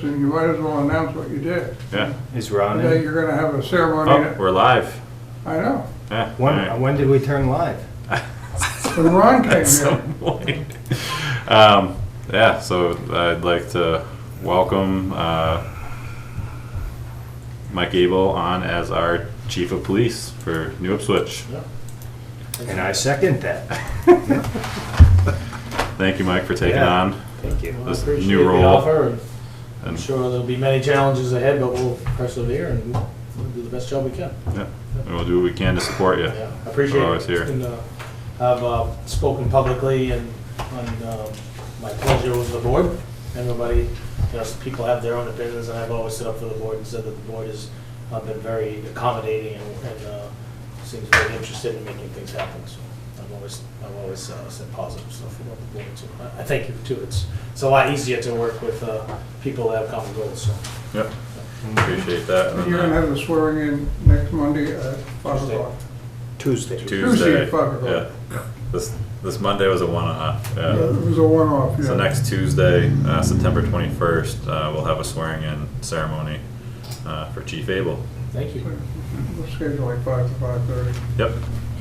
minutes, and you might as well announce what you did. Yeah. Is Ron Today, in? you're gonna have a ceremony. Oh, we're live. I know. Yeah. all right. When did we turn live? When Ron came At some in, point. Yeah, so I'd like to welcome Mike Abel on as our chief of police for New Ipswich. And I second that. Thank you, Mike, for taking Yeah. on Thank you. this Appreciate new the role. offer, and I'm And sure there'll be many challenges ahead, but we'll persevere and we'll do the best job we can. yeah, and we'll do what we can to support you. Yeah, I appreciate We're it. always here. It's been, I've spoken publicly and my pleasure with the board. Everybody, people have their own opinions, and I've always stood up for the board and said that the board has been very accommodating and seems very interested in making things happen. So I've always said positive stuff about the board. So I thank you too. It's a lot easier to work with people that have common goals. So Yep, appreciate that. and you're gonna have the swearing in next Monday at 5 Tuesday. o'clock. Tuesday. Tuesday. at 5 o'clock. Yeah. This Monday was a one-off. It Yeah. was a one-off, yeah. So next Tuesday, September 21st, we'll have a swearing-in ceremony for Chief Abel. thank you. We'll schedule like 5 to 5:30. Yep.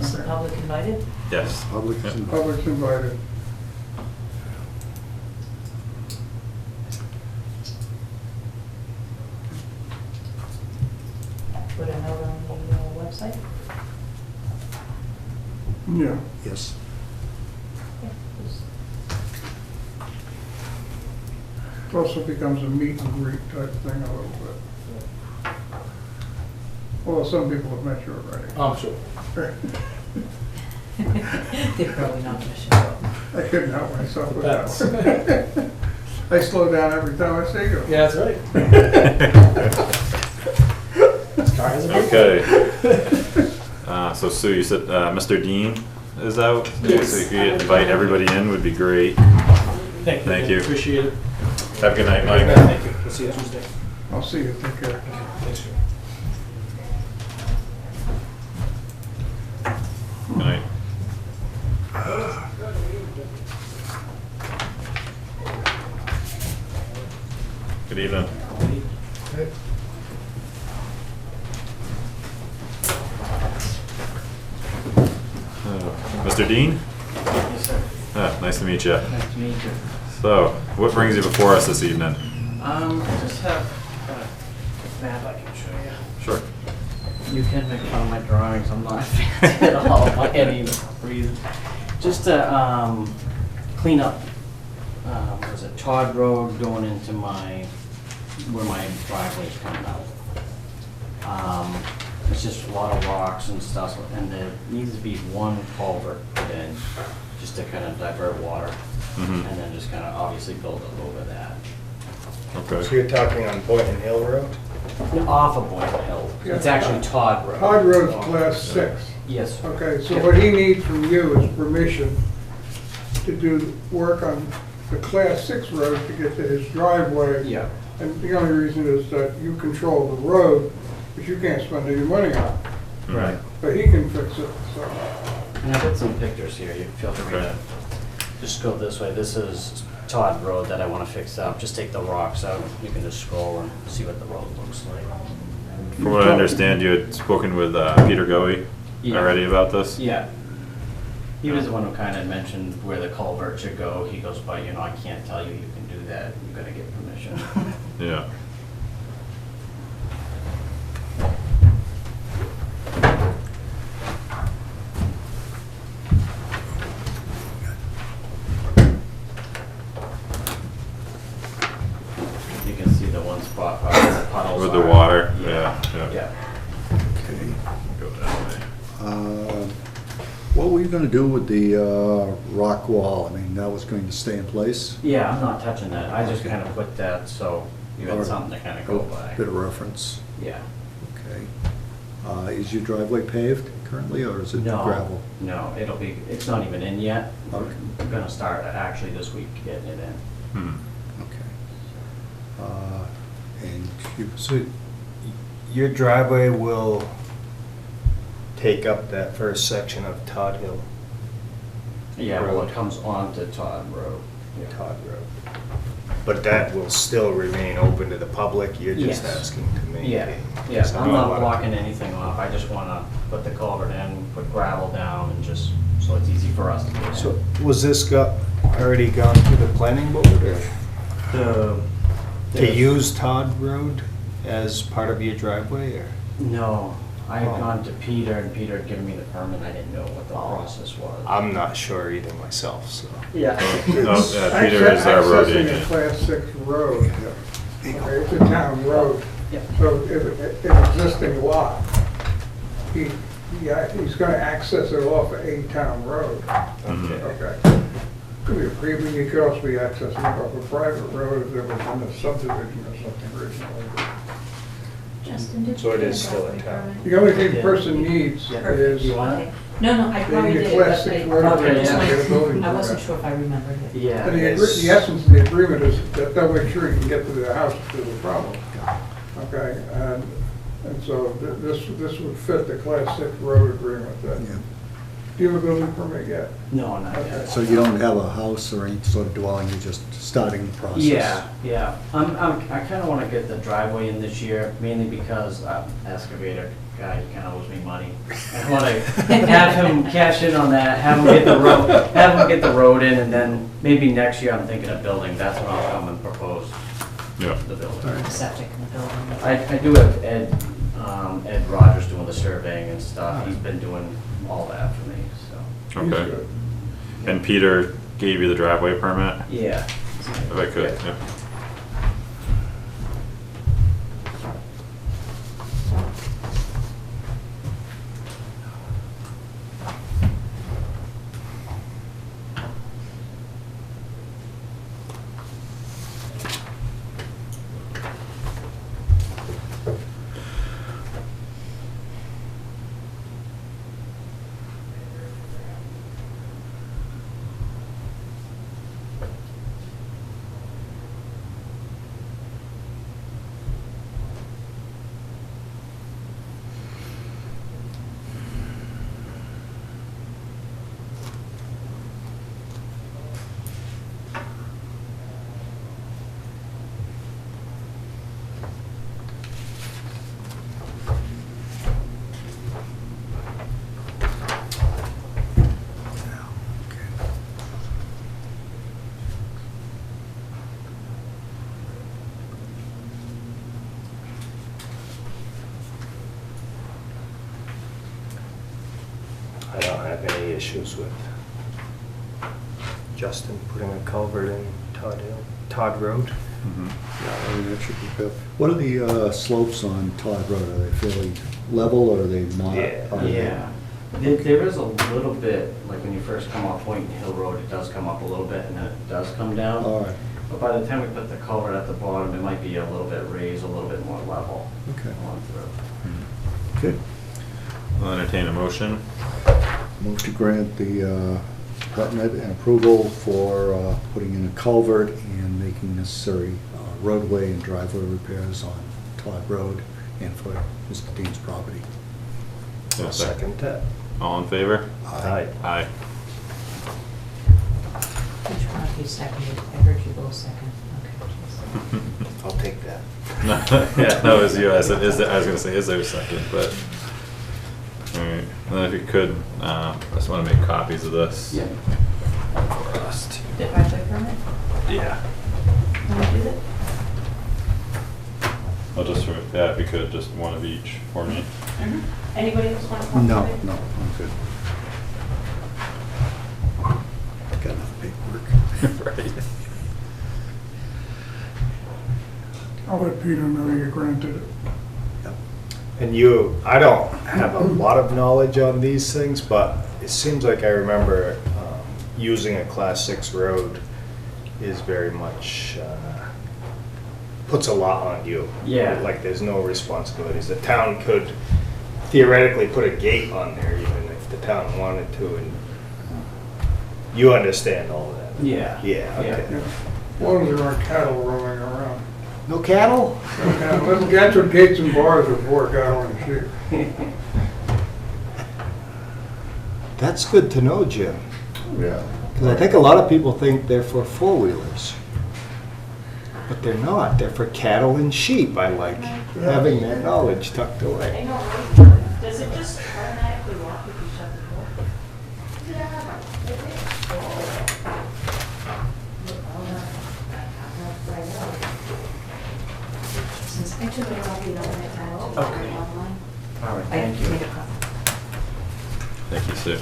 Is the public invited? Yes. Public. Yep. Public's invited. Put a note on the website? Yeah. Yes. Yeah, just- It also becomes a meet and greet type thing a little bit. Well, some people have met you already. I'm sure. They're probably not gonna show up. I couldn't help myself with Depends. that one. I slow down every time I see you. Yeah, that's right. This car has a big Okay. So Sue, you said Mr. Dean is out? Yes. So if you could invite everybody in would be great. Thank you. Thank you. Appreciate it. Have a good night, Mike. Thank you. We'll see you Tuesday. I'll see you. Take care. Thanks, sir. Good night. Good evening. Mr. Dean? Yes, sir. Nice to meet you. Nice to meet you. So, what brings you before us this evening? I just have a map I can show you. Sure. You can make fun of my drawings, I'm not fancy at all, I can't even read. Just to clean up, what is it, Todd Road going into where my driveway's coming out. It's just a lot of rocks and stuff, and there needs to be one culvert put in, just to kind of divert water, Mhm. and then just kind of obviously build up over that. So Okay. you're talking on Boynton Hill Road? Off of Boynton Hill. It's Yeah. actually Todd Road. Todd Road's class 6. Yes. sir. Okay, so Yeah. what he needs from you is permission to do work on the class 6 road to get to his driveway. Yeah. And the only reason is that you control the road, but you can't spend any money on it. Right. But he can fix it, so. And I got some pictures here. You feel free Okay. to just go this way. This is Todd Road that I want to fix up. Just take the rocks out. You can just scroll and see what the road looks like. From what I understand, you had spoken with Peter Goey Yeah. already about this? Yeah. He was the one who kind of mentioned where the culvert should go. He goes, but I can't tell you can do that. You got to get permission. Yeah. You can see the one spot where the puddles With the are. water, yeah, yeah. Yeah. Okay. Go that way. What were you gonna do with the rock wall? I mean, that was going to stay in place? Yeah, I'm not touching that. I just kind of put that so you had Alright. something to kind of go A by. Bit of reference, Yeah. okay. Is your driveway paved currently, or is it No, gravel? no, it's not even in yet. Okay. We're gonna start actually this week getting it in. Hmm. Okay. And you, So your driveway will take up that first section of Todd Hill, Yeah, well, Road. it comes onto Todd Road. Yeah. Todd Road. But that will still remain open to the public, you're just Yes. asking to maintain. Yeah, yeah, So I'm I not wanna- blocking anything off, I just wanna put the culvert in, put gravel down, and just, so it's easy for us to get in. So was this already gone to the planning board, or? To use Todd Road as part of your driveway, or? No, I had Oh. gone to Peter, and Peter had given me the permit, I didn't know what the process was. I'm not sure either myself, so. Yeah. Oh, yeah, Peter is our road Accessing a agent. class 6 road, okay, it's a town road. Yep. So if an existing lot, he's gonna access it off a town road. Mhm. Okay. Could be a premium, it could also be accessing it off a private road if there was in a subdivision or something originally. Justin, did you? So it get is still a driveway town. permit? The only thing the person needs Perfect. is, You want it? Okay. No, I probably They need did a it, class but six I, road Okay, to yeah. get a building I wasn't permit. sure if I remembered it. Yeah. And Yes. the essence of the agreement is that they'll make sure you can get to the house if there's a problem. Okay, and so this would fit the class 6 road agreement that, Yeah. do you have a building permit yet? No, not Okay. yet. So you don't have a house or any sort of dwelling, you're just starting the process? Yeah. I kinda wanna get the driveway in this year, mainly because, excavator guy, he kinda owes me money. I wanna have him cash in on that, have him get the road in, and then maybe next year I'm thinking of building, that's when I'll come and propose Yeah. the building. The septic in the building. I do have Ed Rogers doing the surveying and stuff, he's been doing all that for me, so, He's Okay. good. And Peter gave you the driveway permit? yeah. If I could, Yeah. yeah. I don't have any issues with Justin putting a culvert in Todd Road. Mhm. Yeah, I mean, that should be good. What are the slopes on Todd Road? Are they fairly level or are they not? Yeah. Are they- Yeah, there is a little bit, like when you first come off Point Hill Road, it does come up a little bit and then it does come down. All right, But by the time we put the culvert at the bottom, it might be a little bit raised, a little bit more level okay, going through. good. I'll entertain a motion. Move to grant the permit and approval for putting in a culvert and making necessary roadway and driveway repairs on Todd Road and for Mr. Dean's property. I'll second that. All in favor? Aye. Aye. Which one of you seconded? I heard you both second. Okay. I'll take that. Yeah, no, it was you. I said, I was gonna say, is there a second, but. Alright, and then if you could, I just wanna make copies of this. Yeah. For us to. The driveway permit? Yeah. Can we do that? I'll just, yeah, if you could, just one of each for me. Anybody else want to come? No, forward? no, I'm good. Got enough paperwork. Right. I'll let Peter know you granted it. Yep. And I don't have a lot of knowledge on these things, but it seems like I remember using a class 6 road is very much, puts a lot on you. Yeah. Like there's no responsibilities. The town could theoretically put a gate on there even if the town wanted to, and you understand all that. Yeah. Yeah, okay. Yeah. As long as there aren't cattle roaming around. No cattle? That's what gates and bars are for, cattle and sheep. That's good to know, Jim. Yeah. Because I think a lot of people think they're for four-wheelers. But they're not. They're for cattle and sheep. I like having that knowledge tucked away. Does it just automatically lock if you shut the door? Since I took a copy of it, Okay. online. All right, I thank made a you. copy. Thank you, Sue.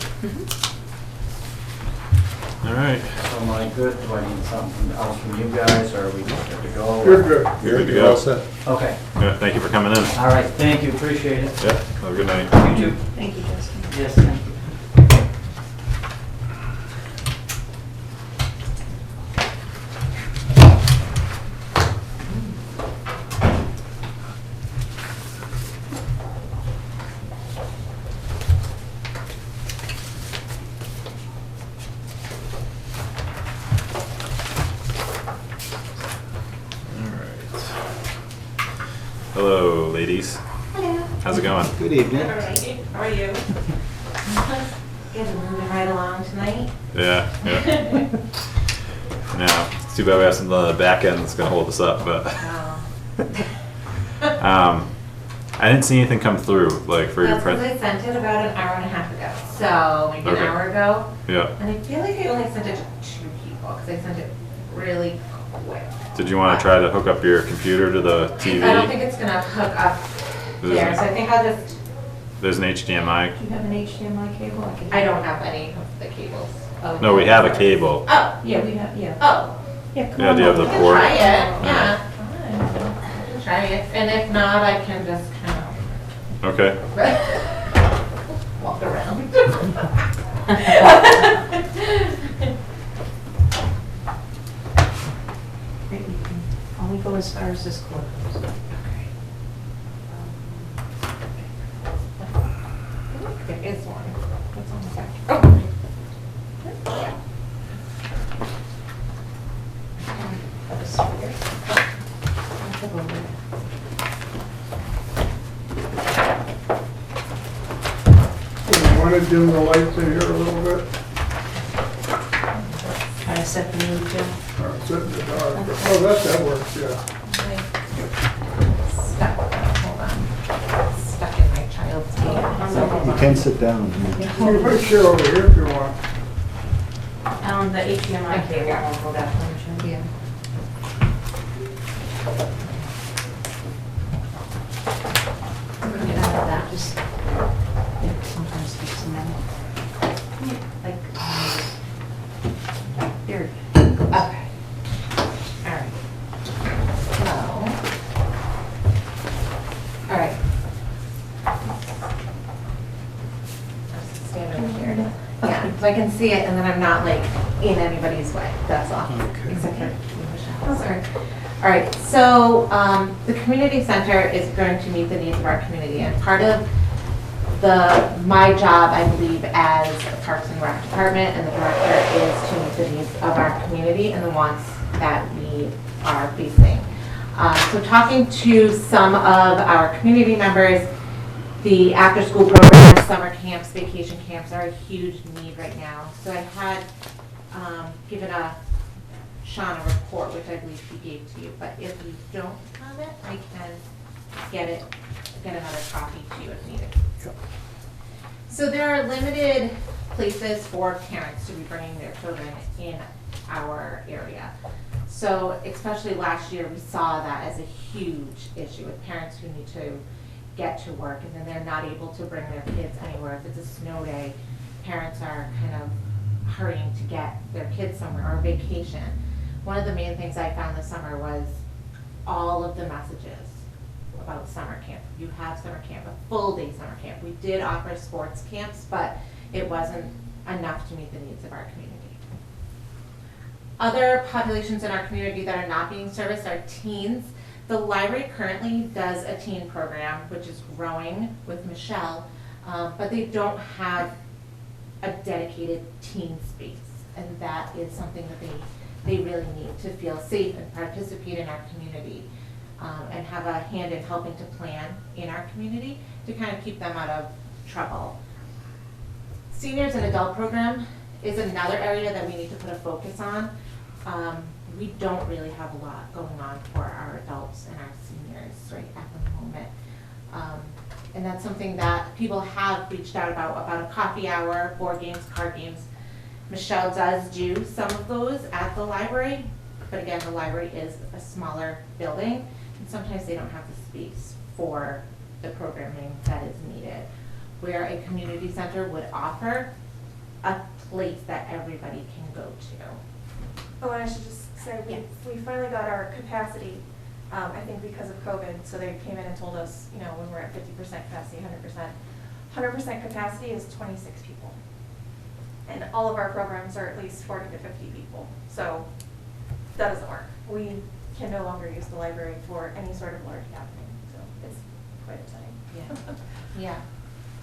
All right, So am I good? Do I need something else from you guys, or are we good to go? You're good. you're good to You're go. all set. Okay, Yeah, thank you for coming in. all right, thank you, appreciate it. Yeah, have a good night. You too. Thank you, Justin. Yes, thank you. All right. Hello, ladies. Hello. How's it going? Good evening. All right. How are you? Good, moving right along tonight. Yeah, yeah. Now, it's too bad we have some on the back end that's gonna hold us up, but, I didn't see anything come through, like, for your That's because press. I sent it about an hour and a half ago, so maybe Okay. an hour ago. Yeah. And I feel like I only sent it to 2 people, because I sent it really quick. Did you wanna try to hook up your computer to the TV? I don't think it's gonna hook up there, so I think I'll just, There's an HDMI. Do you have an HDMI cable? I don't have any of the cables. Oh, No, we have a cable. Oh, Yeah, we have, yeah. oh, Yeah, come Yeah, on do you have over. the I can port? try it, yeah. Fine. I can try it, and if not, I can just kind Okay. of walk around. Great, you can only go as far as this cord goes. There is one. What's on the back? Oh. That was weird. I'll flip over it. You want to dim the lights in here a little bit? Try to set the mood, Jim. Or sit in the dark? Oh, that works, yeah. Stuck, hold on. Stuck in my child's hand. So hold You on. can sit down. You can put a chair over here if you want. The HDMI cable won't hold that one, Jim. Yeah. Get out of that, just, it sometimes takes a minute. Like, here. Okay. All right. So. All right. I'll just stand over here. Yeah, so I can see it and then I'm not like in anybody's way, that's all. Okay. Except for Michelle. Oh, sorry. All right, so the community center is going to meet the needs of our community, and part of my job, I believe, as a Parks and Rec department and the director is to meet the needs of our community and the wants that we are facing. So talking to some of our community members, the after-school programs, summer camps, vacation camps are a huge need right now. So I had given Sean a report, which I believe he gave to you, but if you don't have it, I can get another copy to you if needed. So there are limited places for parents to be bringing their children in our area. So especially last year, we saw that as a huge issue with parents who need to get to work and then they're not able to bring their kids anywhere. If it's a snow day, parents are kind of hurrying to get their kids somewhere or vacation. One of the main things I found this summer was all of the messages about summer camp. You have summer camp, a full day summer camp. We did offer sports camps, but it wasn't enough to meet the needs of our community. Other populations in our community that are not being serviced are teens. The library currently does a teen program, which is growing with Michelle, but they don't have a dedicated teen space. And that is something that they really need to feel safe and participate in our community and have a hand in helping to plan in our community to kind of keep them out of trouble. Seniors and adult program is another area that we need to put a focus on. we don't really have a lot going on for our adults and our seniors right at the moment. And that's something that people have reached out about a coffee hour, board games, card games. Michelle does do some of those at the library, but again, the library is a smaller building, and sometimes they don't have the space for the programming that is needed. Where a community center would offer a place that everybody can go to. Oh, and I should just say, we finally got our capacity, I think because of COVID, so they came in and told us, you know, when we're at 50% capacity, 100%. 100% capacity is 26 people. And all of our programs are at least 40 to 50 people, so that doesn't work. We can no longer use the library for any sort of large gathering, so it's quite upsetting. Yeah. Yeah.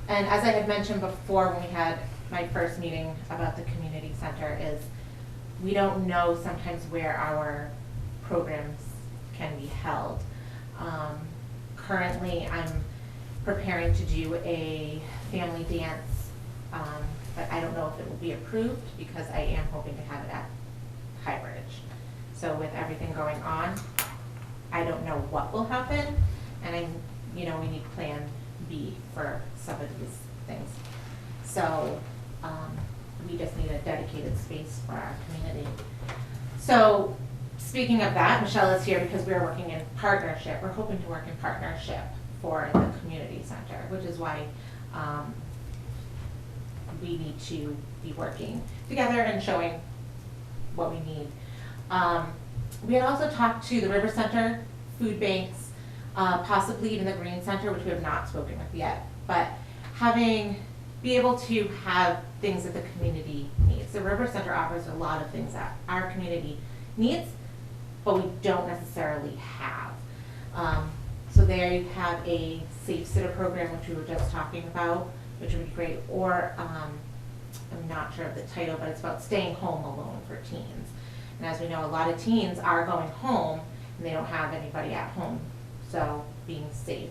And as I had mentioned before when we had my first meeting about the community center is we don't know sometimes where our programs can be held. Currently, I'm preparing to do a family dance, but I don't know if it will be approved because I am hoping to have it at Highbridge. So with everything going on, I don't know what will happen, and we need Plan B for some of these things. So we just need a dedicated space for our community. So speaking of that, Michelle is here because we're working in partnership. We're hoping to work in partnership for the community center, which is why we need to be working together and showing what we need. We had also talked to the River Center, food banks, possibly even the Green Center, which we have not spoken with yet, but be able to have things that the community needs. The River Center offers a lot of things that our community needs, but we don't necessarily have. So they have a Safe Sitter program, which we were just talking about, which would be great, or I'm not sure of the title, but it's about staying home alone for teens. And as we know, a lot of teens are going home and they don't have anybody at home, so being safe.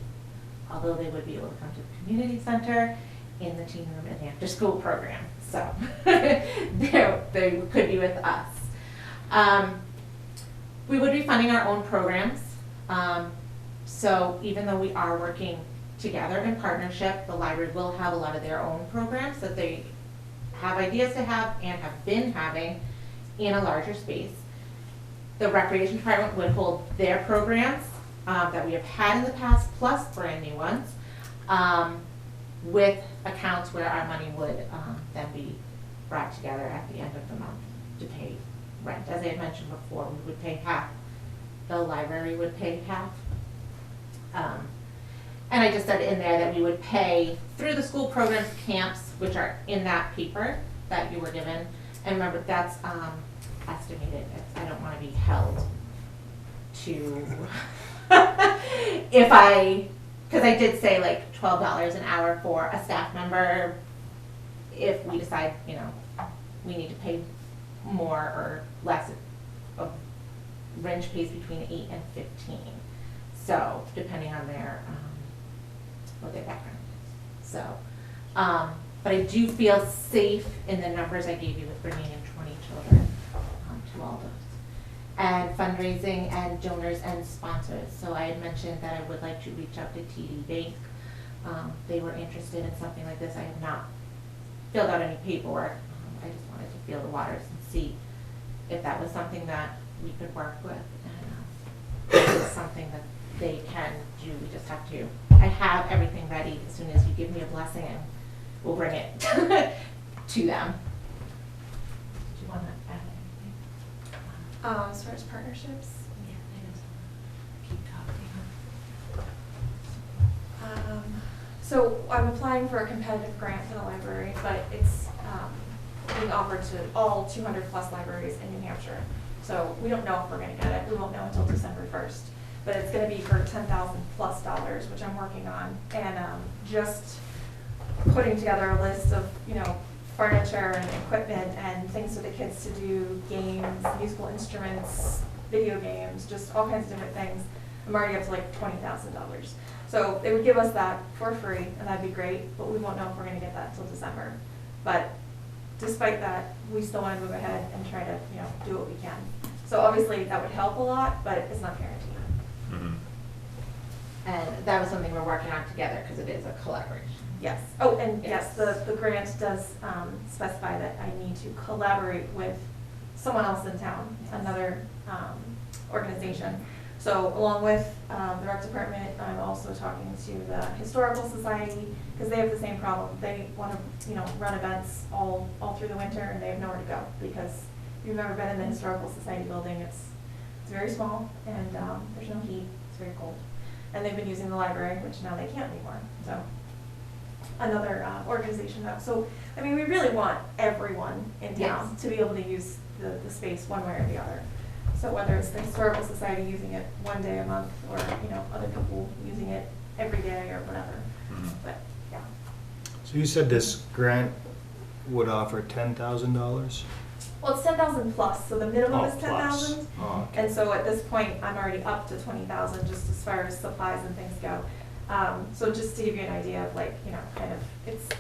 Although they would be able to come to the community center, in the teen room, and the after school program. So they could be with us. We would be funding our own programs. So even though we are working together in partnership, the library will have a lot of their own programs that they have ideas to have and have been having in a larger space. The recreation department would hold their programs that we have had in the past, plus brand new ones, with accounts where our money would then be brought together at the end of the month to pay rent. As I had mentioned before, we would pay half. The library would pay half. And I just said in there that we would pay through the school programs camps, which are in that paper that you were given. And remember, that's estimated. I don't want to be held to, because I did say like $12 an hour for a staff member. If we decide, we need to pay more or less, a range pays between 8 and 15. So depending on what their background is. So, but I do feel safe in the numbers I gave you with bringing in 20 children to all those. And fundraising and donors and sponsors. So I had mentioned that I would like to reach out to TD Bank. They were interested in something like this. I have not filled out any paperwork. I just wanted to feel the waters and see if that was something that we could work with. And if it's something that they can do. We just have to, I have everything ready. As soon as you give me a blessing, and we'll bring it to them. Do you want to add anything? As far as partnerships, Yeah, I just keep talking. so I'm applying for a competitive grant for the library, but it's being offered to all 200 plus libraries in New Hampshire. So we don't know if we're going to get it. We won't know until December 1st. But it's going to be for $10,000 plus, which I'm working on, and just putting together a list of furniture and equipment and things for the kids to do, games, musical instruments, video games, just all kinds of different things. I'm already up to like $20,000. So they would give us that for free, and that'd be great, but we won't know if we're going to get that until December. But despite that, we still want to move ahead and try to do what we can. So obviously that would help a lot, but it's not guaranteed. Mhm. And that was something we're working on together, because it is a collaboration. Yes. Oh, and yes, Yes. the grant does specify that I need to collaborate with someone else in town, another organization. So along with the rec department, I'm also talking to the Historical Society, because they have the same problem. They want to, you know, run events all through the winter, and they have nowhere to go, because if you've ever been in the Historical Society building, it's very small, and there's no heat, it's very cold. And they've been using the library, which now they can't anymore, so. Another organization though. So, I mean, we really want everyone in town Yes. to be able to use the space one way or the other. So whether it's the Historical Society using it one day a month, or, you know, other people using it every day or whatever. Mhm. But, yeah. So you said this grant would offer $10,000? Well, it's 10,000 plus, so the minimum Oh, is 10,000. plus. Oh, okay. And so at this point, I'm already up to 20,000 just as far as supplies and things go. So just to give you an idea of, like, you know, kind of,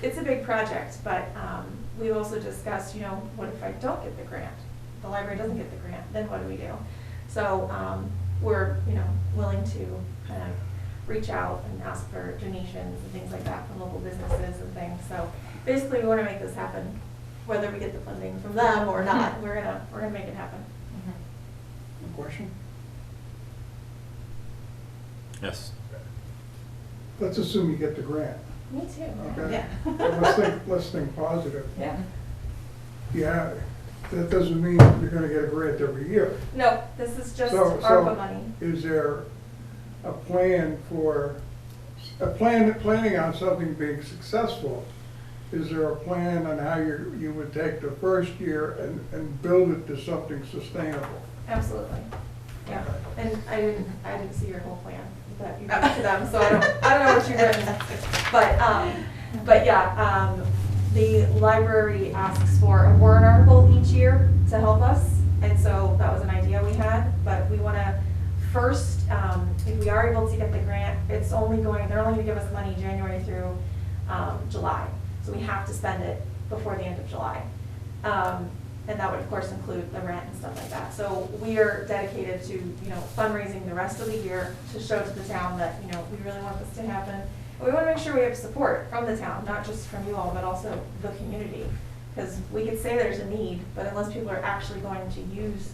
it's a big project, but we also discussed, you know, what if I don't get the grant? The library doesn't get the grant, then what do we do? So we're, you know, willing to kind of reach out and ask for donations and things like that from local businesses and things. So basically, we want to make this happen, whether we get the funding from them or not. We're gonna make it happen. A question? Yes. Let's assume you get the grant, Me too. okay? Yeah. But let's think positive. Yeah. Yeah, that doesn't mean you're gonna get a grant every year. No, this is just So- ARPA money. Is there a plan for, planning on something being successful? Is there a plan on how you would take the first year and build it to something sustainable? Absolutely. Yeah, and I didn't see your whole plan that you gave to them, so I don't know what you've written. But yeah, the library asks for a warrant article each year to help us, and so that was an idea we had, but we wanna first, if we are able to get the grant, they're only gonna give us money January through July, so we have to spend it before the end of July. And that would, of course, include the rent and stuff like that. So we are dedicated to, you know, fundraising the rest of the year to show to the town that, you know, we really want this to happen. And we want to make sure we have support from the town, not just from you all, but also the community. Because we could say there's a need, but unless people are actually going to use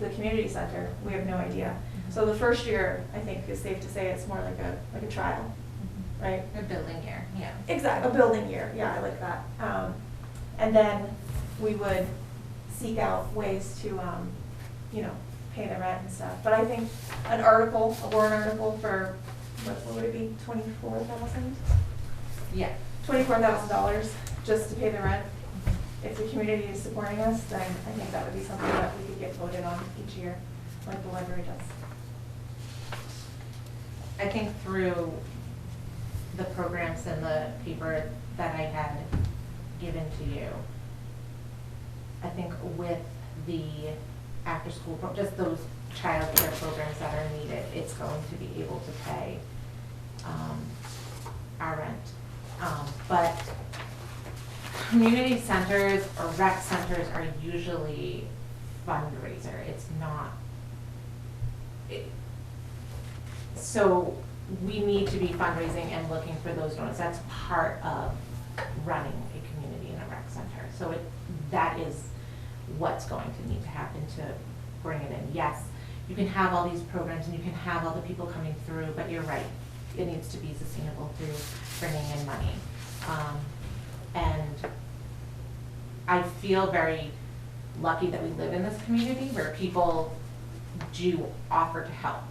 the community center, we have no idea. So the first year, I think, is safe to say it's more like a trial, right? A building year, yeah. Exactly, a building year, yeah, I like that. And then we would seek out ways to, you know, pay the rent and stuff. But I think a warrant article for, what would it be, 24,000? Yeah. $24,000 just to pay the rent. If the community is supporting us, then I think that would be something that we could get voted on each year, like the library does. I think through the programs and the paper that I had given to you, I think with the after-school, just those childcare programs that are needed, it's going to be able to pay our rent. But community centers or rec centers are usually fundraiser. It's not. So we need to be fundraising and looking for those donors. That's part of running a community in a rec center. So that is what's going to need to happen to bring it in. Yes, you can have all these programs and you can have all the people coming through, but you're right. It needs to be sustainable through bringing in money. And I feel very lucky that we live in this community where people do offer to help.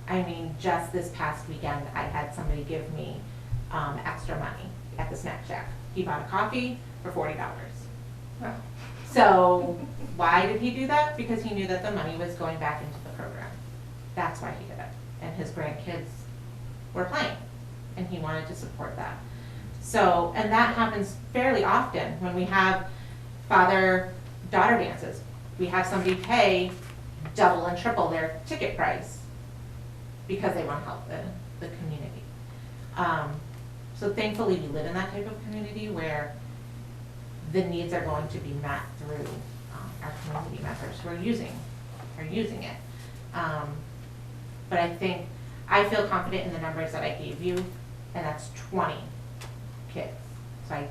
I mean, just this past weekend, I had somebody give me extra money at the Snack Shack. He bought a coffee for $40. Wow. So why did he do that? Because he knew that the money was going back into the program. That's why he did it. And his grandkids were playing, and he wanted to support that. So, and that happens fairly often when we have father-daughter dances. We have somebody pay double and triple their ticket price because they want to help the community. So thankfully, we live in that type of community where the needs are going to be met through our community members who are using it. But I feel confident in the numbers that I gave you, and that's 20 kids. So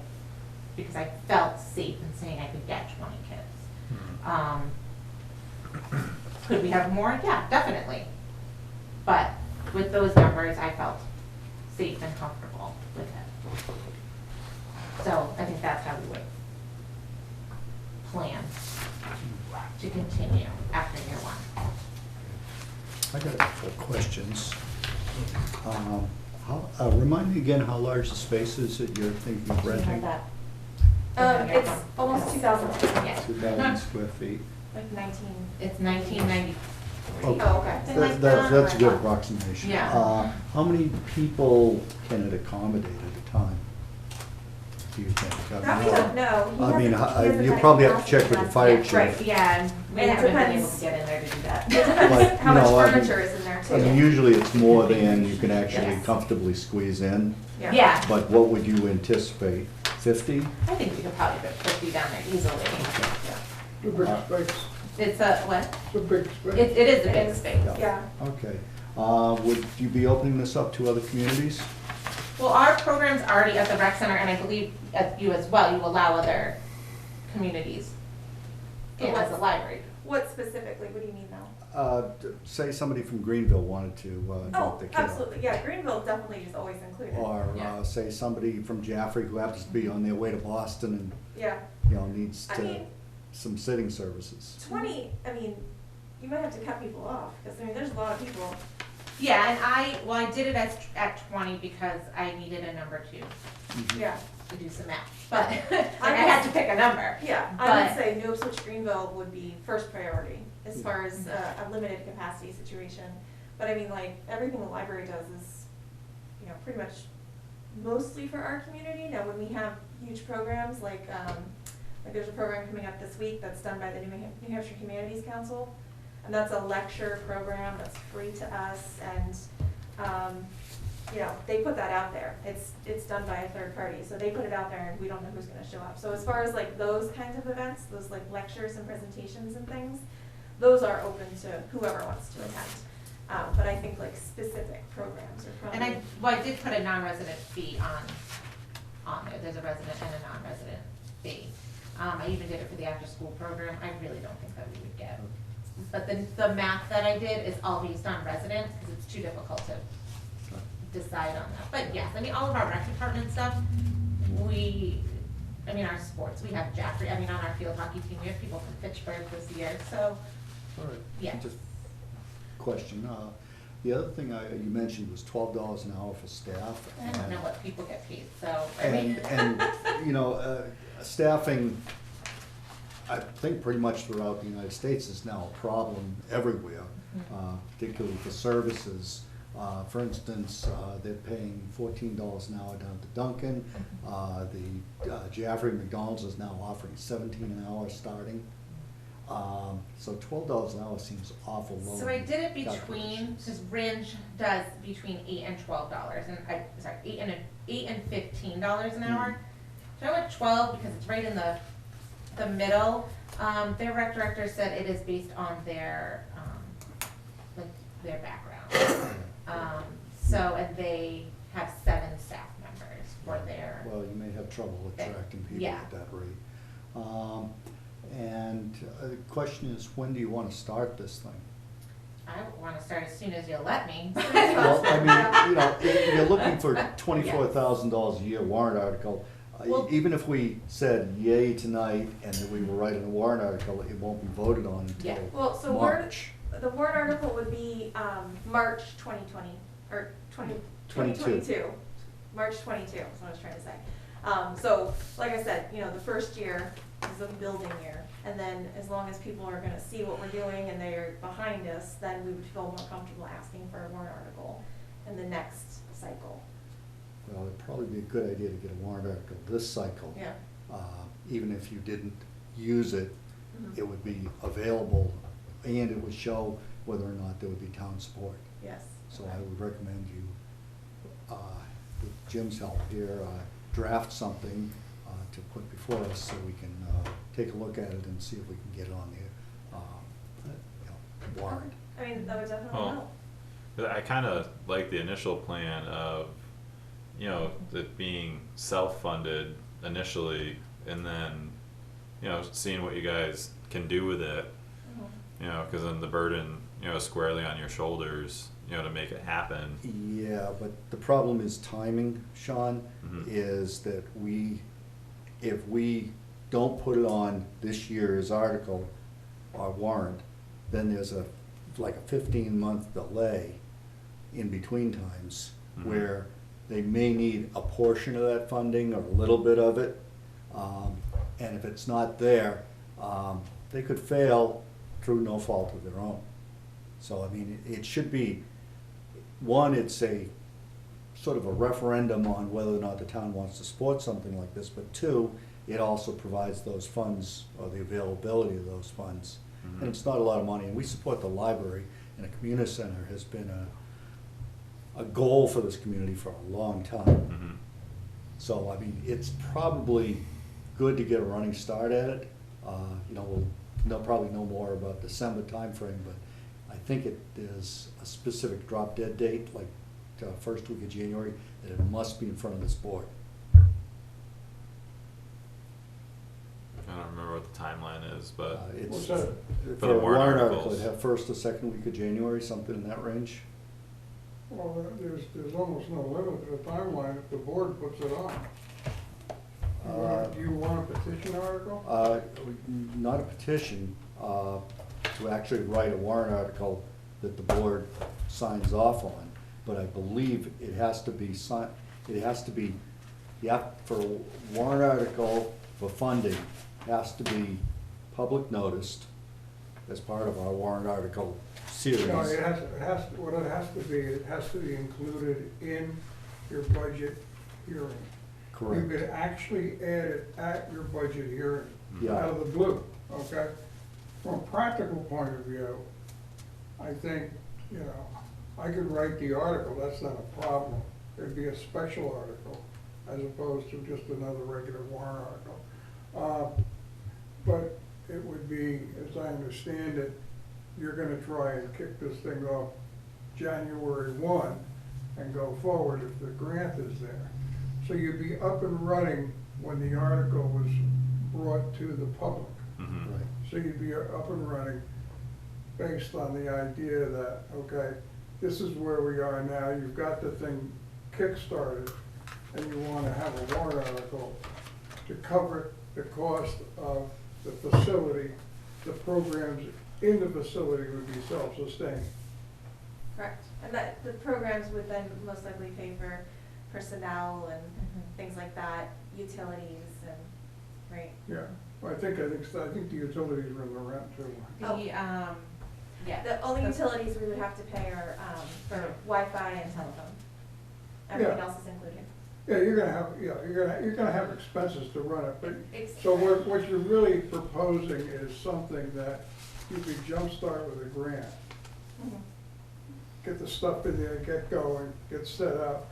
because I felt safe in saying I could get 20 kids. Could we have more? Yeah, definitely. But with those numbers, I felt safe and comfortable with it. So I think that's how we would plan to continue after year one. I got a couple of questions. Remind me again how large the space is that you're thinking of Do you have renting? that? It's almost 2,000. Yeah. 2,000 square feet. Like 19. It's 1990. Okay. Oh, okay. That's a good approximation. Yeah. How many people can it accommodate at a time, do you think? That we don't know. He I mean, hasn't you tried probably have to capacity check with the last fire year. chief. Right, yeah, and we And it haven't been able depends. to get in there to do that. It depends But, how you much know, I mean- furniture is in there too. I mean, usually it's more than you can actually Yes. comfortably squeeze in, Yeah, but what would you anticipate, 50? I think we could probably put 50 down there easily. It's a big space, It's a, what? it's a big space. It is a big space. Yeah. Okay. Would you be opening this up to other communities? Well, our program's already at the rec center, and I believe at you as well, you allow other communities But as a what's- library. What specifically? What do you mean though? Say somebody from Greenville wanted to drop Oh, their kid off. absolutely. Yeah, Greenville definitely is always included. Or Yeah. say somebody from Jaffrey who happens to be on their way to Boston and, Yeah. needs I mean- some sitting services. 20, I mean, you might have to cut people off because there's a lot of people. Yeah, and I did it at 20 because I needed a number two Yeah. to do some math. But I had to pick a number. Yeah, I But- would say New Ipswich Greenville would be first priority as far as a limited capacity situation. But I mean, like, everything the library does is, pretty much mostly for our community. Now, when we have huge programs, like there's a program coming up this week that's done by the New Hampshire Humanities Council. And that's a lecture program that's free to us, and, they put that out there. It's done by a third party, so they put it out there and we don't know who's gonna show up. So as far as like those kinds of events, those like lectures and presentations and things, those are open to whoever wants to attend. But I think like specific programs are probably. And I did put a non-resident fee on there. There's a resident and a non-resident fee. I even did it for the after-school program. I really don't think that we would get. But the math that I did is all based on residents, because it's too difficult to decide on that. But yes, I mean, all of our rec department stuff, our sports, we have Jaffrey, on our field hockey team, we have people from Fitchburg this year, so, All right. Yeah. Just question. The other thing you mentioned was $12 an hour for staff. I don't know what people get paid, so, Staffing, I think pretty much throughout the United States is now a problem everywhere, particularly for services. For instance, they're paying $14 an hour down to Duncan. The Jaffrey McDonald's is now offering $17 an hour starting. So $12 an hour seems awful low. So I did it between, calculations. because Ringe does between $8 and $12, and $8 and $15 an hour. So I went 12 because it's right in the middle. Their rec director said it is based on their background. And they have 7 staff members for their. Well, you may have trouble attracting people Yeah. at that rate. And the question is, when do you want to start this thing? I want to start as soon as you'll let me. Well, I mean, you're looking for $24,000 a year warrant article. Well- Even if we said yay tonight and that we were writing a warrant article, it won't be voted on Yeah. until Well, so March. the warrant article would be March 2020, or 2022. March 22 is what I was trying to say. So, like I said, the first year is a building year. And then as long as people are gonna see what we're doing and they're behind us, then we would feel more comfortable asking for a warrant article in the next cycle. Well, it'd probably be a good idea to get a warrant article this cycle. Yeah. Even if you didn't use it, Mhm. it would be available and it would show whether or not there would be town support. Yes. So I would recommend you, with Jim's help here, draft something to put before us so we can take a look at it and see if we can get it on the warrant. I mean, that would definitely Oh. help. But I kind of like the initial plan of, it being self-funded initially, and then, seeing what you guys can do with it. Because then the burden, is squarely on your shoulders, to make it happen. Yeah, but the problem is timing, Sean, Mhm. is that if we don't put it on this year's article or warrant, then there's like a 15-month delay in between times Mhm. where they may need a portion of that funding or a little bit of it. And if it's not there, they could fail through no fault of their own. So, I mean, it should be, one, it's a sort of a referendum on whether or not the town wants to support something like this, but two, it also provides those funds, or the availability of those funds. And it's not a lot of money, and we support the library, and a community center has been a goal for this community for a long time. Mhm. So, I mean, it's probably good to get a running start at it. We'll probably know more about December timeframe, but I think there's a specific drop dead date, like first week of January, that it must be in front of this board. I don't remember what the timeline is, but It's What's that? for the a warrant warrant article, articles. it'd have first or second week of January, something in that range. Well, there's almost no limit to the timeline if the board puts it on. Do you want a petition article? Not a petition, to actually write a warrant article that the board signs off on, but I believe it has to be for a warrant article for funding, has to be public noticed as part of our warrant article series. No, it has to be included in your budget hearing. You Correct. could actually add it at your budget hearing, Yeah. out of the blue, okay? From a practical point of view, I think, I could write the article, that's not a problem. It'd be a special article, as opposed to just another regular warrant article. But it would be, as I understand it, you're gonna try and kick this thing off January 1 and go forward if the grant is there. So you'd be up and running when the article was brought to the public. Mhm. Right. So you'd be up and running based on the idea that, okay, this is where we are now, you've got the thing kick-started, and you want to have a warrant article to cover the cost of the facility. The programs in the facility would be self-sustaining. Correct. And that, the programs would then most likely pay for personnel and things like that, utilities and, right? Yeah, well, I think the utilities are in the rent too. Oh. Yeah. The only utilities we would have to pay are, for Wi-Fi and telephone. Everything Yeah. else is included. Yeah, you're gonna have expenses to run it, but, Ex- so what you're really proposing is something that you could jumpstart with a grant. Mhm. Get the stuff in there, get going, get set up,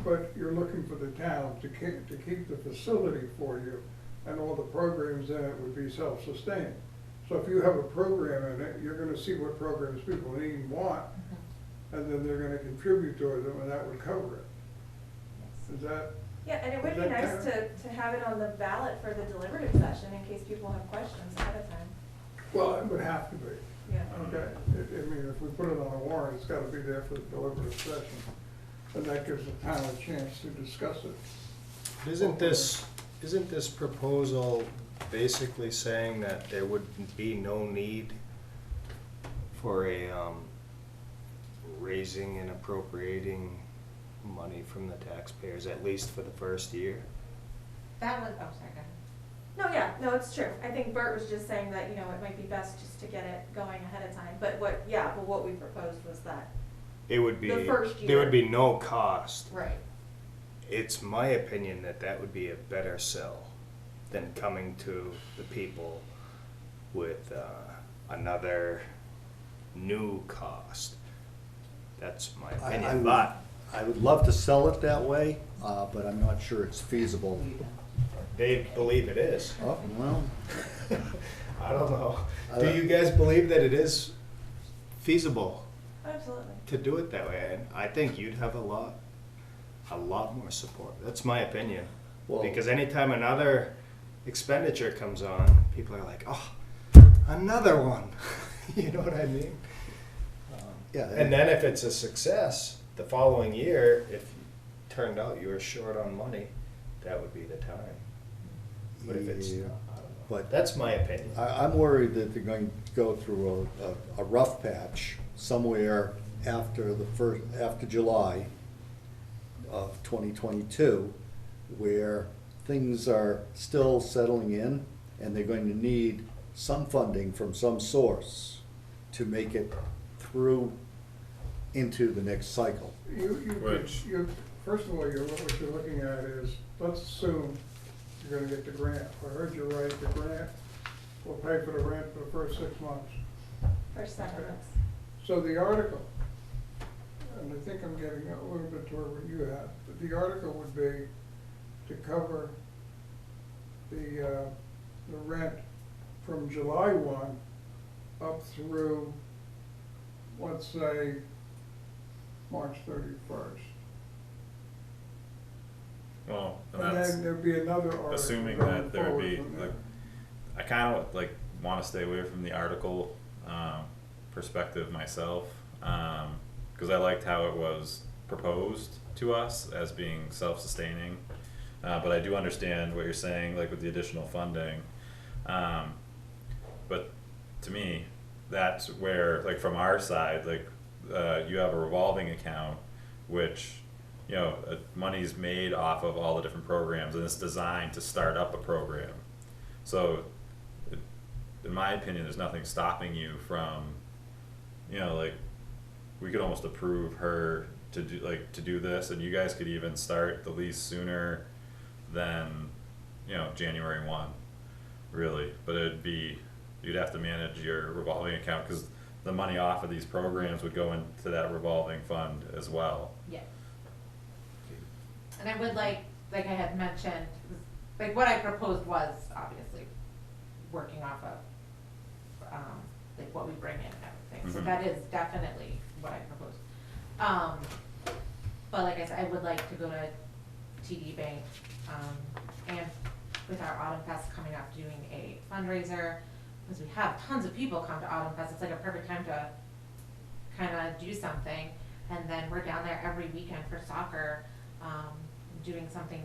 but you're looking for the town to keep the facility for you, and all the programs in it would be self-sustaining. So if you have a program in it, you're gonna see what programs people need and want, and then they're gonna contribute to them, and that would cover it. Is that, Yeah, and it would Is be that nice to have it on the ballot for the deliberative session in case people have questions ahead of time. well, it would have to be, Yeah. okay? I mean, if we put it on a warrant, it's gotta be there for the deliberative session, and that gives the town a chance to discuss it. Isn't this proposal basically saying that there would be no need for a raising and appropriating money from the taxpayers, at least for the first year? That was, oh, sorry, go ahead. No, yeah, no, it's true. I think Bert was just saying that, it might be best just to get it going ahead of time. But what we proposed was that. It would be, The first there would year. be no cost. Right. It's my opinion that that would be a better sell than coming to the people with another new cost. That's my opinion, but I would love to sell it that way, but I'm not sure it's feasible they believe it is. Oh, well, I don't know. Do you guys believe that it is feasible Absolutely. to do it that way? And I think you'd have a lot more support. That's my opinion. Well- Because anytime another expenditure comes on, people are like, oh, another one. You know what I mean? yeah. And then if it's a success, the following year, if it turned out you were short on money, that would be the time. But if it's Yeah, not, I don't know. but- That's my opinion. I'm worried that they're going to go through a rough patch somewhere after July of 2022, where things are still settling in, and they're going to need some funding from some source to make it through into the next cycle. Which- First of all, what you're looking at is, let's assume you're gonna get the grant. If I heard you right, the grant will pay for the rent for the first 6 months. For 7 Okay. months. So the article, and I think I'm getting a little bit toward what you had, but the article would be to cover the rent from July 1 up through, let's say, March 31st. Well, and And that's then there'd be another article assuming going that there would forward be, from there. like, I kind of like want to stay away from the article perspective myself, because I liked how it was proposed to us as being self-sustaining. But I do understand what you're saying, like with the additional funding. But to me, that's where, like from our side, like you have a revolving account, which, you know, money's made off of all the different programs, and it's designed to start up a program. So, in my opinion, there's nothing stopping you from, you know, like, we could almost approve her to do this, and you guys could even start the lease sooner than, you know, January 1, really. But you'd have to manage your revolving account, because the money off of these programs would go into that revolving fund as well. Yeah. And I would like I had mentioned, like what I proposed was obviously working off of, like what we bring in and everything. So Mhm. that is definitely what I proposed. But like I said, I would like to go to TD Bank, and with our Autumn Fest coming up, doing a fundraiser, because we have tons of people come to Autumn Fest. It's like a perfect time to kind of do something. And then we're down there every weekend for soccer, doing something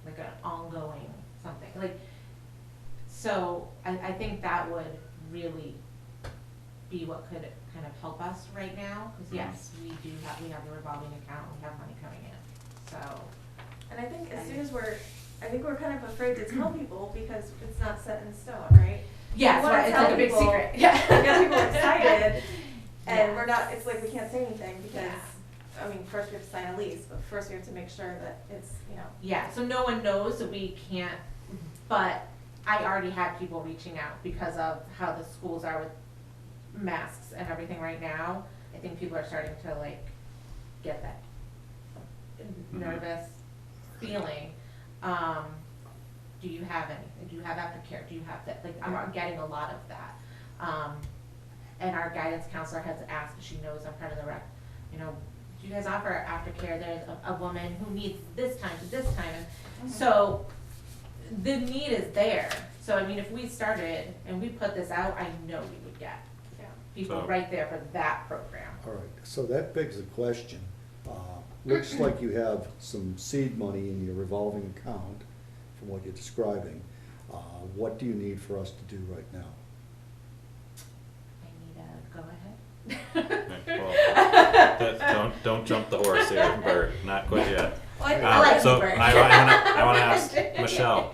like an ongoing something. Like, so I think that would really be what could kind of help us right now. Because yes, we have the revolving account, we have money coming in, so. And I think as soon as we're kind of afraid to tell people because it's not set in stone, right? Yeah, We wanna it's tell like a big people- secret. Yeah. Get people excited, and we're Yes. not, it's like we can't say anything because, Yeah. I mean, first we have to sign a lease, but first we have to make sure that it's, you know. Yeah, so no one knows that we can't, but I already had people reaching out because of how the schools are with masks and everything right now. I think people are starting to like get that nervous feeling. Do you have anything? Do you have aftercare? Do you have that? Like, I'm getting a lot of that. And our guidance counselor has asked, she knows I'm part of the rec, you know, do you guys offer aftercare? There's a woman who needs this time to this time, and so the need is there. So I mean, if we started and we put this out, I know we would get people So- right there for that program. All right, so that begs the question. Looks like you have some seed money in your revolving account, from what you're describing. What do you need for us to do right now? I need a go ahead. Well, don't jump the horse here, Bert. Not quite yet. Well, I like So you, Bert. I wanna ask Michelle,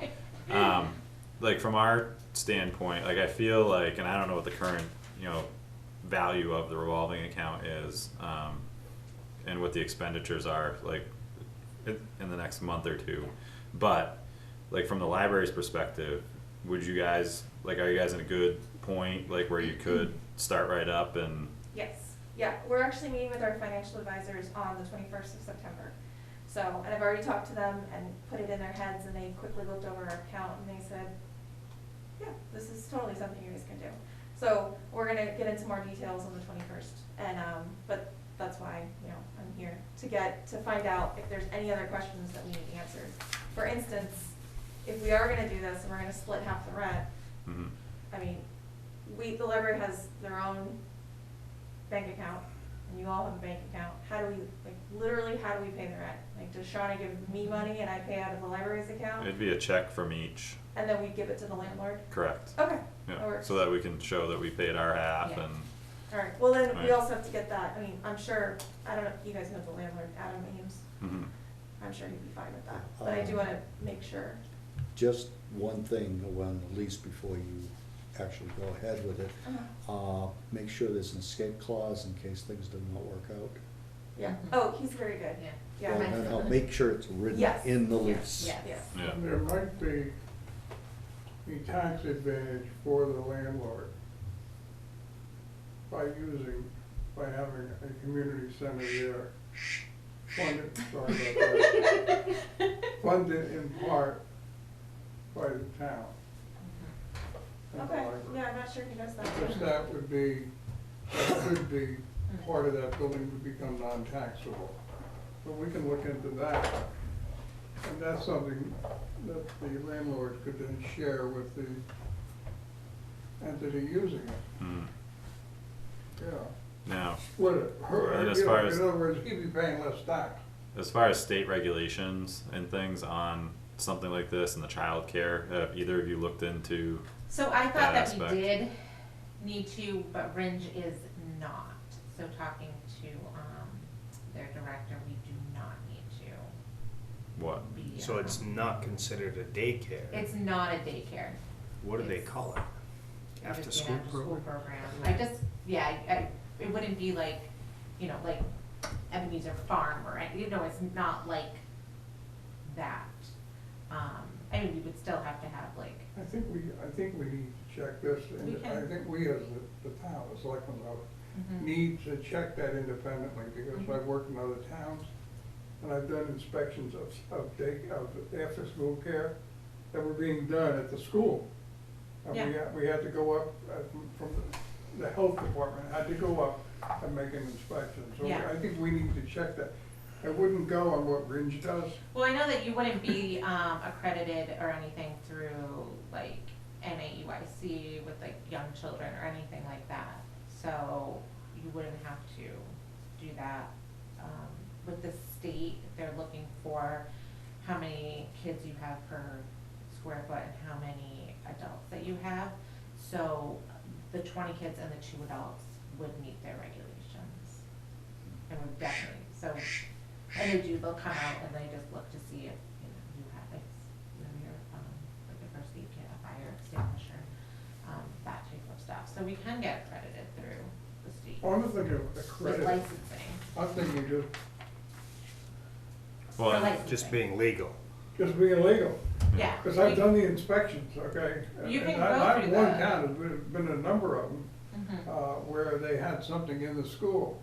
like from our standpoint, like I feel like, and I don't know what the current, you know, value of the revolving account is, and what the expenditures are, like in the next month or two. But like from the library's perspective, would you guys, like, are you guys in a good point, like where you could start right up and? Yes, yeah, we're actually meeting with our financial advisors on the 21st of September. So, and I've already talked to them and put it in their heads, and they quickly looked over our account and they said, yeah, this is totally something you guys can do. So, we're gonna get into more details on the 21st, and, but that's why, you know, I'm here, to find out if there's any other questions that we need answered. For instance, if we are gonna do this and we're gonna split half the rent, Mhm. I mean, the library has their own bank account, and you all have a bank account. How do we, like, literally, how do we pay the rent? Like, does Shauna give me money and I pay out of the library's account? It'd be a check from each, And then we give it to the landlord? correct? Okay, that Yeah, works. so that we can show that we paid our half Yeah. and, All right, well, then we Right. also have to get that, I mean, I'm sure, I don't know if you guys know the landlord, Adam Ames. mhm. I'm sure he'd be fine with that, but I do wanna make sure. Just one thing, on the lease before you actually go ahead with it. Make sure there's an escape clause in case things do not work out. Yeah, Mhm. oh, he's very good. Yeah. Yeah. Well, no, make sure it's written Yes. in the Yes. lease. Yes. Yes. Yeah. And there might be a tax advantage for the landlord by having a community center there funded, sorry about that, funded in part by the town. and the Okay, library. yeah, I'm not sure he does that. Because that could be part of that building would become non-taxable. So we can look into that. And that's something that the landlord could then share with the entity using it. Mhm. Yeah. Now, Split it. And as far as- In other words, he'd be paying less tax. as far as state regulations and things on something like this and the childcare, have either of you looked into? So I thought That that we aspect. did need to, but Ringe is not. So talking to, their director, we do not need to What? be. So it's not considered a daycare? It's not a daycare. What do they it's- call it? It's After just an school after-school program? program. I just, yeah, it wouldn't be like, you know, like Ebenezer Farm or, you know, it's not like that. I mean, we would still have to have like, I think we need to check this, and We can- I think we as the town, the selectmen, Mhm. need to check that independently, because Mhm. I've worked in other towns, and I've done inspections of after-school care that were being done at the school. And we had to go up, from the health department, had to go up and make an inspection. So Yeah. I think we need to check that. I wouldn't go on what Ringe does. well, I know that you wouldn't be accredited or anything through like NAEYC with like young children or anything like that. So you wouldn't have to do that. With the state, they're looking for how many kids you have per square foot and how many adults that you have. So the 20 kids and the 2 adults would meet their regulations. And would definitely, so, and they do, they'll come out and they just look to see if, you know, you have, like, you know, your, like a first aid kit, a fire extinguisher, that type of stuff. So we can get accredited through the state I'm not thinking of with accredited, licensing. I'm thinking Well, For licensing. Just being legal. just being legal. Yeah. Because I've done the inspections, okay? You can And go not through one the- town, there's been a number of them, Mhm. where they had something in the school.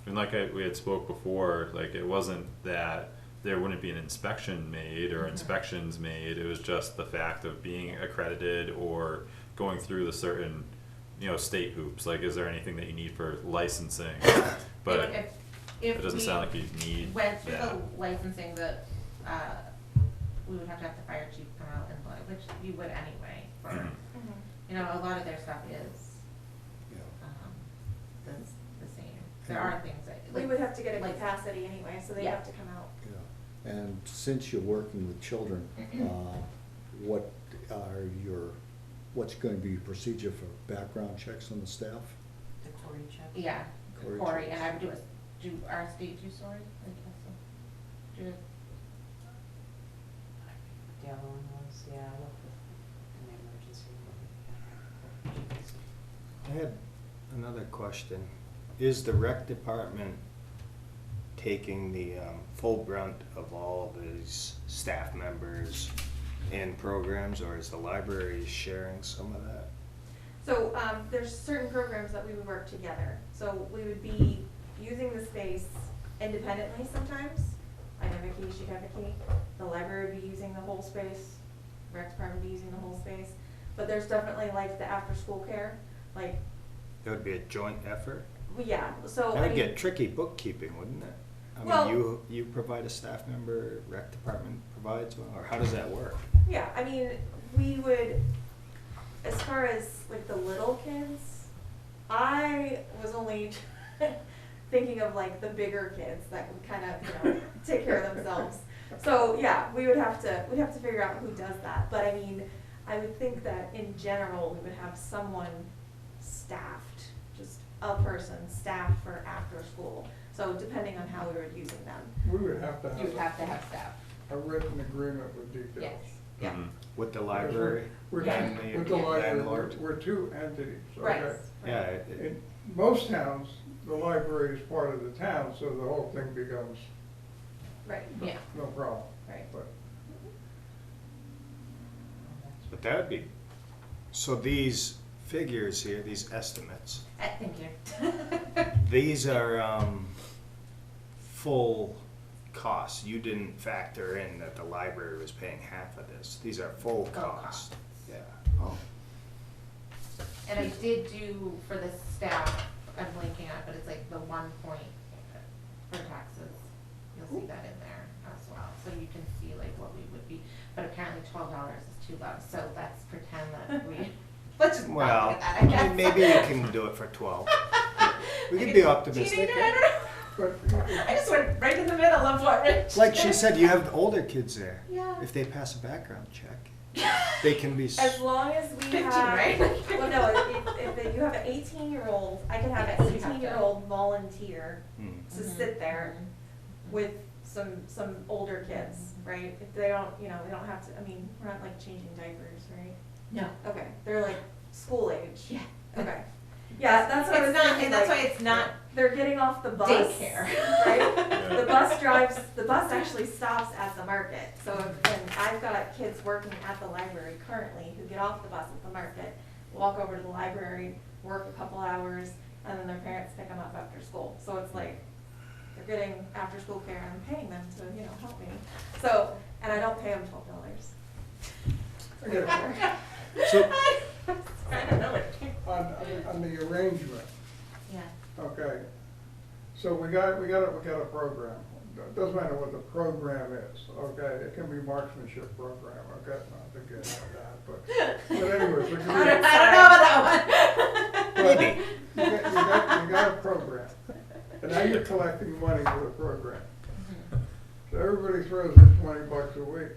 and like we had spoke before, like it wasn't that there wouldn't be an inspection made or Mhm. inspections made, it was just the fact of being accredited or going through the certain, you know, state hoops, like is there anything that you need for licensing? But If it doesn't we sound like you need went through that. the licensing, we would have to have the fire chief come out and look, which you would anyway, for, Mhm. you know, a lot of their stuff is, Yeah. the same. There are things that, We like, would have to get a like- capacity anyway, so they'd Yeah. have to come out. Yeah, and since you're working with children, what are what's going to be your procedure for background checks on the staff? The Cory check. yeah, Cory Cory, checks. and I would do our state do sorry? I guess so. Do it. The other one was, yeah, I looked with an emergency. I had another question. Is the rec department taking the full brunt of all of these staff members and programs, or is the library sharing some of that? So, there's certain programs that we would work together. So we would be using the space independently sometimes. I know a key, she could have a key. The library would be using the whole space, rec department would be using the whole space. But there's definitely like the after-school care, like, It would be a joint effort. yeah, so That I would mean, get tricky bookkeeping, wouldn't it? I Well- mean, you provide a staff member, rec department provides one, or how does that work? yeah, I mean, we would, as far as like the little kids, I was only thinking of like the bigger kids that would kind of, you know, take care of themselves. So, yeah, we'd have to figure out who does that, but I mean, I would think that in general, we would have someone staffed, just a person staffed for after school. So depending on how we were using them. We would have to You'd have have to have staff. a written agreement with details. Yes. Yeah. Mhm. With the library We're Yeah. and with the the library, landlord? we're two entities, Right. okay? Yeah, In most towns, the library is part of the town, so the whole thing becomes Right, Yeah. no problem. right. But but that would be, so these figures here, these estimates, Thank you. these are full costs. You didn't factor in that the library was paying half of this. These are full Full costs. costs. Yeah. Oh. And I did do, for the staff, I'm blinking on it, but it's like the 1 point for taxes. You'll see that in there as well, so you can see like what we would be, but apparently $12 is too low, so let's pretend that we, let's just not Well, look at that, I guess. maybe you can do it for 12. We can be optimistic. Teenager, I don't know. But I just went right in the middle of what Rich Like she did. said, you have older kids there. Yeah. If they pass a background check, they can be. As long as we 15, have, right? well, no, if you have an 18-year-old, I can have Yes, an you have to. 18-year-old volunteer Hmm. to Mhm. sit there with some older kids, right? If they don't, you know, they don't have to, I mean, we're not like changing diapers, right? No. Okay, they're like school age. Yeah. Okay. Yeah, that's what I was It's not, thinking, and that's like, why it's not they're getting off the bus. daycare. Right? The bus actually stops at the market. So, and I've got kids working at the library currently who get off the bus at the market, walk over to the library, work a couple hours, and then their parents pick them up after school. So it's like, they're getting after-school care and I'm paying them to, you know, help me. So, and I don't pay them $12. I got So, I don't know what. on the arrangement, Yeah. okay, so we got a program. Doesn't matter what the program is, okay? It can be marksmanship program, okay? Not to get into that, but anyways, it I can don't know about that one. be. Maybe. You got a program, and now you're collecting money for the program. So everybody throws in $20 a week,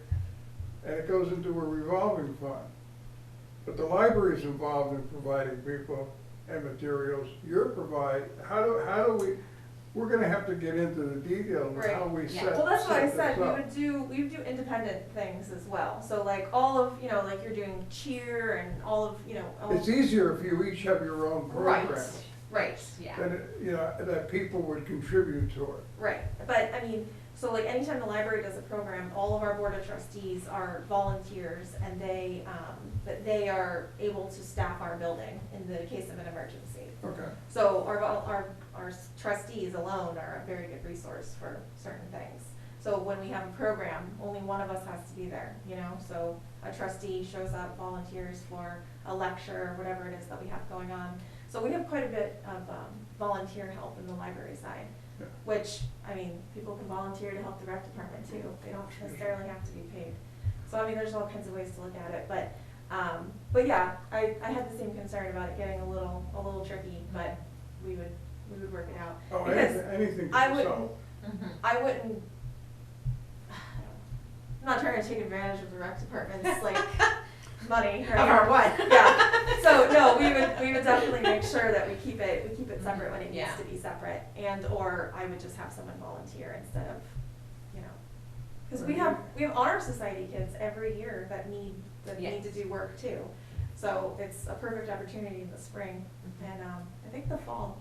and it goes into a revolving fund. But the library's involved in providing people and materials. How do we, we're gonna have to get into the details of how we Yeah. set Well, that's what I set said, this up. we would do independent things as well. So like all of, you know, like you're doing cheer and all of, you know. all It's of- easier if you each have your own Right, program. right, yeah. Then, you know, that people would contribute to it. Right, but I mean, so like anytime the library does a program, all of our board of trustees are volunteers and they are able to staff our building in the case of an emergency. Okay. So our trustees alone are a very good resource for certain things. So when we have a program, only one of us has to be there, you know? So a trustee shows up, volunteers for a lecture or whatever it is that we have going on. So we have quite a bit of volunteer help in the library side, Yeah. which, I mean, people can volunteer to help the rec department too. They don't necessarily have to be paid. So I mean, there's all kinds of ways to look at it, but yeah, I had the same concern about it getting a little tricky, but we would work it out. Oh, Because anything I can be wouldn't, solved. I wouldn't, I'm not trying to take advantage of the rec department's like money, right? Of our what? Yeah, so no, we would definitely make sure that we keep it separate when it needs Yeah. to be separate, or I would just have someone volunteer instead of, you know. Cause we have honor society kids every year that need to do work too. So it's a perfect opportunity in the spring and, I think the fall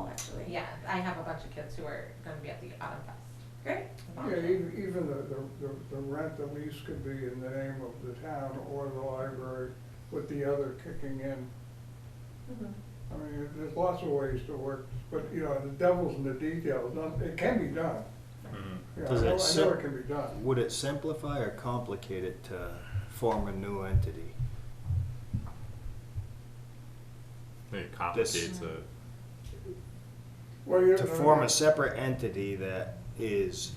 actually. Yeah, I have a bunch of kids who are gonna be at the Autumn Fest. Great. Yeah, even the rent, the lease could be in the name of the town or the library with the other kicking in. Mhm. I mean, there's lots of ways to work, but, you know, the devil's in the details. It can be done. Mhm. Yeah, Does I know it it can be done. Would it simplify or complicate it to form a new entity? I think it complicates it. Well, you To form a separate entity that is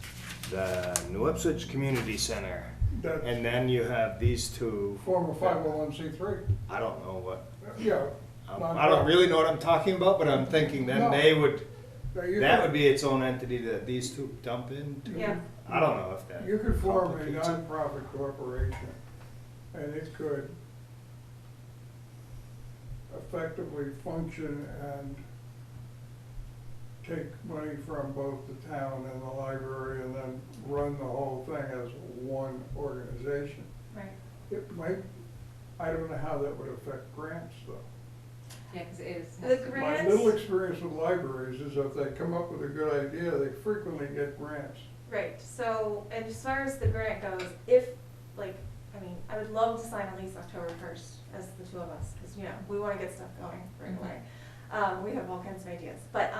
the New Ipswich Community Center, that and then you have these two. form a 501c3. I don't know what, Yeah. I don't really know what I'm talking about, but I'm thinking then No. they would, Now, you that could- would be its own entity that these two dump into. Yeah. I don't know if that. You could form a complicates it. nonprofit corporation, and it could effectively function and take money from both the town and the library and then run the whole thing as one organization. Right. It might, I don't know how that would affect grants, though. Yeah, because it is. The My grants. little experience with libraries is if they come up with a good idea, they frequently get grants. Right, so, and as far as the grant goes, if, like, I mean, I would love to sign a lease October 1st as the two of us, because, you know, we want to get stuff going right away. We have all kinds of ideas, but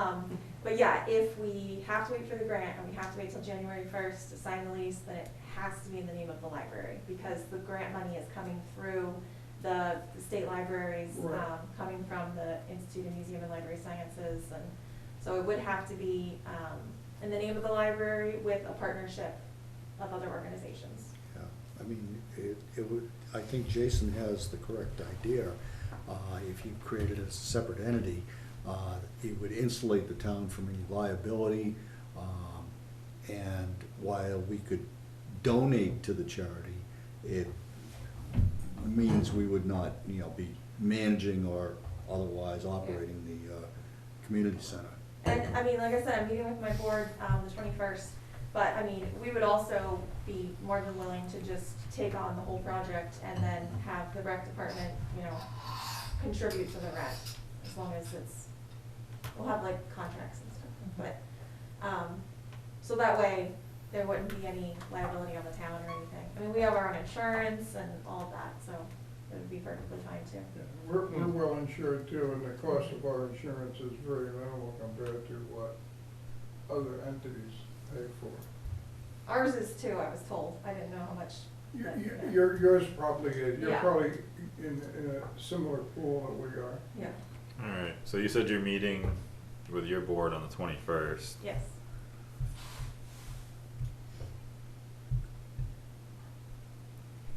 yeah, if we have to wait for the grant and we have to wait till January 1st to sign the lease, then it has to be in the name of the library, because the grant money is coming through the state libraries, Right. coming from the Institute of Museum and Library Sciences, and so it would have to be in the name of the library with a partnership of other organizations. Yeah, I mean, it would, I think Jason has the correct idea. If you created a separate entity, it would insulate the town from any liability. And while we could donate to the charity, it means we would not, be managing or otherwise operating the community center. And, I mean, like I said, I'm meeting with my board, the 21st, but, I mean, we would also be more than willing to just take on the whole project and then have the rec department, contribute to the rent, as long as we'll have like contracts and stuff, but, so that way, there wouldn't be any liability on the town or anything. I mean, we have our own insurance and all of that, so it would be perfectly fine too. Yeah, We're well insured too, and the cost of our insurance is very minimal compared to what other entities pay for. Ours is too, I was told, I didn't know how much. Yours probably is, you're Yeah. probably in a similar pool that we are. Yeah, All right, so you said you're meeting with your board on the 21st. yes.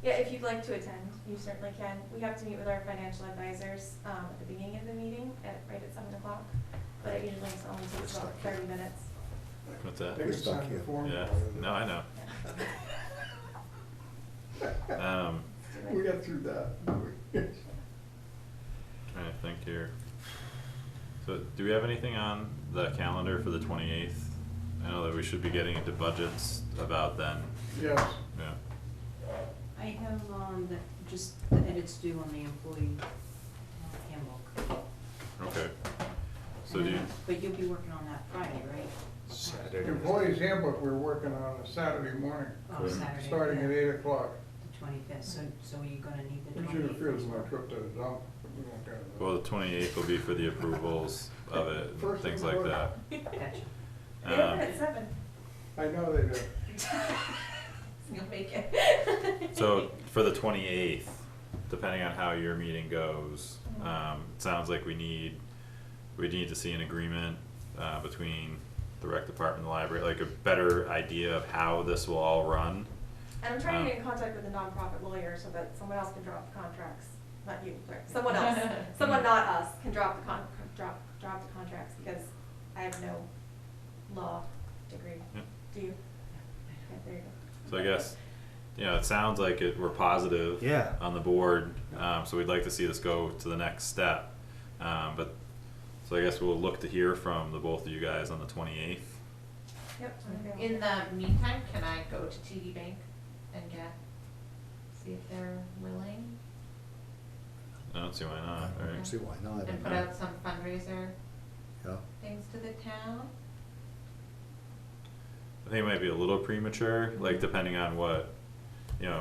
Yeah, if you'd like to attend, you certainly can. We have to meet with our financial advisors at the beginning of the meeting, right at 7 o'clock, but it usually only takes about 30 minutes. What's They that? can We're stuck sign the here. form. Yeah, no, I know. We got through that. Trying to think here. So, do we have anything on the calendar for the 28th? I know that we should be getting into budgets about then. Yes, Yeah. I have, just the edits due on the employee handbook. Okay. So do you, But you'll be working on that Friday, right? Saturday. employees handbook, we're working on a Saturday morning, Oh, Saturday. starting at 8 o'clock. The 25th, so are you gonna need the Which 28th? interferes with my trip to the dump. But we won't get into that. well, the 28th will be for the approvals of it, and First things thing like we're- that. Gotcha. They open at 7. I know they do. You'll make it. So, for the 28th, depending on how your meeting goes, it sounds like we need to see an agreement, between the rec department and the library, like a better idea of how this will all run. And I'm trying to get in contact with a nonprofit lawyer so that someone else can drop the contracts. Not you, sorry, someone else. Someone not us can drop the contracts, because I have no law degree. Yeah. Do you? Okay, there you go. So I guess, it sounds like we're positive Yeah. on the board, so we'd like to see this go to the next step. So I guess we'll look to hear from the both of you guys on the 28th. Yep. I'm available. In the meantime, can I go to TD Bank and see if they're willing? I don't see why not, I don't right? see why not. And put out some fundraiser Yeah. things to the town? I think it might be a little premature, like depending on what,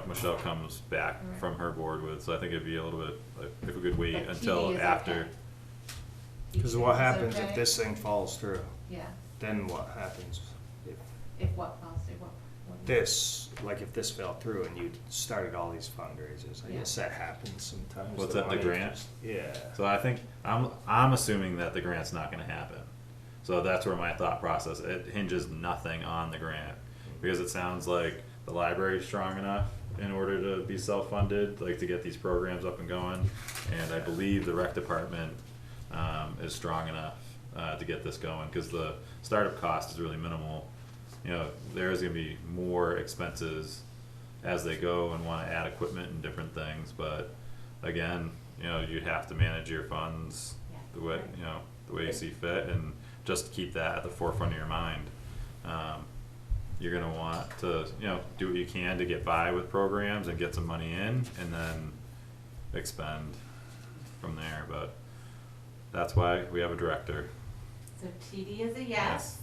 Michelle comes back Right. from her board with, so I think it'd be a little bit, like, if we could wait But until TD is after. okay. Because TD what is happens okay? if this thing falls through? Yeah, Then what happens? If If what falls through, what? This, like if this fell through and you started all these fundraisers, I Yeah. guess that happens sometimes. What's that, the money grant? just- Yeah. So I think, I'm assuming that the grant's not gonna happen. So that's where my thought process, it hinges nothing on the grant. Because it sounds like the library's strong enough in order to be self-funded, like to get these programs up and going. And I believe the rec department, is strong enough, to get this going, cause the startup cost is really minimal. You know, there's gonna be more expenses as they go and wanna add equipment and different things, but again, you know, you'd have to manage your funds the way, you know, the way you see fit, and just keep that at the forefront of your mind. You're gonna want to, you know, do what you can to get by with programs and get some money in, and then expend from there, but that's why we have a director. So TD is a yes.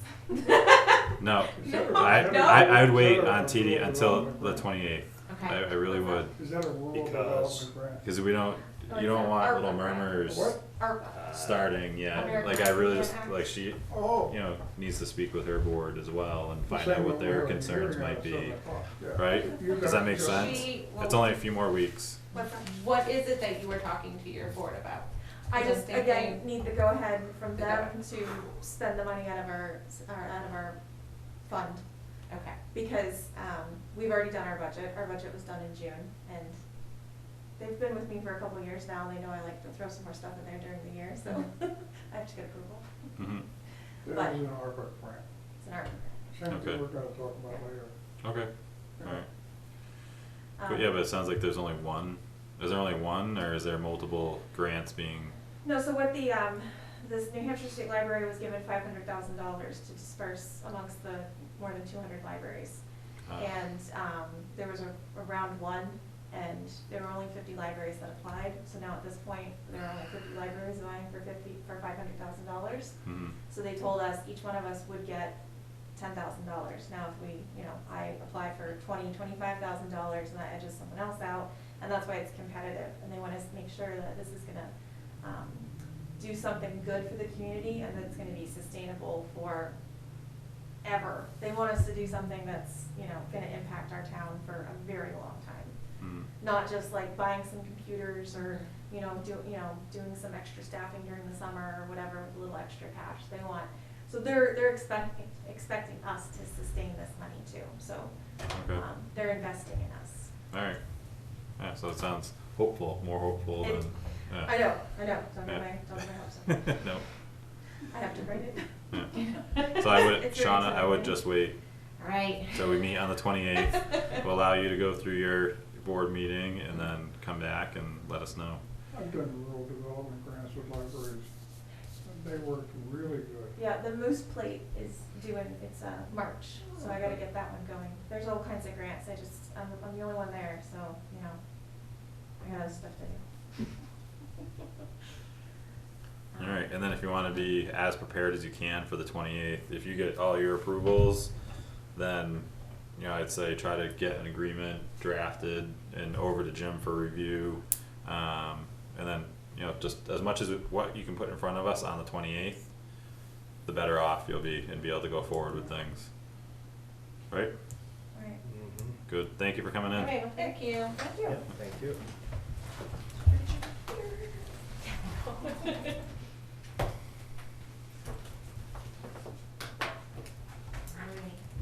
No, No. I would wait on TD until the 28th. Okay. I really would, Is that a rural Because- development grant? because we don't, you don't want little murmurs What? ARPA. starting, yeah, American like I really Indian just, like she, Oh. you know, needs to speak with her board as well and find Same out what with their rural, concerns you're might gonna be, have some, yeah. right? You Does that got- make you sense? well, It's only a few more weeks. What's that? What is it that you were talking to your board about? I I'm just, thinking- again, need the go-ahead from The them to spend the money out of our fund. Okay. Because, we've already done our budget was done in June, and they've been with me for a couple of years now, they know I like to throw some more stuff in there during the year, so I have to get approval. Mm-hmm, That But- is an ARPA grant. It's an ARPA Same thing Okay. we're gonna talk about later. okay, alright. grant. But yeah, but it sounds like there's only one, is there only one, or is there multiple grants being, No, so what this New Hampshire State Library was given $500,000 to disperse amongst the more than 200 libraries. And, there was a round one, and there were only 50 libraries that applied, so now at this point, there are only 50 libraries vying for $500,000. mhm, So they told us each one of us would get $10,000. Now, if we, you know, I apply for $25,000, and that edges someone else out, and that's why it's competitive. And they want us to make sure that this is gonna do something good for the community, and that it's gonna be sustainable for ever. They want us to do something that's, you know, gonna impact our town for a very long time. mhm, Not just like buying some computers or, you know, doing some extra staffing during the summer or whatever with a little extra cash. They want, so they're expecting us to sustain this money too. So, okay, they're investing in us. alright. Yeah, so it sounds hopeful, more hopeful It- than, yeah. I know, don't Yeah. get my hopes up. No, I have to write it. yeah. So I would, It's very Shauna, I would exciting. just wait All right. till we meet on the 28th. We'll allow you to go through your board meeting and then come back and let us know. I've done rural development grants with libraries, and they worked really good. Yeah, the Moose Plate is it's March, so I gotta get that one going. There's all kinds of grants, I'm the only one there, so, you know, I got other stuff to do. Alright, and then if you wanna be as prepared as you can for the 28th, if you get all your approvals, then, you know, I'd say try to get an agreement drafted and over to Jim for review. And then, you know, just as much as what you can put in front of us on the 28th, the better off you'll be and be able to go forward with things. Right? Alright. Mhm. Good, thank you for coming in. Okay, well, thank you. Thank you. Yeah, thank you.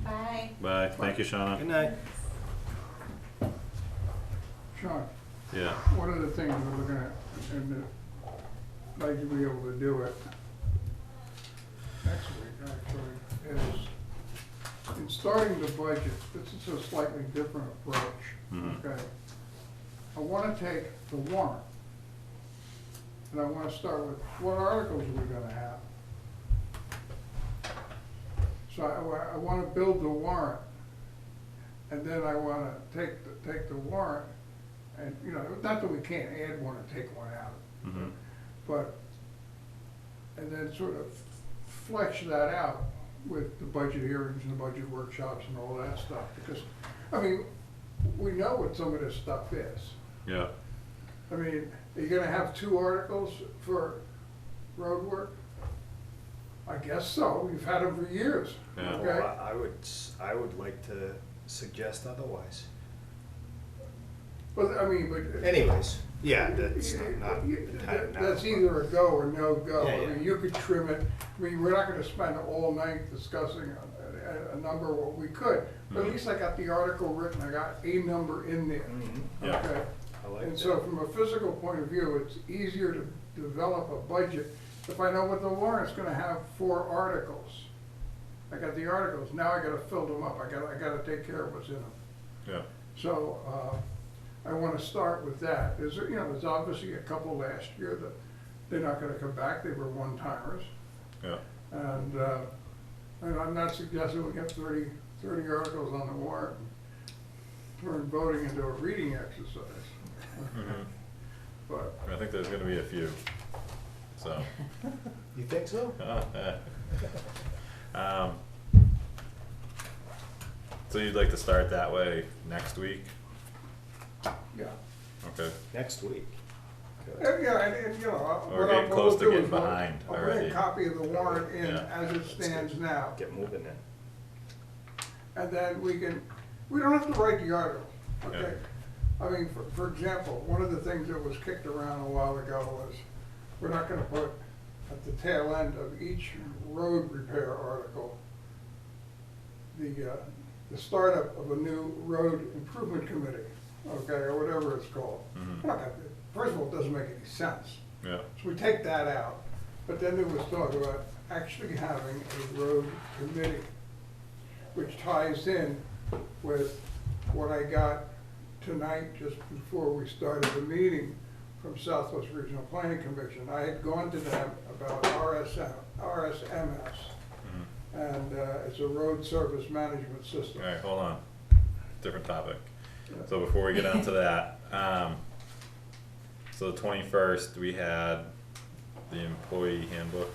Bye. Bye, thank you, Shauna. Good night. Sean, Yeah, one of the things we're looking at, and I'd like to be able to do it next week, actually, is in starting the budget, this is a slightly different approach, Mhm. okay? I wanna take the warrant, and I wanna start with, what articles are we gonna have? So I wanna build the warrant, and then I wanna take the warrant, and, you know, not that we can't add one and take one out, mhm, but, and then sort of flesh that out with the budget hearings and the budget workshops and all that stuff, because, I mean, we know what some of this stuff is. yeah, I mean, are you gonna have 2 articles for road work? I guess so, we've had them for years, Yeah. okay? Well, I would like to suggest otherwise. But, I mean, but. Anyways, yeah, that's not the time now. That's either a go or no go. Yeah, I yeah. mean, you could trim it, I mean, we're not gonna spend all night discussing a number, what we could. But at least I got the article written, I got a number in there, Mhm. Yeah. okay? I like And that. so from a physical point of view, it's easier to develop a budget if I know what the warrant's gonna have 4 articles. I got the articles, now I gotta fill them up, I gotta take care of what's in them. Yeah. So, I wanna start with that. There's obviously a couple last year that they're not gonna come back, they were one-timers. Yeah. And I'm not suggesting we get 30 articles on the warrant, turn voting into a reading exercise. Mhm. But, I think there's gonna be a few, so. You think so? Um, so you'd like to start that way next week? yeah. Okay. Next week. Yeah, and, you know. We're what getting I'll close to do getting is behind I'll bring already. a copy of the warrant in Yeah. as it stands now. Get moving in. And then we don't have to write the article, okay? I mean, for example, one of the things that was kicked around a while ago was, we're not gonna put at the tail end of each road repair article, the startup of a new road improvement committee, okay, or whatever it's called. Mhm. We're not gonna- First of all, it doesn't make any sense. Yeah. So we take that out, but then there was talk about actually having a road committee, which ties in with what I got tonight just before we started the meeting from Southwest Regional Planning Commission. I had gone to them about RSMS, Mhm. and it's a road service management system. All right, hold on. Different topic. Yeah. So before we get on to that, so the 21st, we had the employee handbook.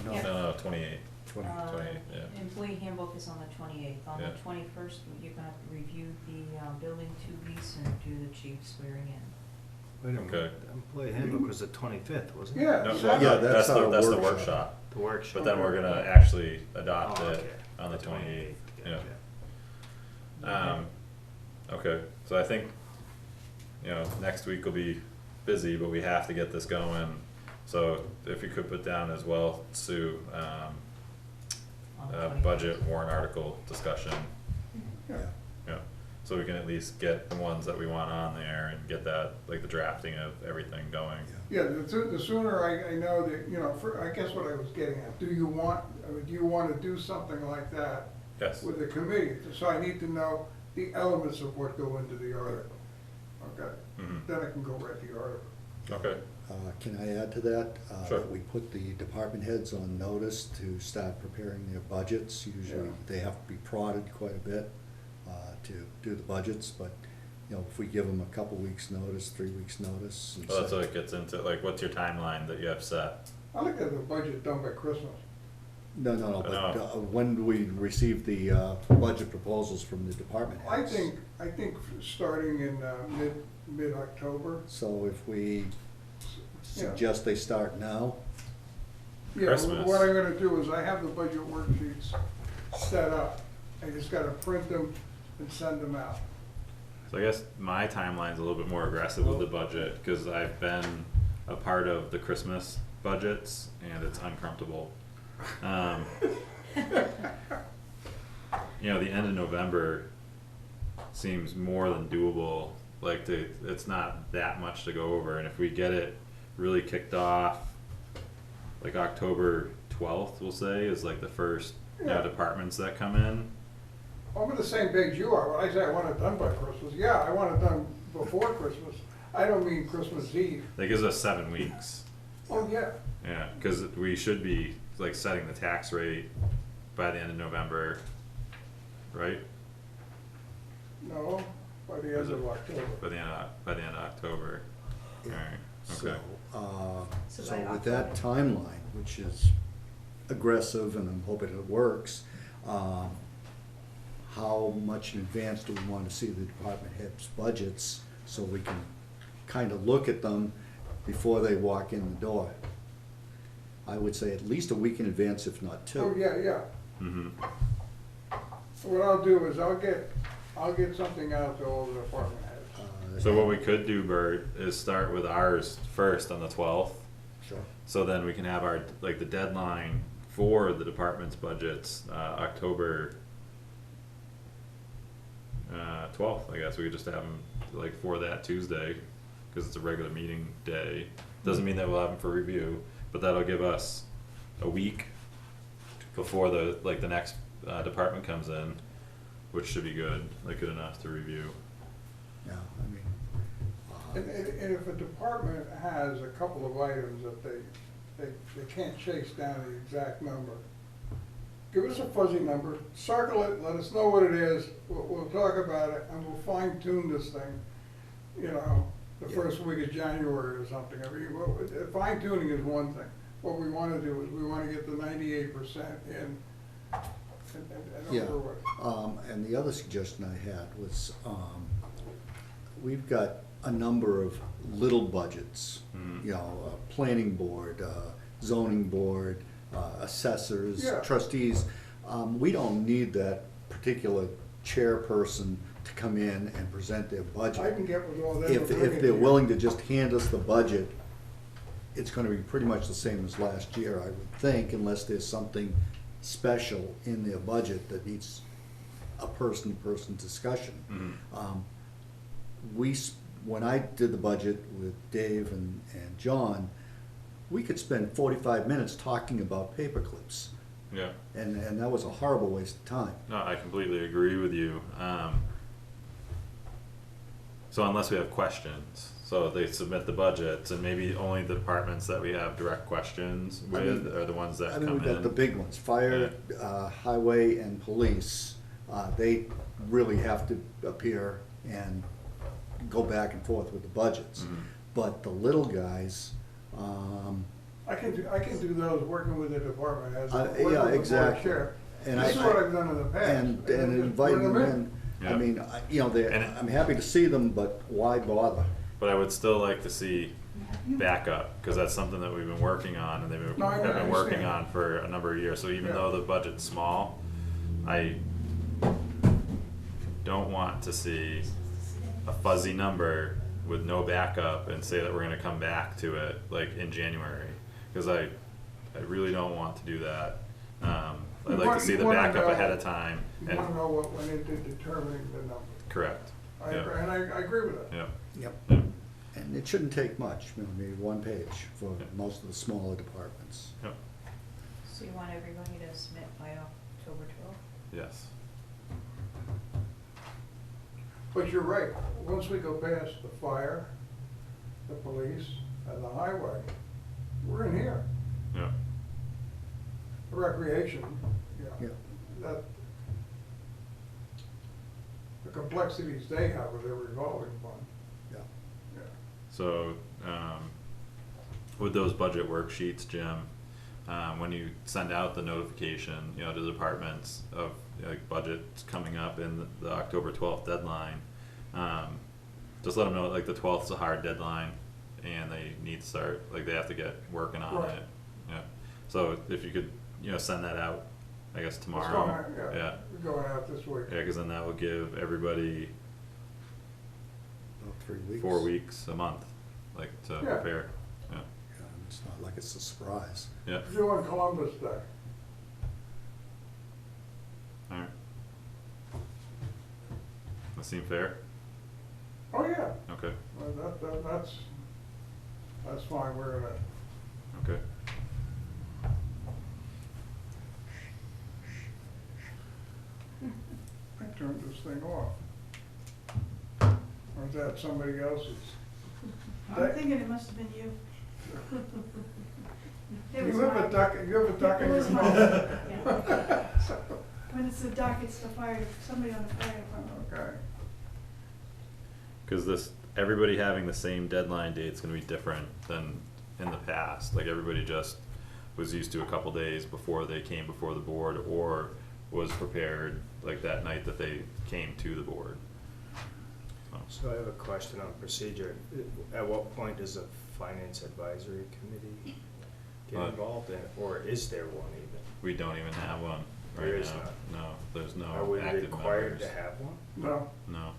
No, Yeah. No, 28. 20. yeah. Employee handbook is on the 28th. On the Yeah. 21st, you're gonna review the building 2 lease and do the chief swearing in. Wait a Okay. minute, employee handbook was the 25th, wasn't it? Yeah. No, exactly. Yeah, that's the, our that's the workshop. workshop. The workshop. But then we're gonna actually adopt Oh, it okay. on the 28th. Gotcha. Yeah. Okay, so I think, next week will be busy, but we have to get this going. So if you could put down as well, Sue, On the 21st. budget warrant article discussion, Yeah. so we can at least get the ones that we want on there and get that, like the drafting of everything going. Yeah, the sooner I know that, I guess what I was getting at, do you want to do something like that Yes, with the committee? So I need to know the elements of what go into the article, okay? mhm, Then I can go write the article. okay, Can I add to that? Sure. That we put the department heads on notice to start preparing their budgets. Usually, Yeah. they have to be prodded quite a bit to do the budgets, but, if we give them a couple weeks' notice, 3 weeks' notice. and well, that's say- what it gets into, like, what's your timeline that you have set? I like to have the budget done by Christmas. No, but No. when do we receive the budget proposals from the department I heads? think starting in mid-October. So if we suggest they start now, Yeah, Christmas. what I'm gonna do is I have the budget worksheets set up. I just gotta print them and send them out. So I guess my timeline's a little bit more aggressive with the budget, cause I've been a part of the Christmas budgets and it's uncomfortable. The end of November seems more than doable, it's not that much to go over, and if we get it really kicked off, like October 12th, we'll say, is like the first, Yeah. departments that come in. I'm on the same page you are. When I say I want it done by Christmas, yeah, I want it done before Christmas. I don't mean Christmas Eve. That gives us 7 weeks. Oh, yeah. Yeah, because we should be like setting the tax rate by the end of November, right? No, by the end of October. By the end of October. Alright, so, okay. So so by with that timeline, which is aggressive and I'm hoping it works, how much in advance do we want to see the department heads' budgets so we can kind of look at them before they walk in the door? I would say at least a week in advance, if not two. Oh, yeah. Mm-hmm. What I'll do is I'll get something out to all the department heads. So what we could do, Bert, is start with ours first on the 12th. Sure. So then we can have our, like, the deadline for the department's budgets, October 12th, I guess. We could just have them, like, for that Tuesday, because it's a regular meeting day. Doesn't mean that we'll have them for review, but that'll give us a week before the, like, the next department comes in, which should be good, like, good enough to review. Yeah, I mean, And if a department has a couple of items that they can't chase down the exact number, give us a fuzzy number, circle it, let us know what it is, we'll talk about it, and we'll fine tune this thing, you know, the first week of January or something. I mean, fine tuning is one thing. What we want to do is we want to get the 98% in and yeah. over with. And the other suggestion I had was, we've got a number of little budgets, you know, planning board, zoning board, assessors, Yeah. trustees. We don't need that particular chairperson to come in and present their I budget. can get with all that. If they're willing to just hand us the budget, it's gonna be pretty much the same as last year, I would think, unless there's something special in their budget that needs a person-to-person discussion. When I did the budget with Dave and John, we could spend 45 minutes talking about paperclips, Yeah. and that was a horrible waste of time. No, I completely agree with you. So unless we have questions, so they submit the budgets, and maybe only the departments that we have direct questions I mean- with are the ones that I mean, come we've got the in. big ones, fire, highway, and police. They really have to appear and go back and forth with the budgets. Mhm. But the little guys, I can do those working with the department heads. Yeah, working with the board exactly. chair. And This is what I've done in the past. and just inviting bring them in. Yeah. I mean, you know, And it- I'm happy to see them, but why bother? But I would still like to see backup, because that's something that we've been working on, and No, I have been working understand. on for a number of years. So even Yeah. though the budget's small, I don't want to see a fuzzy number with no backup and say that we're gonna come back to it like in January, because I really don't want to do that. I'd like to see the You wanna backup know- ahead of time, You and, want to know what went into determining the number. correct, I Yeah. agree, and I agree with that. yeah, Yep. yeah, And it shouldn't take much, you know, maybe one page for Yeah. most of the smaller departments. yeah, So you want everybody to submit by October 12th? yes. But you're right, once we go past the fire, the police, and the highway, we're in here. Yeah, The recreation, Yeah. that, the complexities they have with their revolving fund, Yeah. yeah. so, with those budget worksheets, Jim, when you send out the notification, you know, to the departments of, like, budgets coming up in the October 12th deadline, just let them know, like, the 12th is a hard deadline, and they need to start, like, they have to get working on Right. it, yeah. So if you could, you know, send that out, I guess It's tomorrow, going, yeah, We're going out this week. yeah, cause then that will give everybody About 3 weeks. 4 weeks, a month, like, to Yeah. prepare, yeah, Yeah, it's not like it's a surprise. yeah, Do on Columbus Day. alright. That seem fair? Oh, yeah, Okay, well, that's fine, we're gonna, okay. I turned this thing off. Or is that somebody else's? I'm thinking it must have been you. It was You have a mine. duck in It your was mine, mouth. yeah. So, When it's the duck, it's the fire, somebody on the fire department. okay. Cause this, everybody having the same deadline date's gonna be different than in the past, like everybody just was used to a couple days before they came before the board, or was prepared like that night that they came to the board. So I have a question on procedure. At what point does a finance advisory committee get involved in it, or is there one even? We don't even have one There right is now. not. No, there's no Are we active required members. to have one? No, No.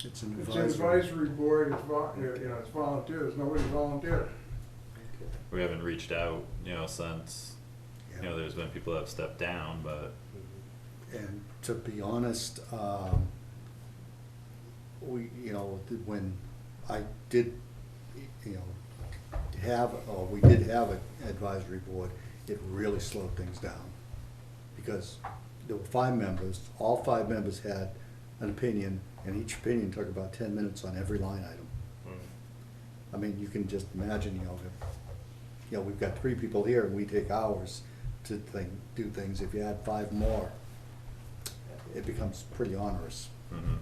It's an it's an advisory board, it's volunteers, nobody volunteered. We haven't reached out, since, Yeah. there's been people that have stepped down, but And to be honest, when I did, we did have an advisory board, it really slowed things down. Because there were 5 members, all 5 members had an opinion, and each opinion took about 10 minutes on every line item. I mean, you can just imagine, we've got 3 people here, and we take hours to do things. If you add 5 more, it becomes pretty onerous. mhm.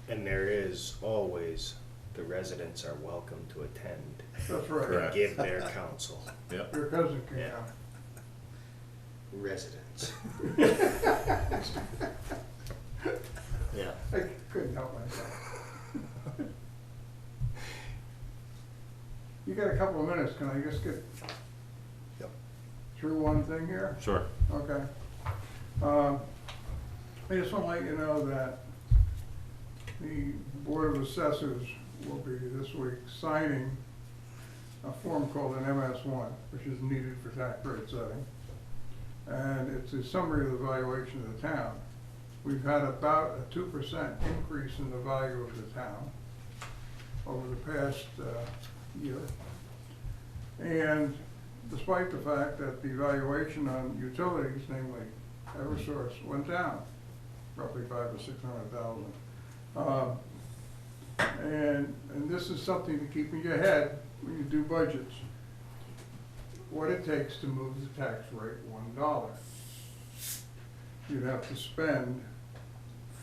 And there is always, the residents are welcome to attend That's right. and Correct. give their counsel. Yep. Your cousin can Yeah. come. Residents. Yeah. I couldn't help myself. You got a couple of minutes, can I just get Yep. through one thing here? Sure. Okay. I just want to let you know that the Board of Assessors will be this week signing a form called an MS1, which is needed for tax rate setting. And it's a summary of the valuation of the town. We've had about a 2% increase in the value of the town over the past year. And despite the fact that the valuation on utilities, namely Eversource, went down roughly 500,000 to 600,000. And this is something to keep in your head when you do budgets. What it takes to move the tax rate $1. You'd have to spend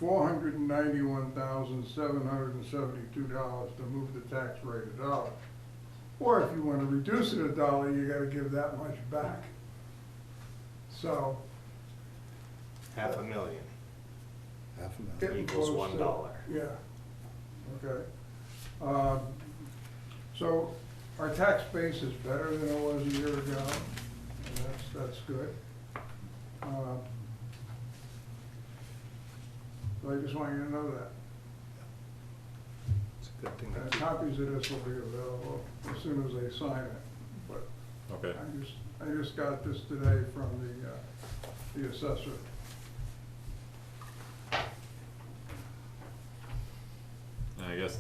$491,772 to move the tax rate $1. Or if you want to reduce it $1, you gotta give that much back. So, $500,000 $500,000. getting equals close to- $1. Yeah, okay. So our tax base is better than it was a year ago, and that's good. So I just want you to know that. It's a good thing to And keep. copies of this will be available as soon as they sign it. But Okay. I just got this today from the assessor. And I guess,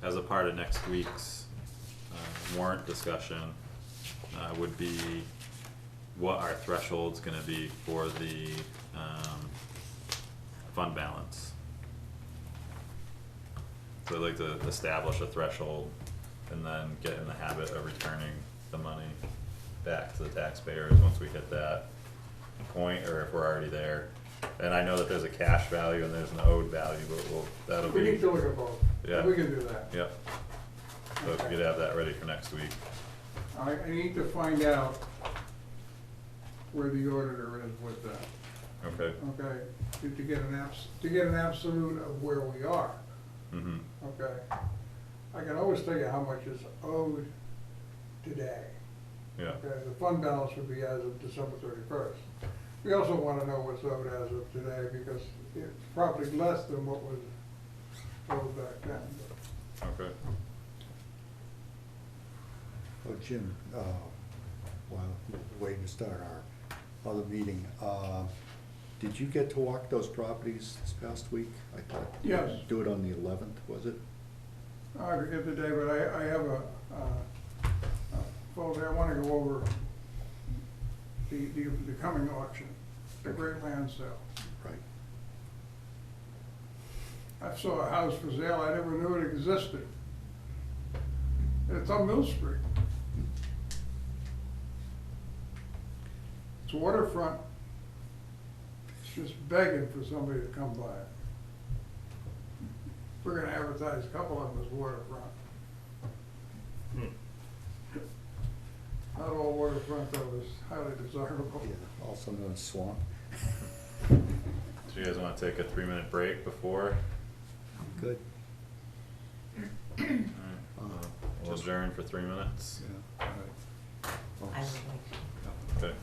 as a part of next week's warrant discussion, would be what our threshold's gonna be for the fund balance. So I'd like to establish a threshold and then get in the habit of returning the money back to the taxpayers once we hit that point, or if we're already there. And I know that there's a cash value and there's an owed value, but that'll We be. need to look at both. Yeah. We can do that. Yep. So if you could have that ready for next week. I need to find out where the auditor is with that, Okay. okay? To get an absolute of where we are, Mm-hmm. okay? I can always tell you how much is owed today. Yeah. Okay, the fund balance would be as of December 31st. We also want to know what's owed as of today, because it's probably less than what was owed back then. Okay. Oh, Jim, while we're waiting to start our other meeting, did you get to walk those properties this past week? I thought you Yes. do it on the 11th, was it? I forget the day, but I have a folder. I want to go over the coming auction, the Great Land Sale. Right. I saw a house for sale, I never knew it existed. It's on Mill Street. It's waterfront. It's just begging for somebody to come by it. We're gonna advertise a couple of them as waterfront. Not all waterfront though is highly desirable. Yeah, also known as Swamp. So you guys wanna take a 3-minute break before? Good. Alright. Uh, We'll to adjourn for 3 minutes? Yeah, all right. Well, I would like to. Okay.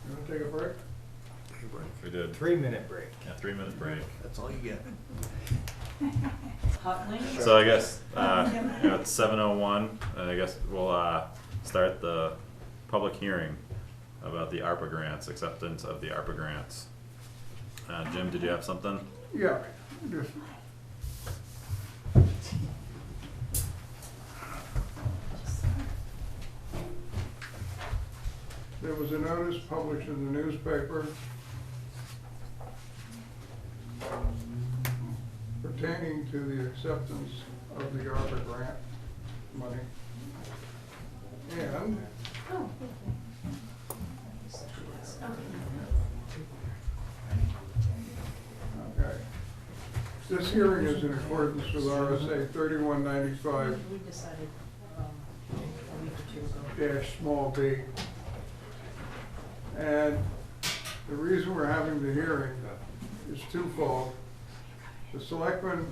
You wanna take a break? We did. 3-minute break. Yeah, 3-minute break. That's all you get. Hot wings? So I guess, it's 7:01, and I guess we'll, start the public hearing about the ARPA grants, acceptance of the ARPA grants. Jim, did you have something? Yeah, just. There was a notice published in the newspaper pertaining to the acceptance of the ARPA grant money. And Oh, okay. This hearing is in accordance with RSA 3195 We decided, a week or two ago. dash small b. And the reason we're having the hearing is twofold. The selectmen,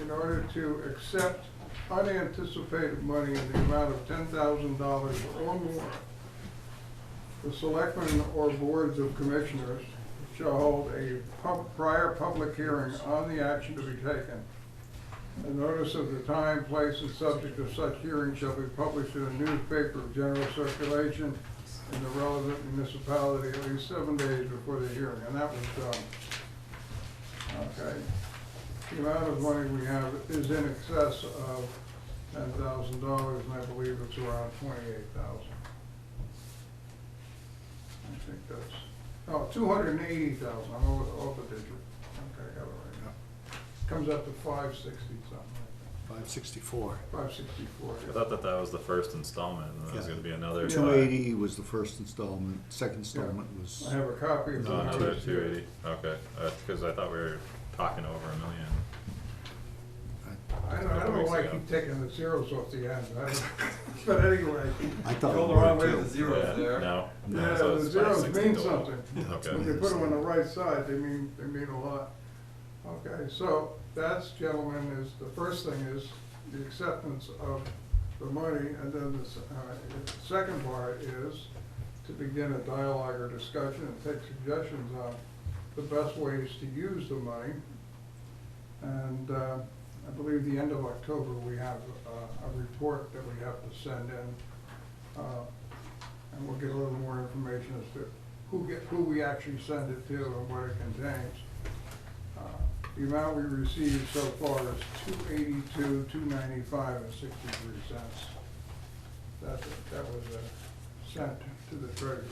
in order to accept unanticipated money in the amount of $10,000 or more, the selectmen or boards of commissioners shall hold a prior public hearing on the action to be taken. A notice of the time, place, and subject of such hearing shall be published in a newspaper of general circulation in the relevant municipality at least 7 days before the hearing, and that was done. Okay. The amount of money we have is in excess of $10,000, and I believe it's around 28,000. I think that's, oh, 280,000, I'm off a digit. Okay, I got it right now. Comes up to 560 something. 564. 564. I thought that was the first installment, and there was Yeah. gonna be another. 280 was the first installment, second installment was. I have a copy of the. Oh, another notice. 280, okay, because I thought we were talking over $1 million. I don't know why I keep taking the zeros off the end, but anyway. I thought Go we the were wrong way too. with the zeros Yeah, there. No? Yeah, So the it's zeros 560 mean total. something. Okay. When you put them on the right side, they mean a lot. Okay, so that's, gentlemen, is, the first thing is the acceptance of the money, and then the second part is to begin a dialogue or discussion and take suggestions on the best ways to use the money. And I believe the end of October, we have a report that we have to send in. And we'll get a little more information as to who we actually send it to and what it contains. The amount we received so far is $282,295.63. That was sent to the treasurer.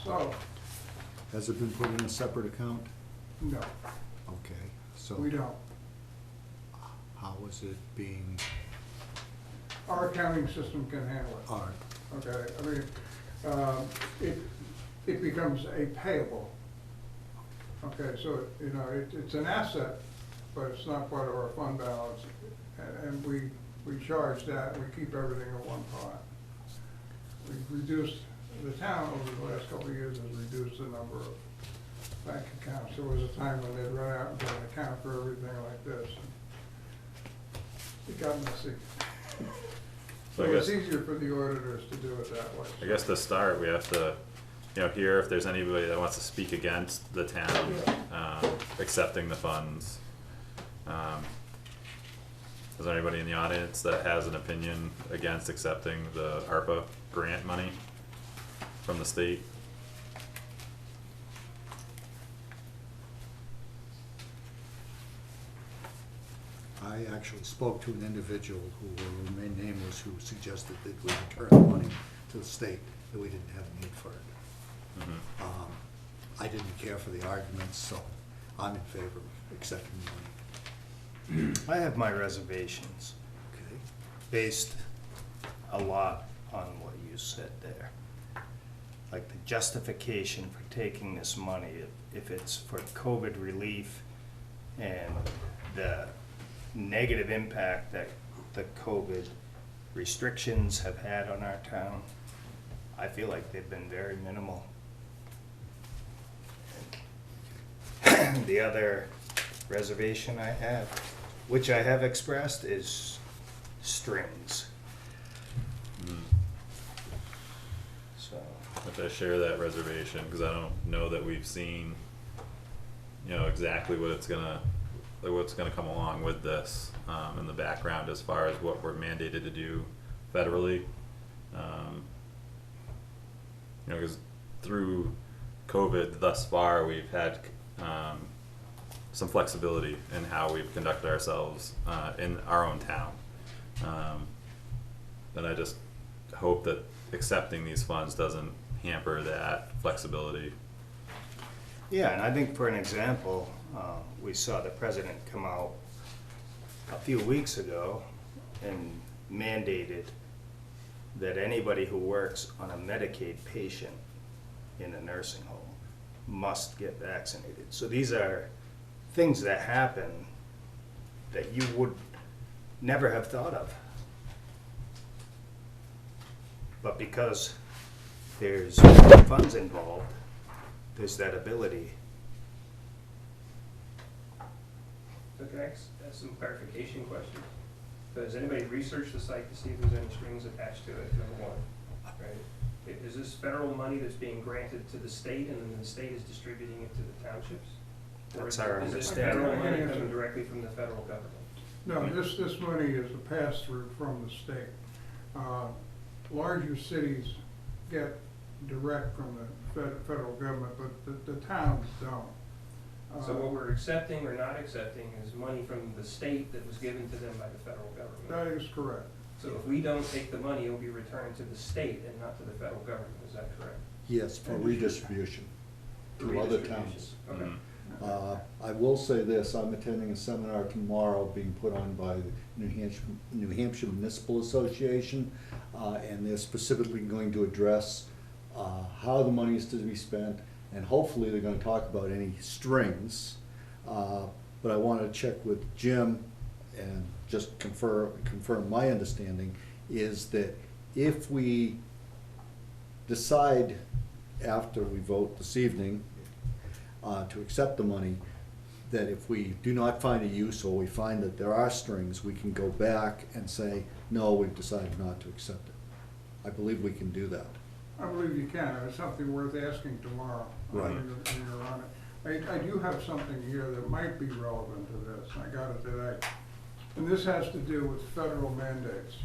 So, Has it been put in a separate account? no, Okay, so we don't. how is it being, Our accounting system can handle it. all right, Okay, I mean, it becomes a payable. Okay, so, you know, it's an asset, but it's not part of our fund balance. And we charge that, we keep everything in one pot. We've reduced, the town over the last couple of years has reduced the number of bank accounts. There was a time when they'd run out and get an account for everything like this. It got messy. So So I it's guess- easier for the auditors to do it that way. I guess to start, we have to, hear if there's anybody that wants to speak against the town, accepting the funds. Is there anybody in the audience that has an opinion against accepting the ARPA grant money from the state? I actually spoke to an individual who will remain nameless, who suggested that we return the money to the state, that we didn't have a need for it. Mhm. I didn't care for the arguments, so I'm in favor of accepting the money. I have my reservations, Okay. based a lot on what you said there. Like the justification for taking this money, if it's for COVID relief and the negative impact that the COVID restrictions have had on our town, I feel like they've been very minimal. The other reservation I have which I have expressed, is strings. Mm. So, If I share that reservation, because I don't know that we've seen, exactly what it's gonna, like what's gonna come along with this, in the background as far as what we're mandated to do federally. Because through COVID thus far, we've had, some flexibility in how we've conducted ourselves, in our own town. And I just hope that accepting these funds doesn't hamper that flexibility. yeah, and I think for an example, we saw the president come out a few weeks ago and mandated that anybody who works on a Medicaid patient in a nursing home must get vaccinated. So these are things that happen that you would never have thought of. But because there's funds involved, there's that ability. So can I ask some clarification questions? So has anybody researched the site to see if there's any strings attached to it, number one? Right? Is this federal money that's being granted to the state and then the state is distributing it to the townships? Or That's is our this understanding. federal money coming directly from the federal government? No, this money is a pass-through from the state. Larger cities get direct from the federal government, but the towns don't. So what we're accepting or not accepting is money from the state that was given to them by the federal government. That is correct. So if we don't take the money, it will be returned to the state and not to the federal government, is that correct? Yes, for redistribution to other towns. Okay. Mhm. I will say this, I'm attending a seminar tomorrow being put on by the New Hampshire Municipal Association, and they're specifically going to address how the money is to be spent, and hopefully they're gonna talk about any strings. But I wanna check with Jim and just confirm my understanding is that if we decide after we vote this evening to accept the money, that if we do not find a use or we find that there are strings, we can go back and say, no, we've decided not to accept it. I believe we can do that. I believe you can. It's something worth asking tomorrow. Right. When you're on it. I do have something here that might be relevant to this. I got it today. And this has to do with federal mandates.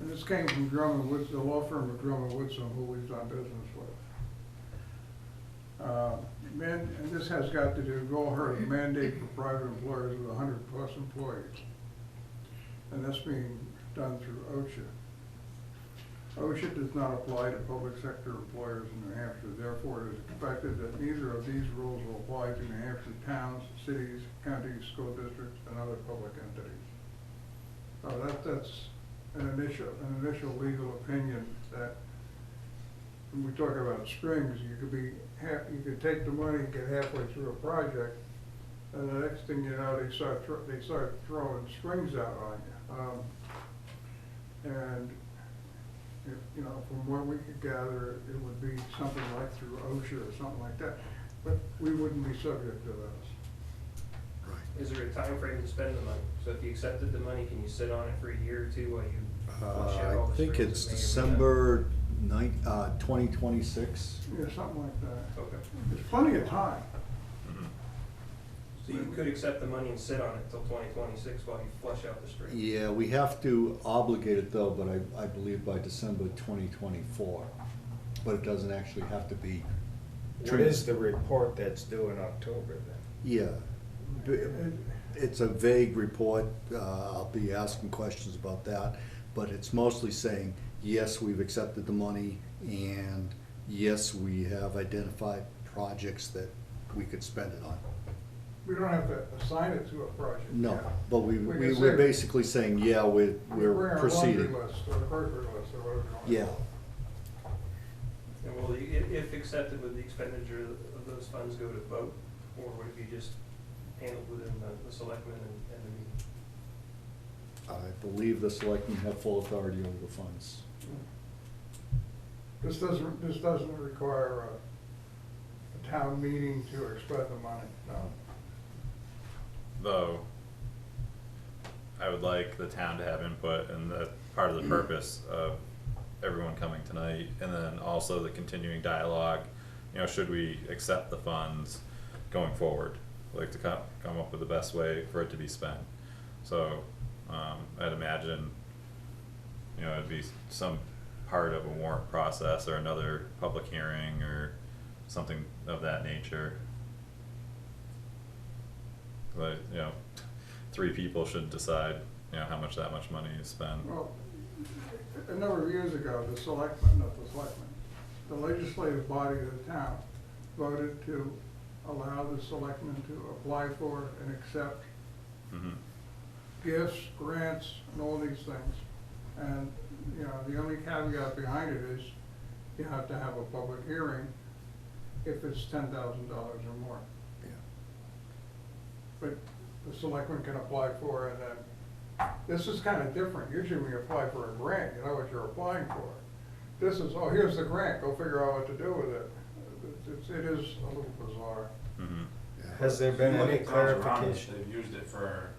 And this came from Drummond Woods, the law firm of Drummond Woodson, who we've done business with. And this has got to do, you've all heard of mandate for private employers with 100+ employees. And that's being done through OSHA. OSHA does not apply to public sector employers in New Hampshire. Therefore, it is expected that neither of these rules will apply to New Hampshire towns, cities, counties, school districts, and other public entities. So that's an initial legal opinion that when we talk about strings, you could take the money and get halfway through a project, and the next thing you know, they start throwing strings out on you. And from what we could gather, it would be something like through OSHA or something like that. But we wouldn't be subject to those. Right. Is there a time frame to spend the money? So if you accepted the money, can you sit on it for a year or two while you flush out all I the think strings it's that may or may not- December 2026. Yeah, something like that. Okay. There's plenty of time. Mhm. So you could accept the money and sit on it till 2026 while you flush out the strings? Yeah, we have to obligate it though, but I believe by December 2024. But it doesn't actually have to be. What is the report that's due in October then? Yeah, it's a vague report. I'll be asking questions about that, but it's mostly saying, yes, we've accepted the money, and yes, we have identified projects that we could spend it on. We don't have to assign it to a project. No, yet. but We can we're say- basically saying, yeah, we're Bring our proceeding. laundry list or the grocery list or whatever. Yeah, And will, if accepted, would the expenditure of those funds go to vote, or would it be just handled within the selectmen and the meeting? I believe the selectmen have full authority over the funds. This doesn't require a town meeting to expend the money, no. though, I would like the town to have input, and that's part of the purpose of everyone coming tonight, and then also the continuing dialogue, you know, should we accept the funds going forward? Like to come up with the best way for it to be spent. So, I'd imagine, you know, it'd be some part of a warrant process or another public hearing or something of that nature. Like, you know, 3 people should decide, you know, how much that much money is spent. Well, a number of years ago, the selectmen, not the selectmen, the legislative body of the town voted to allow the selectmen to apply for and accept Mm-hmm. gifts, grants, and all these things. And, you know, the only caveat behind it is you have to have a public hearing if it's $10,000 or more. Yeah. But the selectmen can apply for it, and this is kind of different. Usually when you apply for a grant, you know what you're applying for. This is, oh, here's the grant, go figure out what to do with it. It is a little bizarre. Mm-hmm. Has there been Many any towns around us, clarification? they've used it for,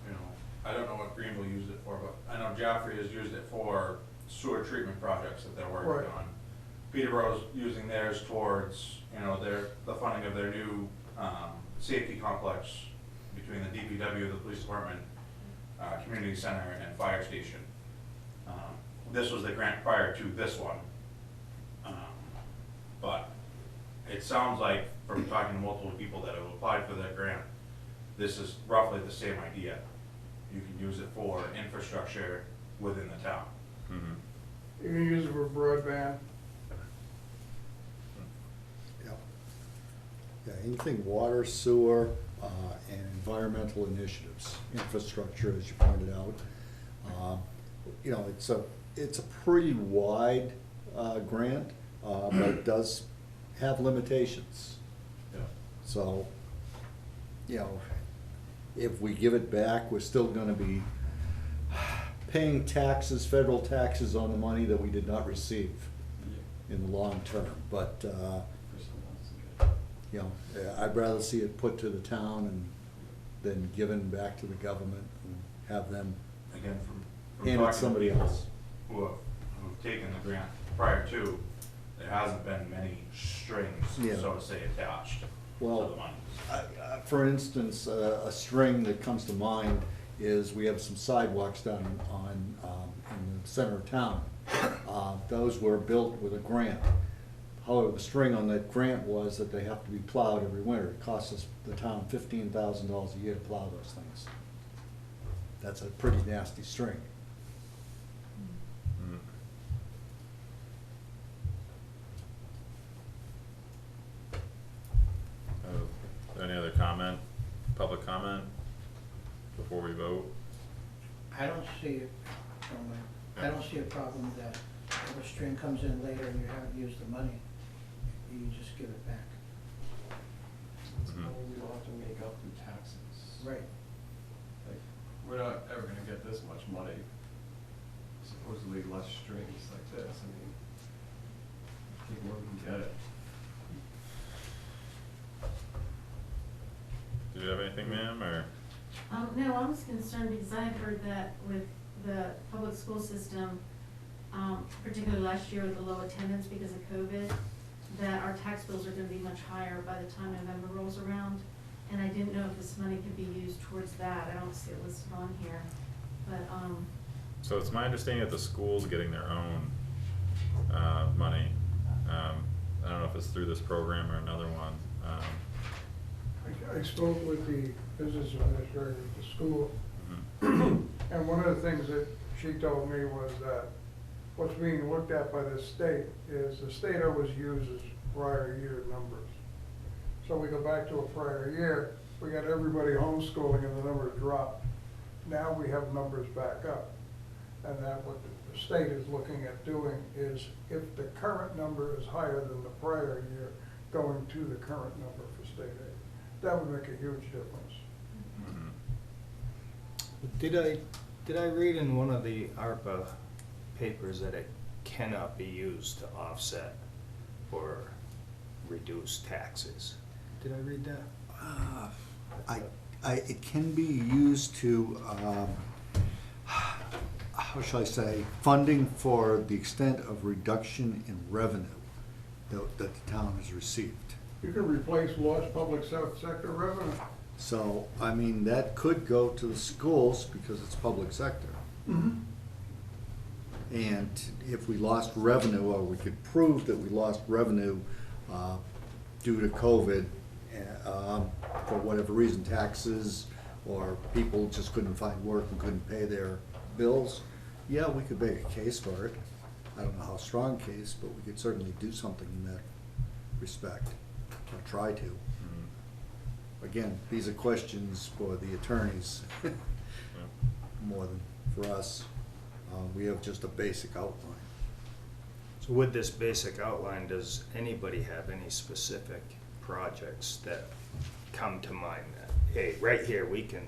you know, I don't know what Greenville used it for, but I know Joffrey has used it for sewer treatment projects that they're working Right. on. Peterborough's using theirs towards, you know, the funding of their new, safety complex between the DPW, the police department, community center, and fire station. This was the grant prior to this one. But it sounds like, from talking to multiple people that have applied for that grant, this is roughly the same idea. You can use it for infrastructure within the town. Mm-hmm. You can use it for broadband. Yeah. Yeah, anything water, sewer, and environmental initiatives, infrastructure, as you pointed out. You know, it's a pretty wide grant, but it does have limitations. Yeah. So, you know, if we give it back, we're still gonna be paying taxes, federal taxes on the money that we did not receive in the long term. But, you know, I'd rather see it put to the town and than given back to the government and have them Again, from hand talking it to somebody people else. who've taken the grant prior to, there hasn't been many strings, Yeah. so to say, attached to Well, the money. For instance, a string that comes to mind is we have some sidewalks down in the center of town. Those were built with a grant. However, the string on that grant was that they have to be plowed every winter. It costs us, the town, $15,000 a year to plow those things. That's a pretty nasty string. Mm-hmm. Any other comment, public comment, before we vote? I don't see it, I don't see a problem that if a string comes in later and you haven't used the money, you just give it back. Mhm. We don't have to make up through taxes. Right. Like, we're not ever gonna get this much money, supposedly less strings like this, I mean, take what we can get it. Do you have anything, ma'am, or? No, I was concerned because I had heard that with the public school system, particularly last year with the low attendance because of COVID, that our tax bills are gonna be much higher by the time November rolls around. And I didn't know if this money could be used towards that. I don't see it listed on here, but, So it's my understanding that the school's getting their own, money. I don't know if it's through this program or another one. I spoke with the business administrator at the school, Mhm. and one of the things that she told me was that what's being looked at by the state is the state always uses prior year numbers. So we go back to a prior year, we got everybody homeschooling and the numbers dropped. Now we have numbers back up. And that what the state is looking at doing is if the current number is higher than the prior year, going to the current number for state aid. That would make a huge difference. Mhm. Did I read in one of the ARPA papers that it cannot be used to offset or reduce taxes? Did I read that? It can be used to, how shall I say, funding for the extent of reduction in revenue that the town has received. You can replace lost public sector revenue. So, I mean, that could go to the schools because it's public sector. And if we lost revenue, or we could prove that we lost revenue due to COVID, for whatever reason, taxes, or people just couldn't find work and couldn't pay their bills, yeah, we could make a case for it. I don't know how strong a case, but we could certainly do something in that respect, or try to. Again, these are questions for the attorneys, more than for us. We have just a basic outline. So with this basic outline, does anybody have any specific projects that come to mind that, hey, right here, we can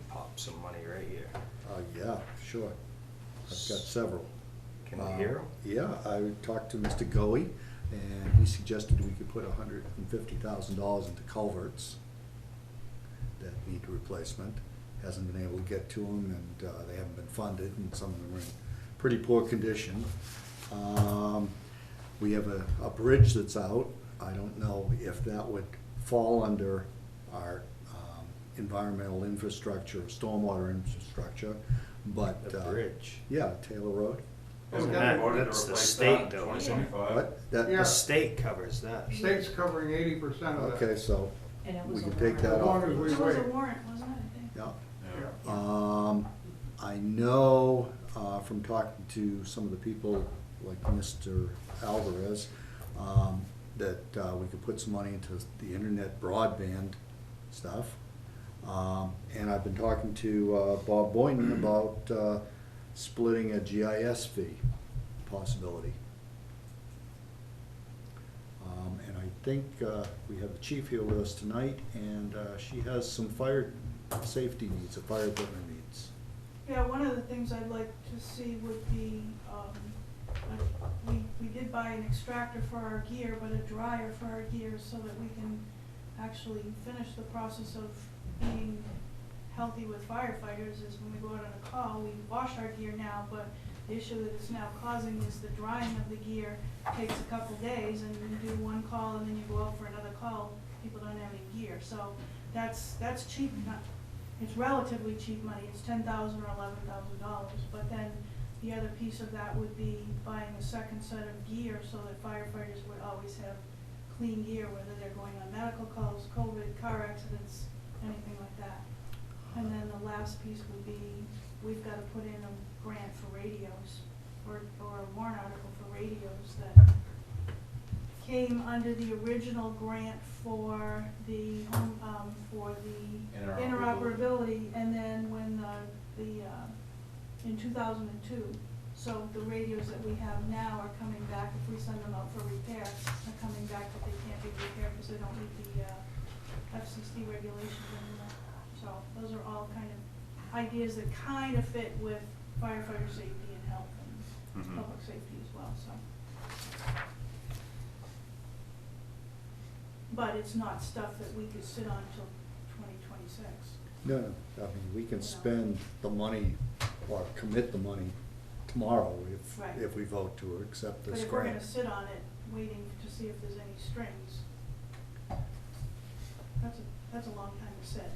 pop some money right here? Yeah, sure. I've got several. Can we hear 'em? Yeah, I talked to Mr. Goey, and he suggested we could put $150,000 into culverts that need replacement. Hasn't been able to get to them, and they haven't been funded, and some of them are in pretty poor condition. We have a bridge that's out. I don't know if that would fall under our environmental infrastructure, stormwater infrastructure, but. The bridge? Yeah, Taylor Road. Well, That- we wanted to that's the replace state that in though, isn't it? 2025. What? That, Yeah. The state covers that. State's covering 80% of that. okay, so And it we was can a take that As off. long as we It was a wait. warrant, wasn't it, I think? Yeah. Yeah. I know from talking to some of the people, like Mr. Alvarez, that we could put some money into the internet broadband stuff. And I've been talking to Bob Boynton about splitting a GIS fee possibility. And I think we have the chief here with us tonight, and she has some fire safety needs, fire equipment needs. Yeah, one of the things I'd like to see would be, we did buy an extractor for our gear, but a dryer for our gear so that we can actually finish the process of being healthy with firefighters is when we go out on a call, we wash our gear now, but the issue that it's now causing is the drying of the gear takes a couple days, and you do one call and then you go out for another call, people don't have any gear. So that's cheap, it's relatively cheap money, it's $10,000 or $11,000, but then the other piece of that would be buying a second set of gear so that firefighters would always have clean gear, whether they're going on medical calls, COVID, car accidents, anything like that. And then the last piece would be, we've got to put in a grant for radios, or a warrant article for radios that came under the original grant for the interoperability, and then when in 2002, so the radios that we have now are coming back, if we send them out for repair, are coming back, but they can't be repaired because they don't meet the FCC regulations anymore. So those are all kind of ideas that kind of fit with firefighter safety and health and Mhm. public safety as well, so. But it's not stuff that we could sit on till 2026. No, I mean, we can spend the money or commit the money tomorrow Right. if we vote to accept But this if we're gonna grant. sit on it, waiting to see if there's any strings, that's a long time to sit.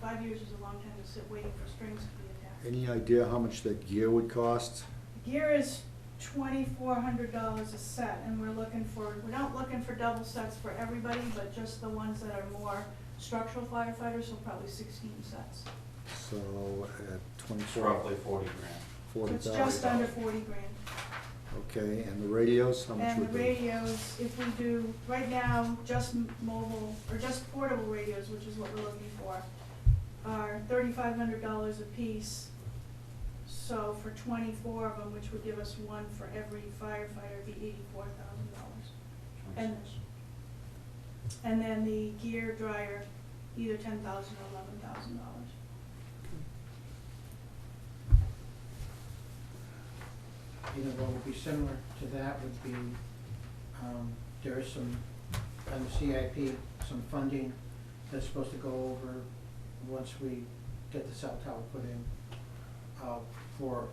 5 years is a long time to sit waiting for strings to be attached. Any idea how much that gear would cost? Gear is $2,400 a set, and we're not looking for double sets for everybody, but just the ones that are more structural firefighters, so probably 16 sets. So at It's 24. roughly 40 grand. It's 40,000. just under 40 grand. Okay, and the radios, how much And would the they? radios, if we do, right now, just mobile, or just portable radios, which is what we're looking for, are $3,500 a piece. So for 24 of them, which would give us one for every firefighter, it'd be $84,000. And then the gear dryer, either $10,000 or $11,000. You know, what would be similar to that would be, there is some, on the CIP, some funding that's supposed to go over once we get the cell tower put in, for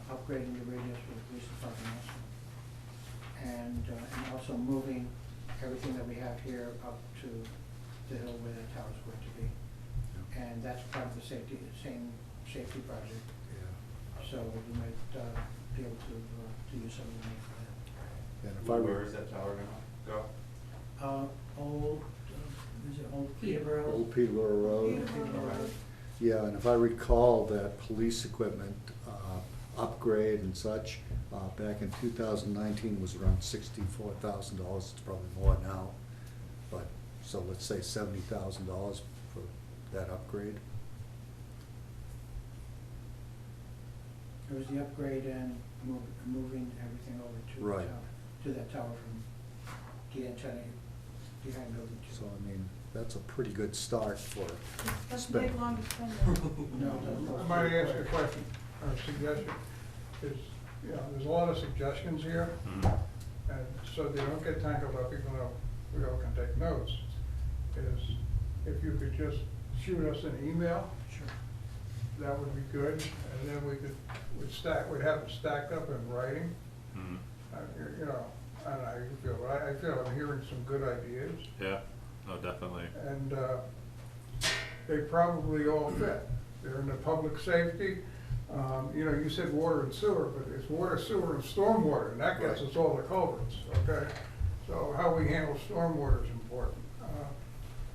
upgrading the radios for the police department also. And also moving everything that we have here up to the hill where the tower's going to be. And that's part of the same safety project. So we might be able to use some of the money for that. And if I Where were, is that tower gonna go? Is it Old Peterborough? Old Peterborough Road. Peterborough Road. Yeah, and if I recall, that police equipment upgrade and such, back in 2019 was around $64,000. It's probably more now. But, so let's say $70,000 for that upgrade. It was the upgrade and moving everything over to the Right. tower, to that tower from the antenna behind building two. So, I mean, that's a pretty good start for That's a spend. big long spend. No, I might ask a question or a suggestion. Is, you know, there's a lot of suggestions here, and so they don't get tangled up, even though we all can take notes, is if you could just shoot us an email, Sure. that would be good, and then we'd have it stacked up in writing. Mhm. You know, I don't know how you feel, but I feel I'm hearing some good ideas, Yeah, no, definitely. and they probably all fit. They're in the public safety. You know, you said water and sewer, but it's water, sewer, and stormwater, and that gets us all the culverts, okay? So how we handle stormwater is important.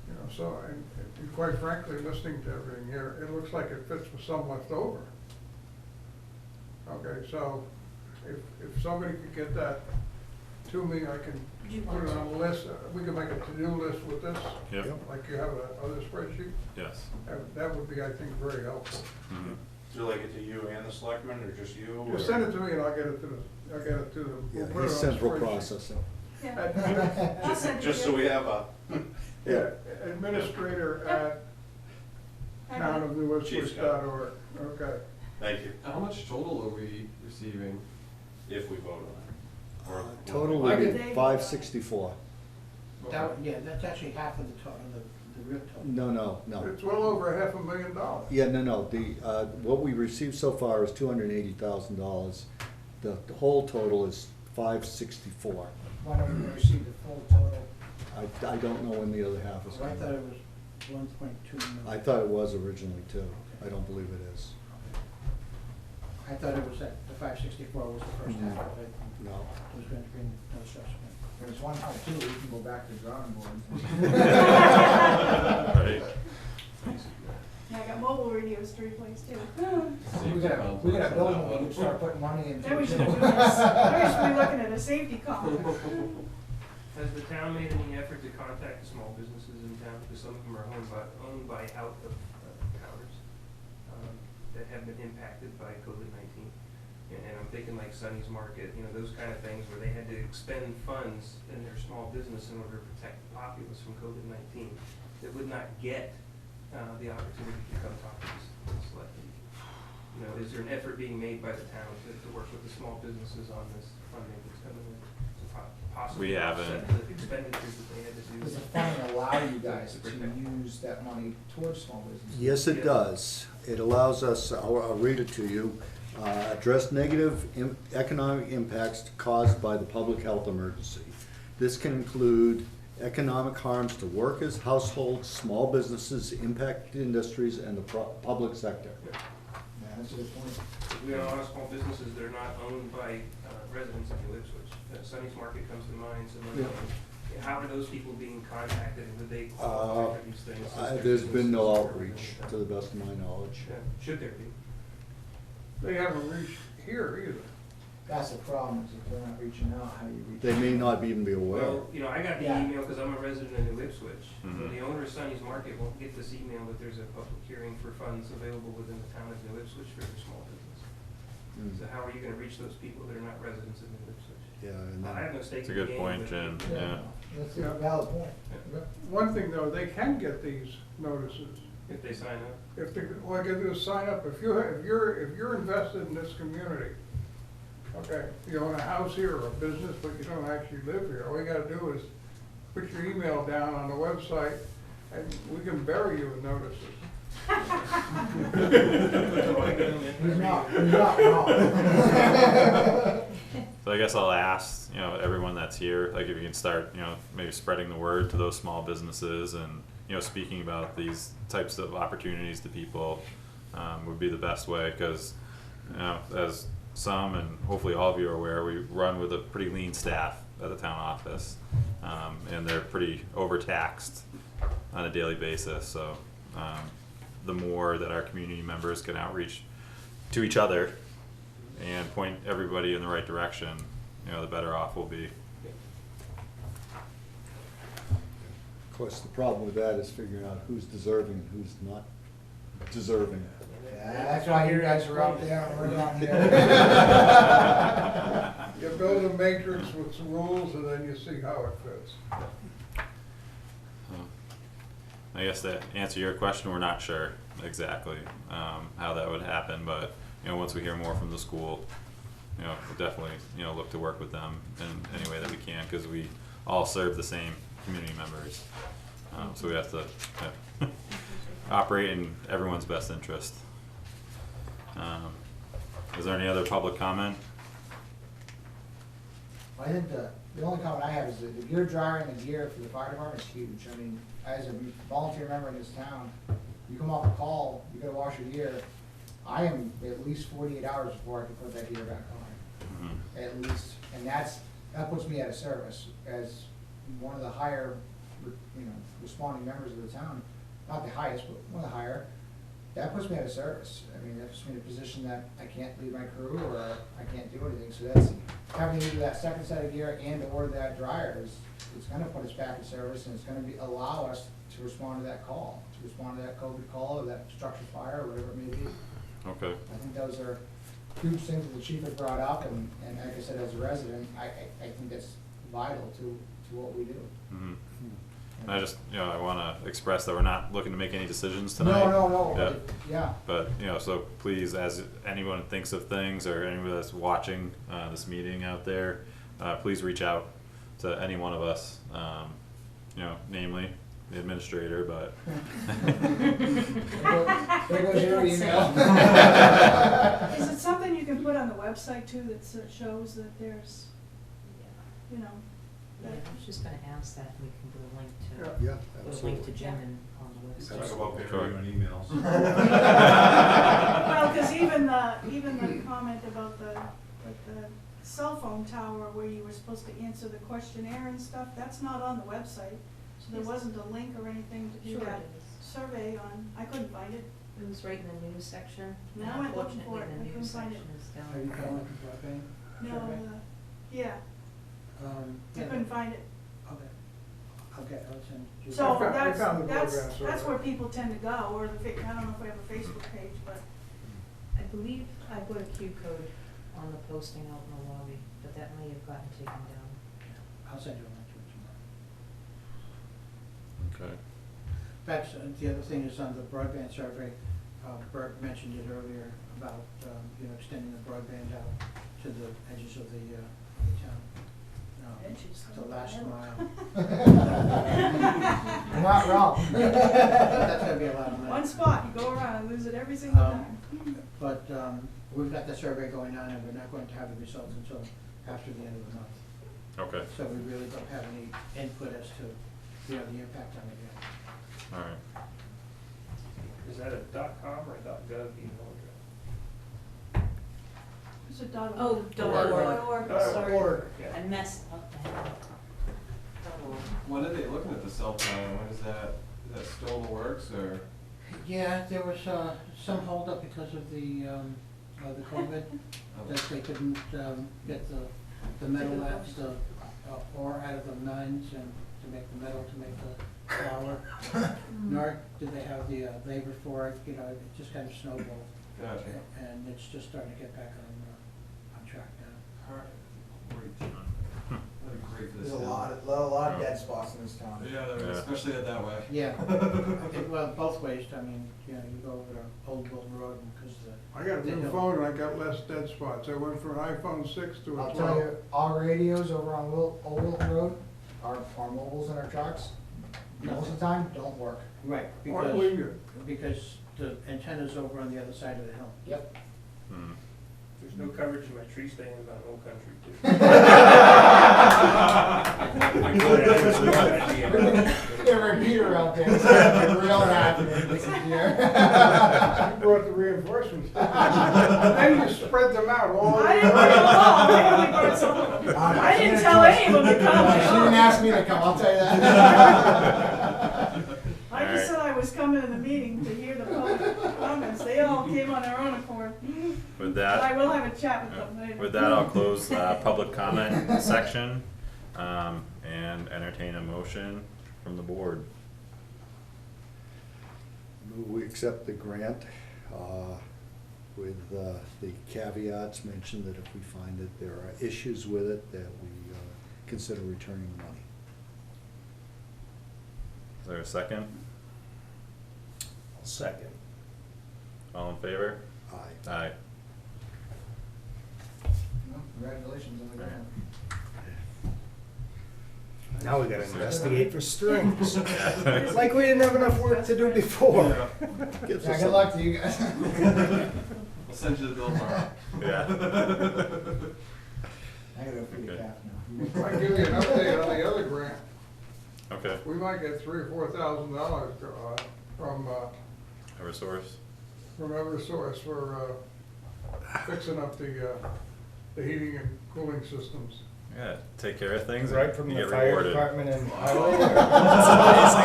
You know, so, and quite frankly, listening to everything here, it looks like it fits with some left over. Okay, so if somebody could get that to me, I can Do you put want it to? on a list. We can make a to-do list with this, Yep, like you have a other spreadsheet. yes. That would be, I think, very helpful. Mhm. Do you like it to you and the selectmen, or just you? Just or- send it to me and I'll get it to them. We'll Yeah, put it he's on central spreadsheet. processing. Yeah. I'll send it Just to so you. we have a, Yeah, administrator at townofnewiswich.org, okay. thank you, How much total are we receiving? if we vote on it. Or- Total Why would did be they- 564. Yeah, that's actually half of the total, the real total. No. It's well over $500,000. Yeah, no, what we received so far is $280,000. The whole total is 564. Why don't we receive the full total? I don't know when the other half is Well, I coming. thought it was 1.2 million. I thought it was originally too. I don't believe it is. I thought it was that the 564 was the first half of it. No. It was going to be no subsequent. If it's 1.2, we can go back to drawing boards. Right. Yeah, I got mobile radios to replace too. We got a building, we can start putting money into. Then we should do this. Then we should be looking at a safety call. Has the town made any effort to contact the small businesses in town, because some of them are owned by out of towns that have been impacted by COVID-19? And I'm thinking like Sonny's Market, you know, those kind of things where they had to expend funds in their small business in order to protect the populace from COVID-19, that would not get the opportunity to come talk to the selectmen. You know, is there an effort being made by the town to work with the small businesses on this funding that's coming in? To possibly We haven't. offset the expenditures that they had to do. Does the funding allow you guys to use that money towards small businesses? Yes, it does. It allows us, I'll read it to you, address negative economic impacts caused by the public health emergency. This can include economic harms to workers, households, small businesses, impacted industries, and the public sector. Yeah, that's a good point. We have a lot of small businesses that are not owned by residents of New Ipswich. Sonny's Market comes to mind, so how are those people being contacted, and would they qualify for these things? There's been no outreach, to the best of my knowledge. Yeah, should there be? They haven't reached here either. That's the problem, is if they're not reaching out, how do you reach? They may not even be aware. Well, you know, I got the Yeah. email because I'm a resident of New Ipswich. So Mhm. the owner of Sonny's Market won't get this email that there's a public hearing for funds available within the town of New Ipswich for their small business. Mm. So how are you gonna reach those people that are not residents of New Ipswich? Yeah, and I have no stake It's a in the good game. point, but- Jim. Yeah. That's a valid point. Yeah. One thing though, they can get these notices. If they sign up. If they, all I gotta do is sign up. If you're invested in this community, okay, you own a house here or a business, but you don't actually live here, all you gotta do is put your email down on the website and we can bury you with notices. He's not wrong. So I guess I'll ask, everyone that's here, like if you can start, maybe spreading the word to those small businesses and, speaking about these types of opportunities to people, would be the best way, because, as some and hopefully all of you are aware, we run with a pretty lean staff at the town office, and they're pretty overtaxed on a daily basis, so, the more that our community members can outreach to each other and point everybody in the right direction, the better off we'll be. Of course, the problem with that is figuring out who's deserving and who's not deserving. That's why you guys are up there and we're down here. You build a matrix with some rules and then you see how it fits. I guess to answer your question, we're not sure exactly how that would happen, but once we hear more from the school, we'll definitely look to work with them in any way that we can, because we all serve the same community members, so we have to operate in everyone's best interest. Is there any other public comment? I think the only comment I have is that the gear dryer and the gear for the fire department is huge. I mean, as a volunteer member in this town, you come off a call, you gotta wash your gear. I am at least 48 hours before I can put that gear back on, at least. And that puts me out of service as one of the higher, responding members of the town. Not the highest, but one of the higher. That puts me out of service. I mean, that puts me in a position that I can't lead my crew or I can't do anything. So that's, having to do that second set of gear and to order that dryer it's gonna put us back in service, and it's gonna allow us to respond to that call, to respond to that COVID call or that structure fire or whatever it may be. Okay. I think those are huge things that the chief had brought up, and like I said, as a resident, I think that's vital to what we do. Mm-hmm. I just, I want to express that we're not looking to make any decisions tonight. No. Yeah. But, so please, as anyone thinks of things or anyone that's watching this meeting out there, please reach out to any one of us, namely the administrator, but. There goes your email. Is it something you can put on the website too that shows that there's, Yeah, I was just gonna ask that, we can put a link to, Yeah, put a link to Jim and on the website. Talk about Sure. pay and emails. well, cause even the comment about the cell phone tower where you were supposed to answer the questionnaire and stuff, that's not on the website. So there wasn't a link or anything to do Sure that it is. survey on, I couldn't find it. It was right in the news section. No, I went looking for it. Unfortunately, I the news couldn't find section it. is Are down. you calling for broadband? No, survey? yeah, I Yeah, couldn't find it. Okay. Okay, I'll send you. So I found the that's program survey. where people tend to go, or I don't know if we have a Facebook page, but I believe I put a Q code on the posting out in the lobby, but that may have gotten taken down. I'll send you a link to it tomorrow. Okay. That's, the other thing is on the broadband survey, Bert mentioned it earlier about, extending the broadband out to the edges of the town. Edges. The last mile. You're not wrong. That's gonna be a lot of money. one spot, you go around and lose it every single time. But we've got the survey going on, and we're not going to have the results until after the end of the month. Okay. So we really don't have any input as to, the impact on it yet. All right. Is that a .com or a .gov email address? It's a dot. Oh, .org. sorry, Yeah. I messed up that. When are they looking at the cell phone? When is that still in the works, or? Yeah, there was some holdup because of the COVID, that they couldn't get the metal out, the ore out of the mines and to make the metal, to make the flour. Nor did they have the labor for it, it just kind of snowballed. Gotcha. And it's just starting to get back on track now. Great town. What a great for this There's a town. lot of dead spots in this town. Yeah, there is, Yeah. especially that way. Yeah, well, both ways, I mean, you go over to Old Bolton Road because I got a new phone and I got less dead spots. I went from an iPhone 6 to a I'll 12. tell you, our radios over on Old Wilton Road, our mobiles in our trucks, most of the time, don't work. Right, Oh, I believe you. because the antenna's over on the other side of the hill. Yep. Hmm. There's no coverage in my tree stands on Old Country too. Get a repeater out there, it's real happening this year. You brought the reinforcements, didn't you? Then you spread them out all I didn't bring them all, I only brought some of them. I didn't tell any of them to come. She didn't ask me to come, I'll tell you that. I just said I was coming to the meeting to hear the public comments. They all came on their own accord. With But I that, will have a chat with them later. with that, I'll close public comment section and entertain a motion from the board. Move we accept the grant with the caveats mentioned that if we find that there are issues with it, that we consider returning the money. Is there a second? Second. All in favor? Aye. Aye. Well, congratulations on the grant. Now we gotta investigate for strings. Like we didn't have enough work to do before. Gives Yeah, us good a- luck to you guys. We'll send you the bill tomorrow. Yeah. I gotta go feed the Okay. calf now. I'll give you an update on the other grant. Okay. We might get $3,000 or $4,000 from Eversource? Eversource for fixing up the heating and cooling systems. Yeah, take care of things. Right and from you the get fire rewarded. department and highway.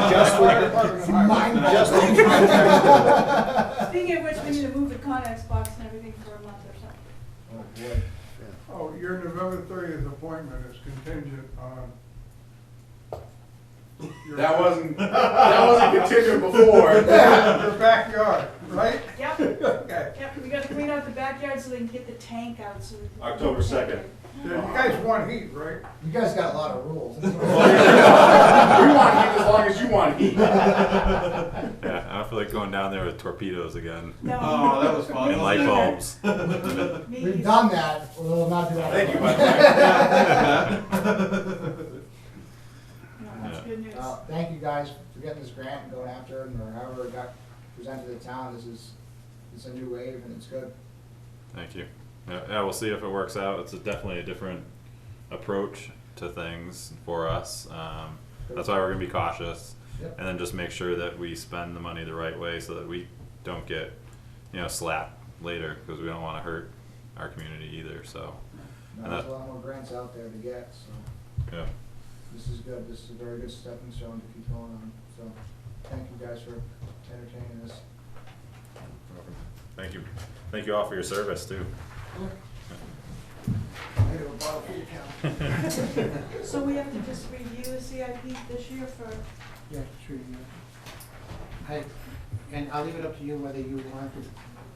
Just fire department and highway. Just Speaking of which, we need to move the Connex box and everything for a month or something. Oh, boy. Oh, your November 30th appointment is contingent on. That wasn't contingent before. Your backyard, right? Yep, Okay. yep, we gotta clean out the backyard so they can get the tank out so we can. October 2nd. Yeah, you guys want heat, right? You guys got a lot of rules. We want heat as long as you want heat. Yeah, I don't feel like going down there with torpedoes again. No. Oh, that was fun. And light bulbs. Me We've either. done that, we'll not do that. Thank you, No, that's good news. Thank you guys for getting this grant and going after it, or however it got presented to the town. It's a new wave and it's good. Thank you. Yeah, we'll see if it works out. It's definitely a different approach to things for us. That's why we're gonna be cautious. Yep. And then just make sure that we spend the money the right way so that we don't get, slapped later, because we don't wanna hurt our community either, so. Now, And there's that- a lot more grants out there to get, so Yeah, this is good. This is a very good stepping stone to keep going on. So, thank you guys for entertaining this. thank you. Thank you all for your service too. Hey, we're bottle for your count. So we have to just review the CIP this year for, Yeah, sure, and I'll leave it up to you whether you want to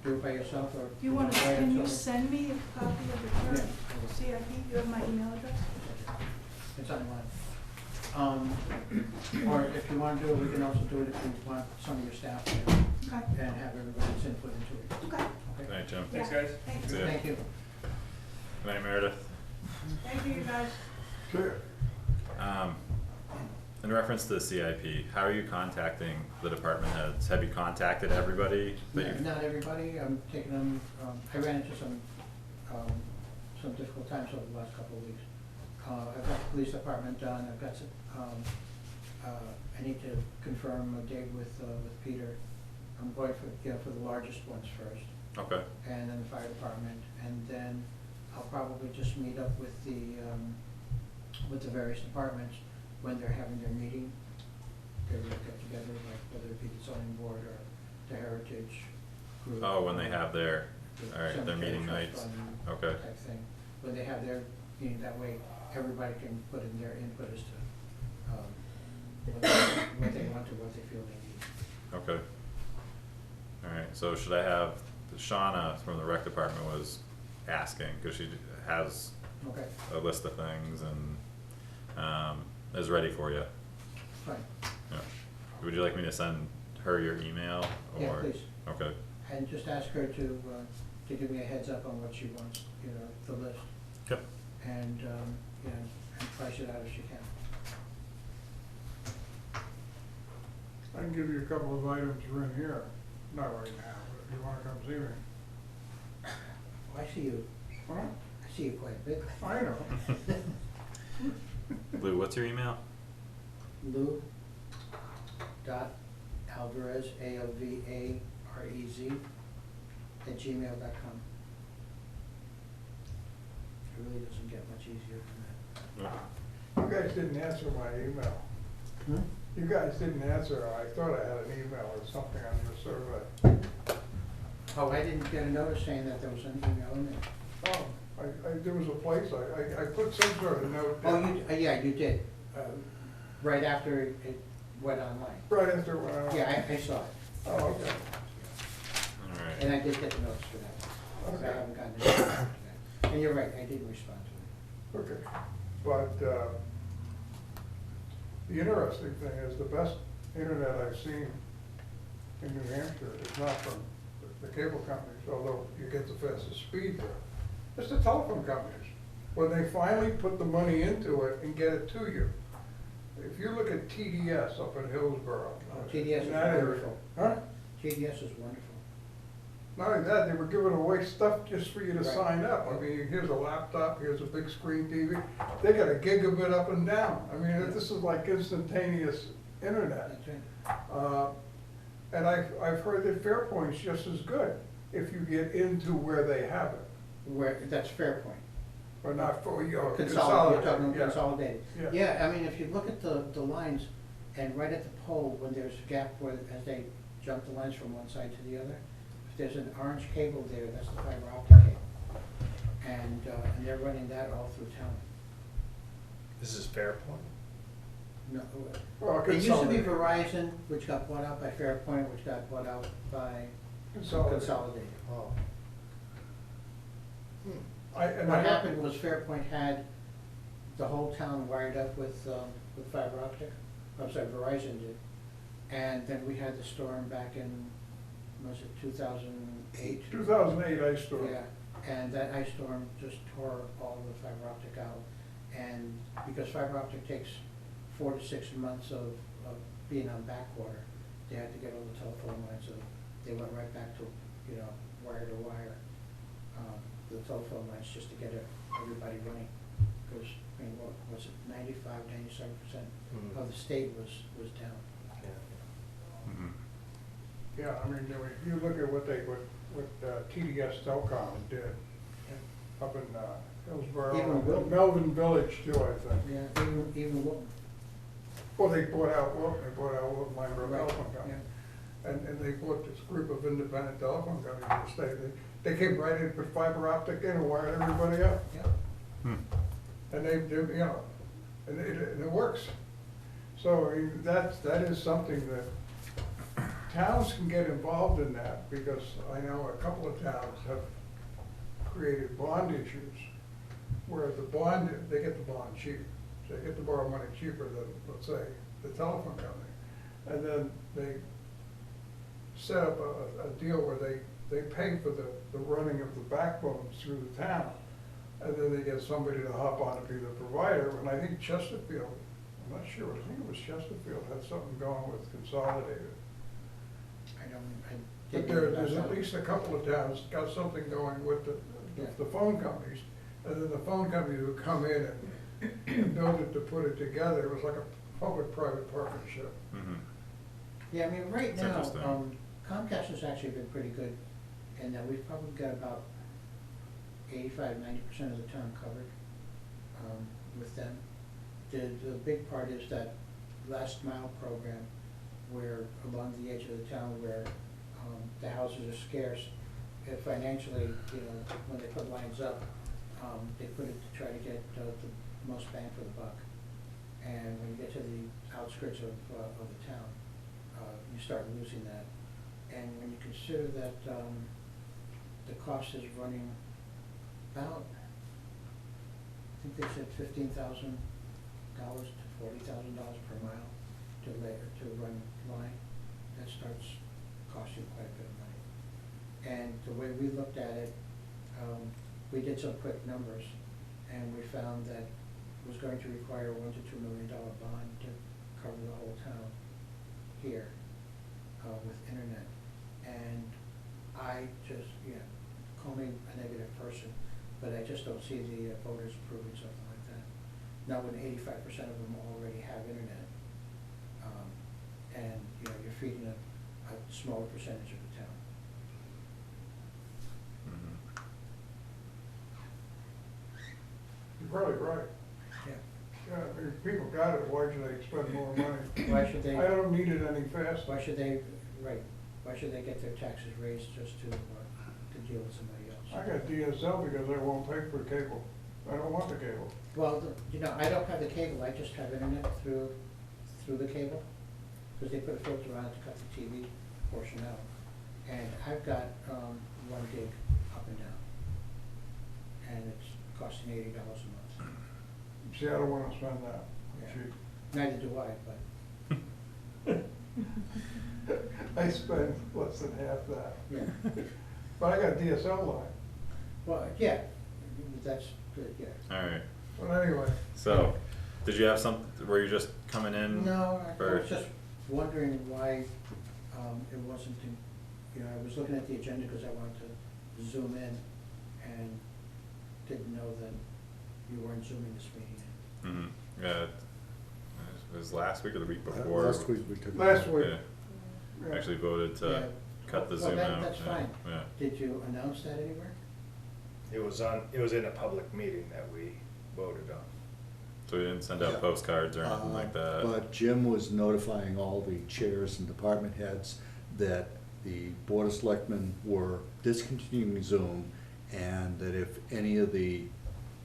do it by yourself or. you wanna, write it can to you me. send me a copy of the current CIP? You have my email address? It's online. Or if you want to do it, we can also do it if you want some of your staff to, Okay. and have everybody's input into it. Okay. Good night, Jim. Thanks, Yeah. guys. Thanks. See ya. Thank you. Good night, Meredith. Thank you, guys. Sure. In reference to the CIP, how are you contacting the department heads? Have you contacted everybody that you? Not everybody, I'm taking them, I ran into some difficult times over the last couple of weeks. I've got the police department done, I've got some, I need to confirm a date with Peter. I'm going for the largest ones first, Okay, and then the fire department, and then I'll probably just meet up with the various departments when they're having their meeting. They will get together, like whether it be the zoning board or the heritage group. oh, when they have their, the all right, their cemetery meeting trust nights, fund okay, Type thing, when they have their meeting, that way everybody can put in their input as to, what they want to, what they feel they need. okay. Alright, so should I have, Shauna from the rec department was asking, cause she has Okay, a list of things and, is ready for you. fine, Yeah. Would you like me to send her your email or? yeah, please, Okay, and just ask her to give me a heads up on what she wants, the list, yep, and, and price it out if she can. I can give you a couple of items right here. not right now, but if you wanna come see me. I see you, Huh? I see you quite a bit. I know. Lou, what's your email? Lou dot Alvarez, ALVAREZ, @gmail.com. It really doesn't get much easier than that. You guys didn't answer my email. Hmm? You guys didn't answer, I thought I had an email or something on your survey. Oh, I didn't get a notice saying that there was an email in there. Oh, there was a place, I put some sort of note Oh, there. you, yeah, you did, right after it went online. Right after it went out. Yeah, I saw it. Oh, okay. Alright. And I did get the notice for that. Okay. I haven't gotten it after that. And you're right, I did respond to it. Okay, but, the interesting thing is the best internet I've seen in New Hampshire is not from the cable companies, although you get the fastest speed there. It's the telephone companies, when they finally put the money into it and get it to you. If you look at TDS up in Hillsborough. TDS is in that area- wonderful. Huh? TDS is wonderful. Not only that, they were giving away stuff just for you to Right. sign up. I mean, here's a laptop, here's a big screen TV. They got a gigabit up and down. I mean, this is like instantaneous internet. That's right. And I've heard that Fairpoint's just as good if you get into where they have it. Where, that's Fairpoint. Or not for, you know, You're talking consolidated, yeah. consolidated. Yeah. Yeah, I mean, if you look at the lines, and right at the pole, when there's a gap where, as they jump the lines from one side to the other, if there's an orange cable there, that's the fiber optic cable. And they're running that all through town. This is Fairpoint? No, Well, it used to be consolidated. Verizon, which got bought out by Fairpoint, which got bought out by Consolidated. Oh. What happened was Fairpoint had the whole town wired up with fiber optic, I'm sorry, Verizon did. And then we had the storm back in, was it 2008? 2008 ice storm. Yeah, and that ice storm just tore all the fiber optic out. And because fiber optic takes 4 to 6 months of being on backwater, they had to get all the telephone lines, so they went right back to, wire to wire, the telephone lines, just to get everybody running. Because, I mean, what was it, 95, 97% of the state was down. Mhm. Yeah, I mean, if you look at what TDS Telecom did up in Hillsborough, Even Wilton. Melvin Village too, I think. Yeah, even Wilton. Well, they bought out Wilton, Line Road Right, Telephone Company. And they bought this group of independent telephone companies in the state. They came right in, put fiber optic in and wired everybody up. Yeah. Hmm. And and it works. So, I mean, that is something that towns can get involved in that, because I know a couple of towns have created bond issues where they get the bond cheap. So they get to borrow money cheaper than, let's say, the telephone company. And then they set up a deal where they pay for the running of the backbones through the town. And then they get somebody to hop on and be the provider. And I think Chesterfield, I'm not sure, I think it was Chesterfield, had something going with Consolidated. But there's at least a couple of towns got something going with the phone companies. And then the phone companies would come in and build it to put it together. It was like a public-private partnership. Mhm. Yeah, I mean, right It's now, interesting. Comcast has actually been pretty good, and we've probably got about 85–90% of the town covered with them. The big part is that last mile program, where along the edge of the town where the houses are scarce, financially, when they put lines up, they put it to try to get the most bang for the buck. And when you get to the outskirts of the town, you start losing that. And when you consider that the cost is running about, I think they said $15,000 to $40,000 per mile to run line, that starts costing quite a bit of money. And the way we looked at it, we did some quick numbers, and we found that it was going to require a $1 to $2 million bond to cover the whole town here with internet. And I just, call me a negative person, but I just don't see the voters approving something like that. Not when 85% of them already have internet. And, you're feeding a smaller percentage of the town. Mhm. You're probably right. Yeah. Yeah, if people got it, why should they spend more money? Why should they? I don't need it any faster. Why should they, right, why should they get their taxes raised just to deal with somebody else? I got DSL because I won't pay for cable. I don't want the cable. Well, I don't have the cable, I just have internet through the cable, because they put a filter on it to cut the TV portion out. And I've got 1 gig up and down, and it's costing $80 a month. See, I don't wanna spend that. Yeah. Cheap. Neither do I, but, I spend less than half that. yeah. But I got DSL line. Well, yeah, that's good, yeah. Alright, But anyway, so, did you have some, were you just coming in? No, I for- was just wondering why it wasn't, I was looking at the agenda because I wanted to zoom in and didn't know that you weren't zooming this meeting in. Mhm. Yeah, it was last week or the week before? Last week we took. last week. Yeah, Yeah. actually voted Yeah. to cut the Well, Zoom out. that's yeah, fine. Yeah. Did you announce that anywhere? It was in a public meeting that we voted on. So we didn't send out Yeah. postcards or anything like that? But Jim was notifying all the chairs and department heads that the Board of Selectmen were discontinuing Zoom, and that if any of the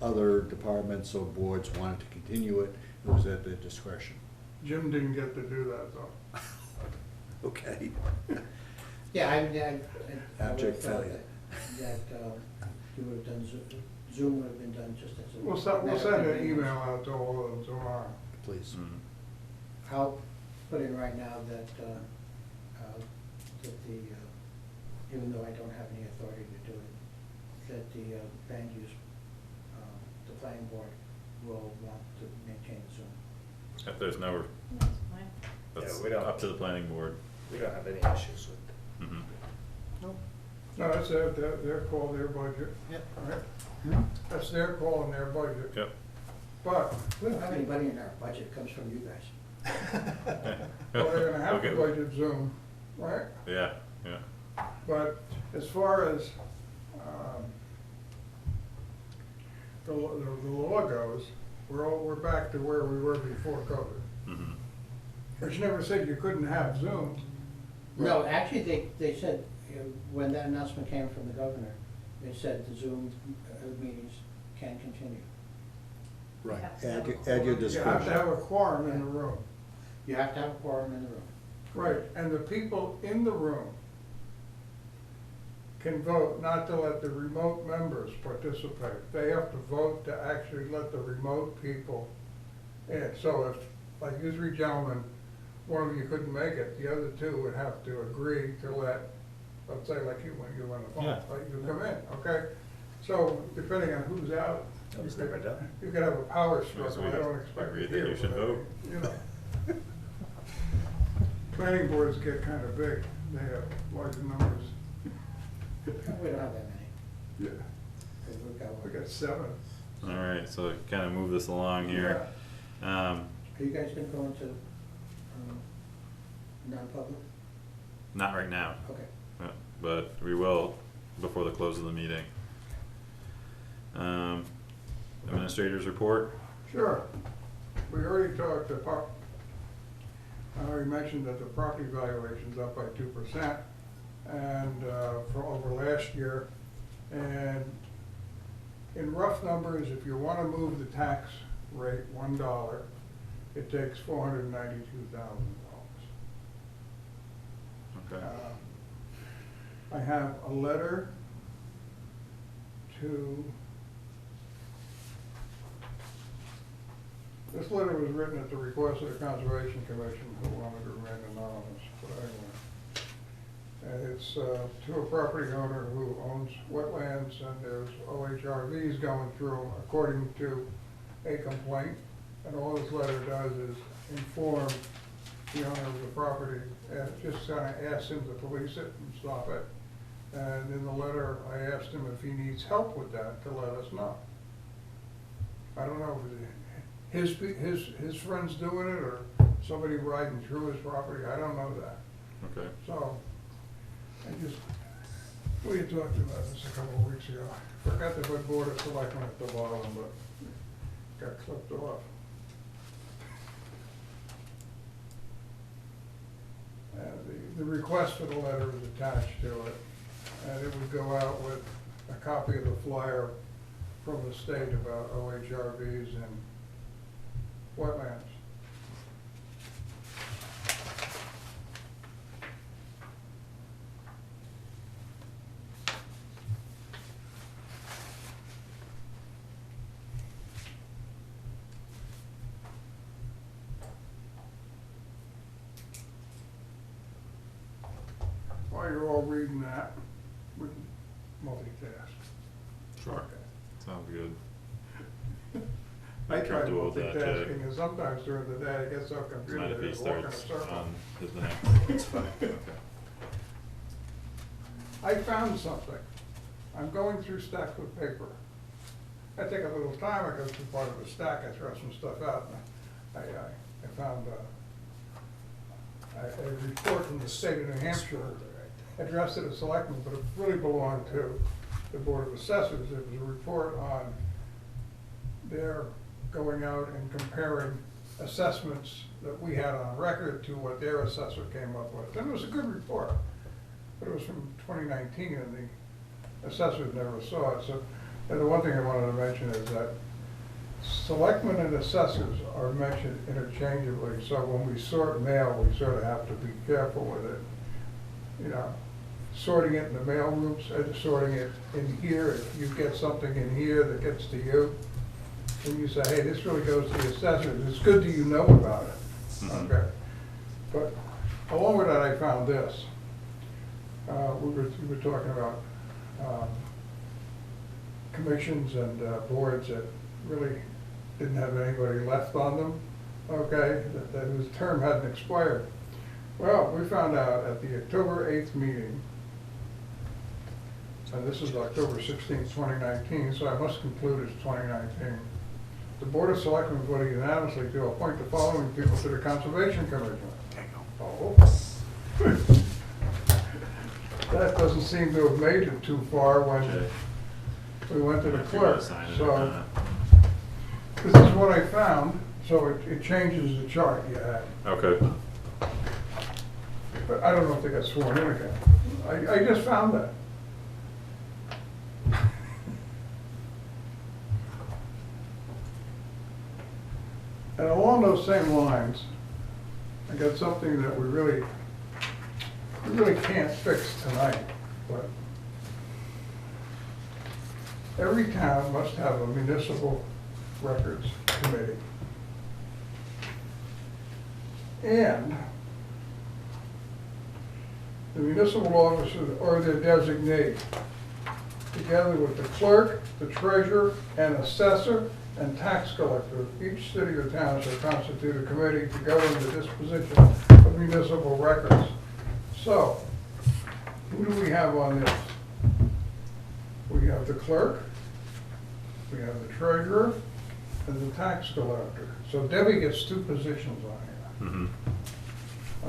other departments or boards wanted to continue it, it was at their discretion. Jim didn't get to do that though. Okay. Yeah, I Abject would've thought failure. that you would have done, Zoom would have been done just as a. We'll send an email out to all of them tomorrow. Please. Mhm. I'll put in right now that, even though I don't have any authority to do it, that the land use, the planning board will want to maintain the Zoom. If there's no, That's fine. that's Yeah, we don't- up to the planning board. We don't have any issues with it. Mhm. No, that's their call, their budget. Yep. Right? That's their call and their budget. Yep. But, We don't have any money in our budget, it comes from you guys. well, they're gonna have to Okay. budget Zoom, right? Yeah, yeah. But as far as the law goes, we're back to where we were before COVID. Mhm. Which never said you couldn't have Zoom. No, actually, they said, when that announcement came from the governor, they said the Zoom meetings can continue. Right, have to have add a your You have to discretion. have a quorum in the room. You have to have a quorum in the room. Right, and the people in the room can vote not to let the remote members participate. They have to vote to actually let the remote people in. So if, like you three gentlemen, one of you couldn't make it, the other two would have to agree to let, let's say like you, when you on the phone, Yeah. like you come in, okay? So depending on who's out. That was never done. You could have a power So struggle, we I don't expect agree it that here. you should but, vote. You know. Planning boards get kind of big, they have large numbers. We don't have that many. Yeah. We've got We one. got 7. All right, so kind of move this along here. Are you guys gonna go into non-public? Not right now, Okay. but we will before the close of the meeting. Administrators report? Sure. We already talked I already mentioned that the property valuation's up by 2% and for over last year. And in rough numbers, if you want to move the tax rate $1, it takes $492,000. Okay. I have a letter to, this letter was written at the request of the Conservation Commission, who wanted to remain anonymous, but anyway. And it's to a property owner who owns wetlands, and there's OHRVs going through according to a complaint. And all this letter does is inform the owner of the property, and just kind of asked him to police it and stop it. And in the letter, I asked him if he needs help with that, to let us know. I don't know if his friend's doing it, or somebody riding through his property, I don't know that. Okay. So, we had talked about this a couple of weeks ago. Forgot to put Board of Selectmen at the bottom, but got clipped off. The request for the letter is attached to it, and it would go out with a copy of the flyer from the state about OHRVs and wetlands. While you're all reading that, we can multitask. Sure. Okay. Sounds good. I try Comfortable with that, multitasking, and sometimes during the day I get so Mind confused, if I he just walk in a starts circle. on his neck? It's fine. Okay. I found something. I'm going through stacks of paper. I take a little time, I go through part of the stack, I throw some stuff out, and I found a report from the state of New Hampshire, addressed it as selectmen, but it really belonged to the Board of Assessors. It was a report on their going out and comparing assessments that we had on record to what their assessor came up with. And it was a good report, but it was from 2019, and the assessors never saw it. So and the one thing I wanted to mention is that selectmen and assessors are mentioned interchangeably, so when we sort mail, we sort of have to be careful with it. You know, sorting it in the mail rooms, sorting it in here, if you get something in here that gets to you, and you say, hey, this really goes to the assessors, it's good that you know about it. Mhm. Okay. But along with that, I found this. We were talking about commissions and boards that really didn't have anybody left on them, okay, that whose term hadn't expired. Well, we found out at the October 8th meeting, and this is October 16th, 2019, so I must conclude it's 2019. The Board of Selectmen voted unanimously to appoint the following people to the Conservation Commission. Oh. That doesn't seem to have made it too far when Okay. we went to the If you wanna clerk. sign it or So, not. this is what I found, so it changes the chart you had. Okay. But I don't know if they got sworn in again. I just found that. And along those same lines, I got something that we really can't fix tonight, but every town must have a municipal records committee. And the municipal officers or their designee, together with the clerk, the treasurer, and assessor, and tax collector, each city or town shall constitute a committee to govern the disposition of municipal records. So, who do we have on this? We have the clerk, we have the treasurer, and the tax collector. So Debbie gets two positions on here.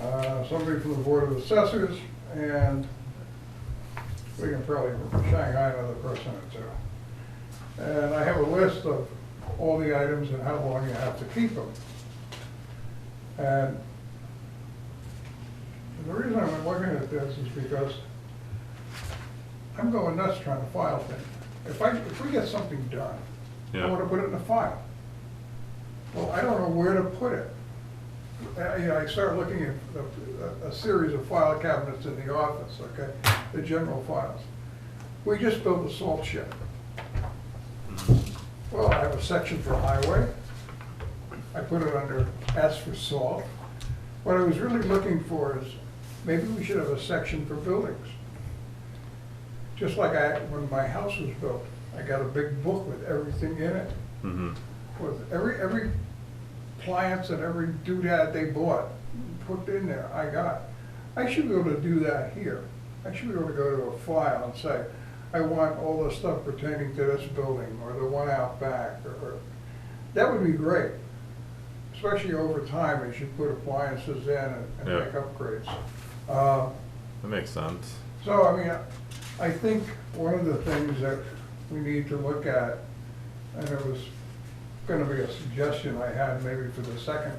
Mm-hmm. Somebody from the Board of Assessors, and we can probably Shanghai another person or two. And I have a list of all the items and how long you have to keep them. And the reason I'm looking at this is because I'm going nuts trying to file things. If we get something done, I Yeah. want to put it in a file. Well, I don't know where to put it. I started looking at a series of file cabinets in the office, okay, the general files. We just built a salt shed. Well, I have a section for highway. I put it under S for salt. What I was really looking for is, maybe we should have a section for buildings. Just like when my house was built, I got a big book with everything in it. Mm-hmm. With every appliance and every doodad they bought, put in there, I should be able to do that here. I should be able to go to a file and say, I want all the stuff pertaining to this building, or the one out back, or, that would be great. Especially over time, as you put appliances in and Yeah. make upgrades. That makes sense. So, I mean, I think one of the things that we need to look at, and it was gonna be a suggestion I had maybe for the second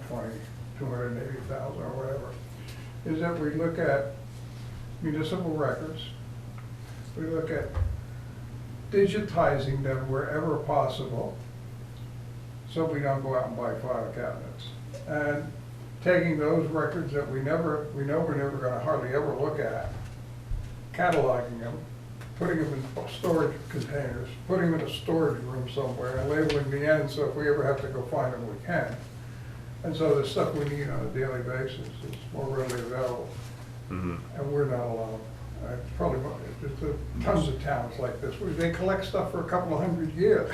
280,000 or whatever, is that we look at municipal records, we look at digitizing them wherever possible, so we don't go out and buy file cabinets. And taking those records that we know we're never gonna hardly ever look at, cataloging them, putting them in storage containers, putting them in a storage room somewhere, and labeling the end, so if we ever have to go find them, we can. And so the stuff we need on a daily basis is more readily available, and we're not alone. It's probably, there's tons of towns like this, where they collect stuff for a couple of 100 years.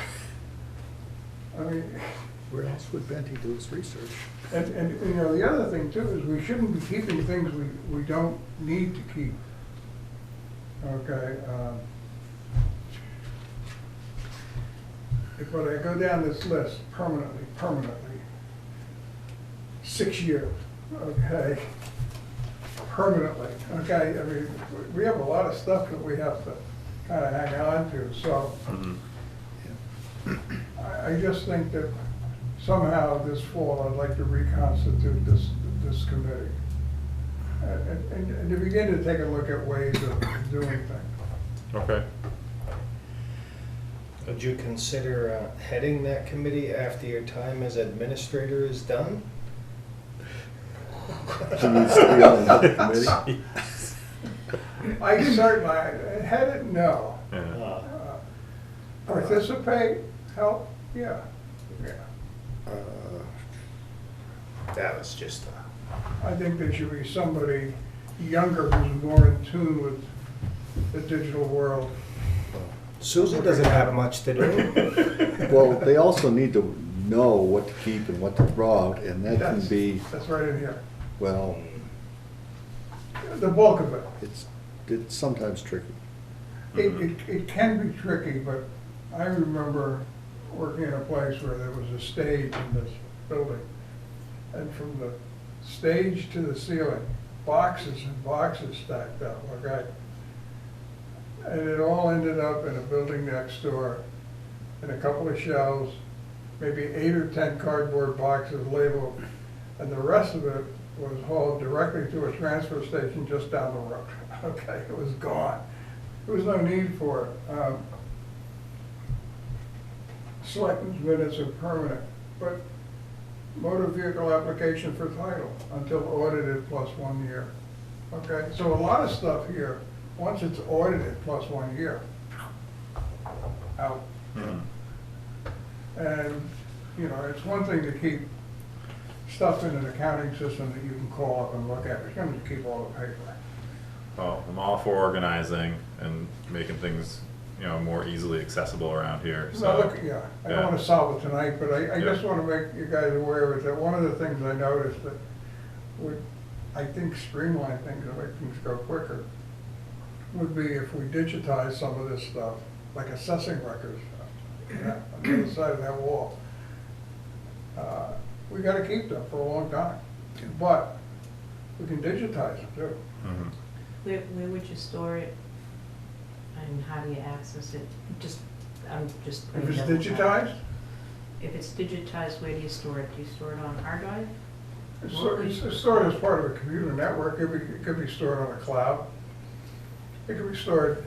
I mean, Where else would Benty do his research? and, you know, the other thing too is we shouldn't be keeping things we don't need to keep. Okay, but I go down this list permanently, 6 years, okay? Permanently, okay? I mean, we have a lot of stuff that we have to kind of hang on to, so I just think that somehow this fall, I'd like to reconstitute this committee. And to begin to take a look at ways of doing things. Okay. Would you consider heading that committee after your time as administrator is done? He needs to be on the committee. I certainly, had it, no. Yeah. Participate, help, yeah. That was just I think there should be somebody younger who's more in tune with the digital world. Susan doesn't have much to do. Well, they also need to know what to keep and what to throw out, and that can be, That's right in here. well, The bulk of it. it's sometimes tricky. It can be tricky, but I remember working in a place where there was a stage in this building. And from the stage to the ceiling, boxes and boxes stacked up, okay? And it all ended up in a building next door, in a couple of shelves, maybe 8 or 10 cardboard boxes labeled, and the rest of it was hauled directly to a transfer station just down the road. Okay, it was gone. There was no need for it. Selectmen's minutes are permanent, but motor vehicle application for title until audited plus 1 year. Okay, so a lot of stuff here, once it's audited plus 1 year, out. And, you know, it's one thing to keep stuff in an accounting system that you can call up and look at. It's going to keep all the paper. Well, I'm all for organizing and making things, you know, more easily accessible around here, so. No, look, yeah, I don't want to solve it tonight, but I just want to make you guys aware of it, that one of the things I noticed that would, I think, streamline things and make things go quicker would be if we digitize some of this stuff, like assessing records, on the other side of that wall. We got to keep them for a long time, but we can digitize them too. Where would you store it? And how do you access it? I'm just. If it's putting devil's advocate. digitized, If it's digitized, where do you store it? Do you store it on hard drive? it's stored as part of a computer network. It could be stored on a cloud. It could be stored.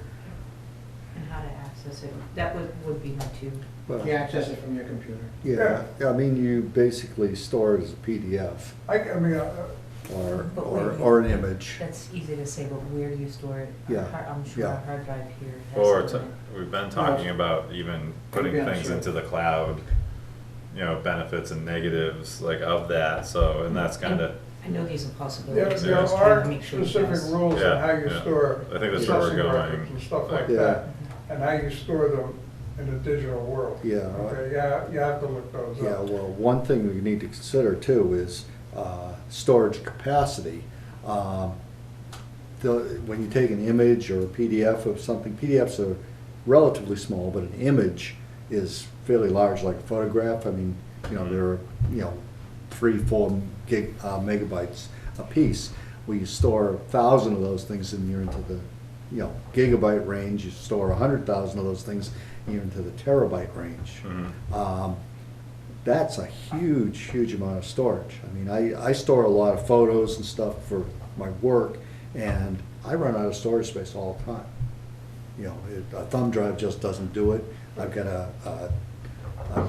And how to access it? That would be my two. Well, You access it from your computer. yeah, I mean, you basically store it as a PDF I mean, But wait, or an image. That's easy to say, but where do you store it? Yeah, I'm sure yeah. a hard drive here has Or it in it. we've been talking about even putting Yeah, things sure. into the cloud, you know, benefits and negatives like of that, so, and that's kind of, I know these are there possibilities. I'm there just trying are to make sure you specific guys- rules Yeah, on how you yeah. store I think that's where we're assessing going. records and stuff like Yeah. that, and how you store them in the digital world. Yeah. Okay, yeah, you have to look those Yeah, up. well, one thing we need to consider too is storage capacity. When you take an image or a PDF of something, PDFs are relatively small, but an image is fairly large, like a photograph. I mean, there are, 3-4 megabytes a piece. Well, you store 1,000 of those things and you're into the, gigabyte range. You store 100,000 of those things, and you're into the terabyte range. That's a huge, huge amount of storage. I mean, I store a lot of photos and stuff for my work, and I run out of storage space all the time. A thumb drive just doesn't do it. I've got a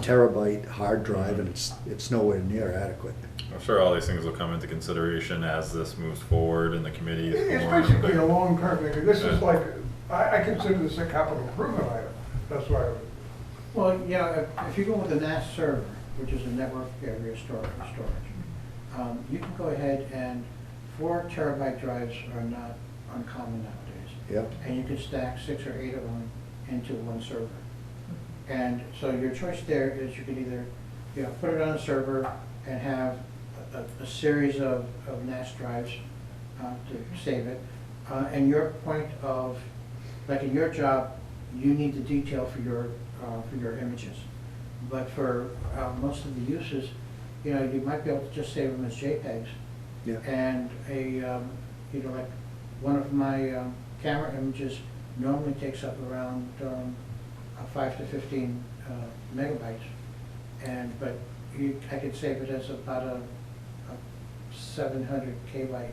terabyte hard drive, and it's nowhere near adequate. I'm sure all these things will come into consideration as this moves forward and the committee is It's formed. basically a long-term thing. This is like, I consider this a capital improvement item. That's why I would. Well, yeah, if you go with a NAS server, which is a network area storage, you can go ahead and 4 terabyte drives are not uncommon nowadays. Yep. And you can stack 6 or 8 of them into one server. And so your choice there is you can either, put it on a server and have a series of NAS drives to save it. And your point of, like in your job, you need the detail for your images. But for most of the uses, you might be able to just save them as JPEGs. Yeah. And like one of my camera images normally takes up around 5 to 15 megabytes, but I could save it as about a 700 kbyte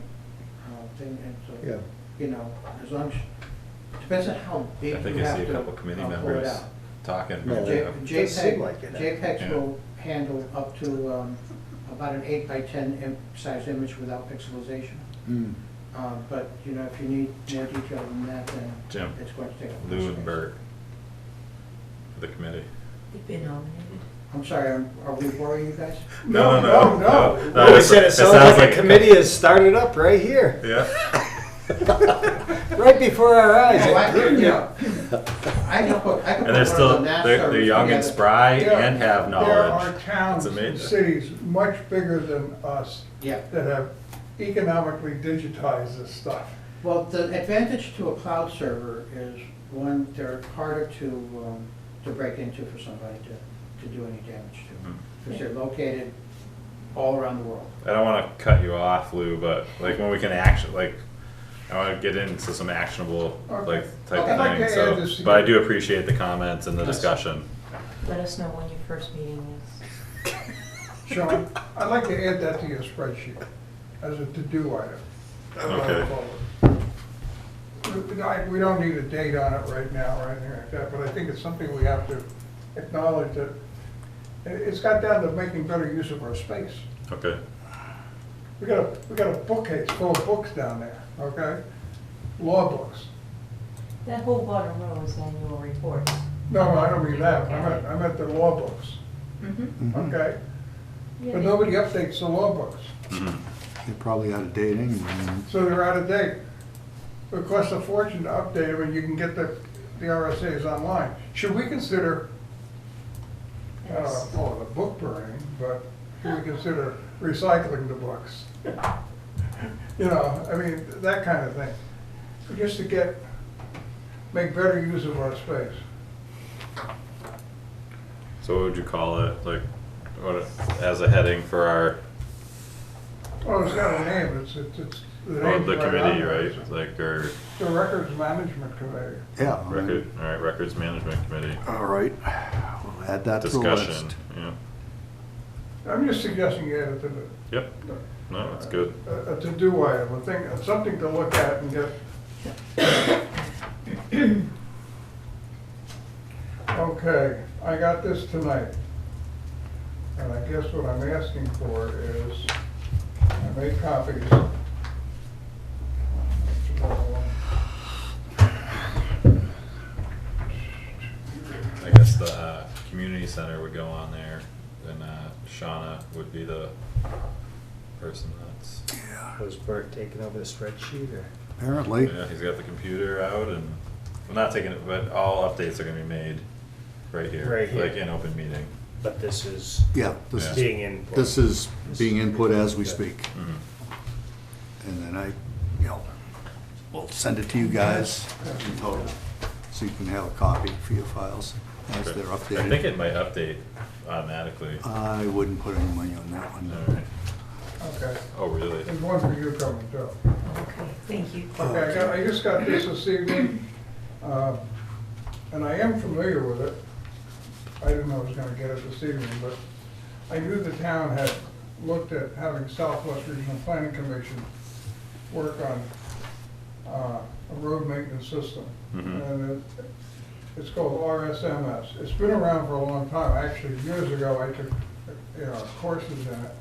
thing, and so Yeah. as long as depends on how big I think you I have see a to couple committee pull it members out. talking. No, JPEGs Yeah. will handle up to about an 8 by 10 size image without pixelization. Mm. But if you need more detail than that, then Jim, it's going to take up Lou more and space. Bert for the committee. They've been nominated. I'm sorry, are we boring you guys? No. Well, we said it sounds like a committee has started up right here. Yeah. Right before our eyes. Oh, I can put And they're still, they're young and spry There- and have knowledge. There are towns It's and amazing. cities much bigger than us Yeah. that have economically digitized this stuff. Well, the advantage to a cloud server is, one, they're harder to break into for somebody to do any damage to, because they're located all around the world. I don't want to cut you off, Lou, but like when we can I want to get into some actionable Okay. type I'd like thing. to So, add this but I together. do appreciate the comments and the discussion. Let us know when your first meeting is. Sean, I'd like to add that to your spreadsheet as a to-do item. Okay. We don't need a date on it right now or anything like that, but I think it's something we have to acknowledge that it's got down to making better use of our space. Okay. We got a bookcase full of books down there, okay? Law books. That whole bottom row is annual reports. No, I don't mean that. I meant the law books, okay? But nobody updates the law books, They're probably out of date anyway. so they're out of date. It costs a fortune to update them, and you can get the RSAs online. Should we consider, I don't want to call it a book burning, but should we consider recycling the books? I mean, that kind of thing. Just to make better use of our space. So what would you call it? Like, what as a heading for our Oh, it's got a name, it's the name's the right on committee, there. right? Like our The Records Management Committee. Yeah. records management committee All right. We'll add that to the discussion. list. Yeah. I'm just suggesting you add it to Yep. No, that's good. a to-do item, a thing, something to look at and get. Okay, I got this tonight. And I guess what I'm asking for is, I made copies. I guess the community center would go on there, and Shauna would be the person that's. Was Bert taking over the spreadsheet or? Apparently. Yeah, he's got the computer out, and we're not taking it, but all updates are gonna be made right here, Right here. like in open meeting. But this is Yeah, this Yeah. is, being input. this is being input as we speak. Mhm. And then I, we'll send it to you guys in total, so you can have a copy for your files as Okay. they're I think updated. it might update automatically. I wouldn't put any money on that one. Alright. Okay, Oh, really? there's one for you coming too. Okay, thank you. Okay, I just got this evening, and I am familiar with it. I didn't know I was gonna get it this evening, but I knew the town had looked at having Southwest Regional Planning Commission work on a road maintenance system. Mhm. And it's called RSMS. It's been around for a long time. Actually, years ago, I took, courses in it,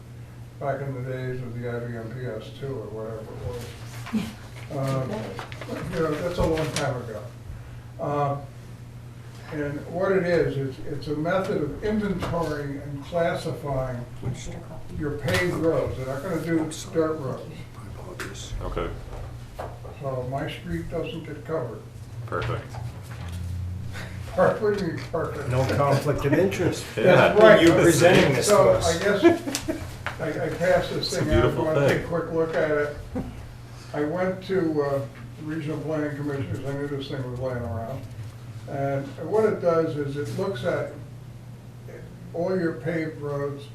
back in the days of the IBM PS2 or whatever it was. That's a long time ago. And what it is, it's a method of inventorying and classifying your paved roads. They're not gonna do dirt roads. My apologies. Okay, So my street doesn't get covered. perfect. What do you mean perfect? No conflict of interest. That's right. You presenting this to So us. I guess I passed this It's a thing out, beautiful want to take a thing. quick look at it. I went to the Regional Planning Commission, because I knew this thing was laying around. And what it does is it looks at all your paved roads,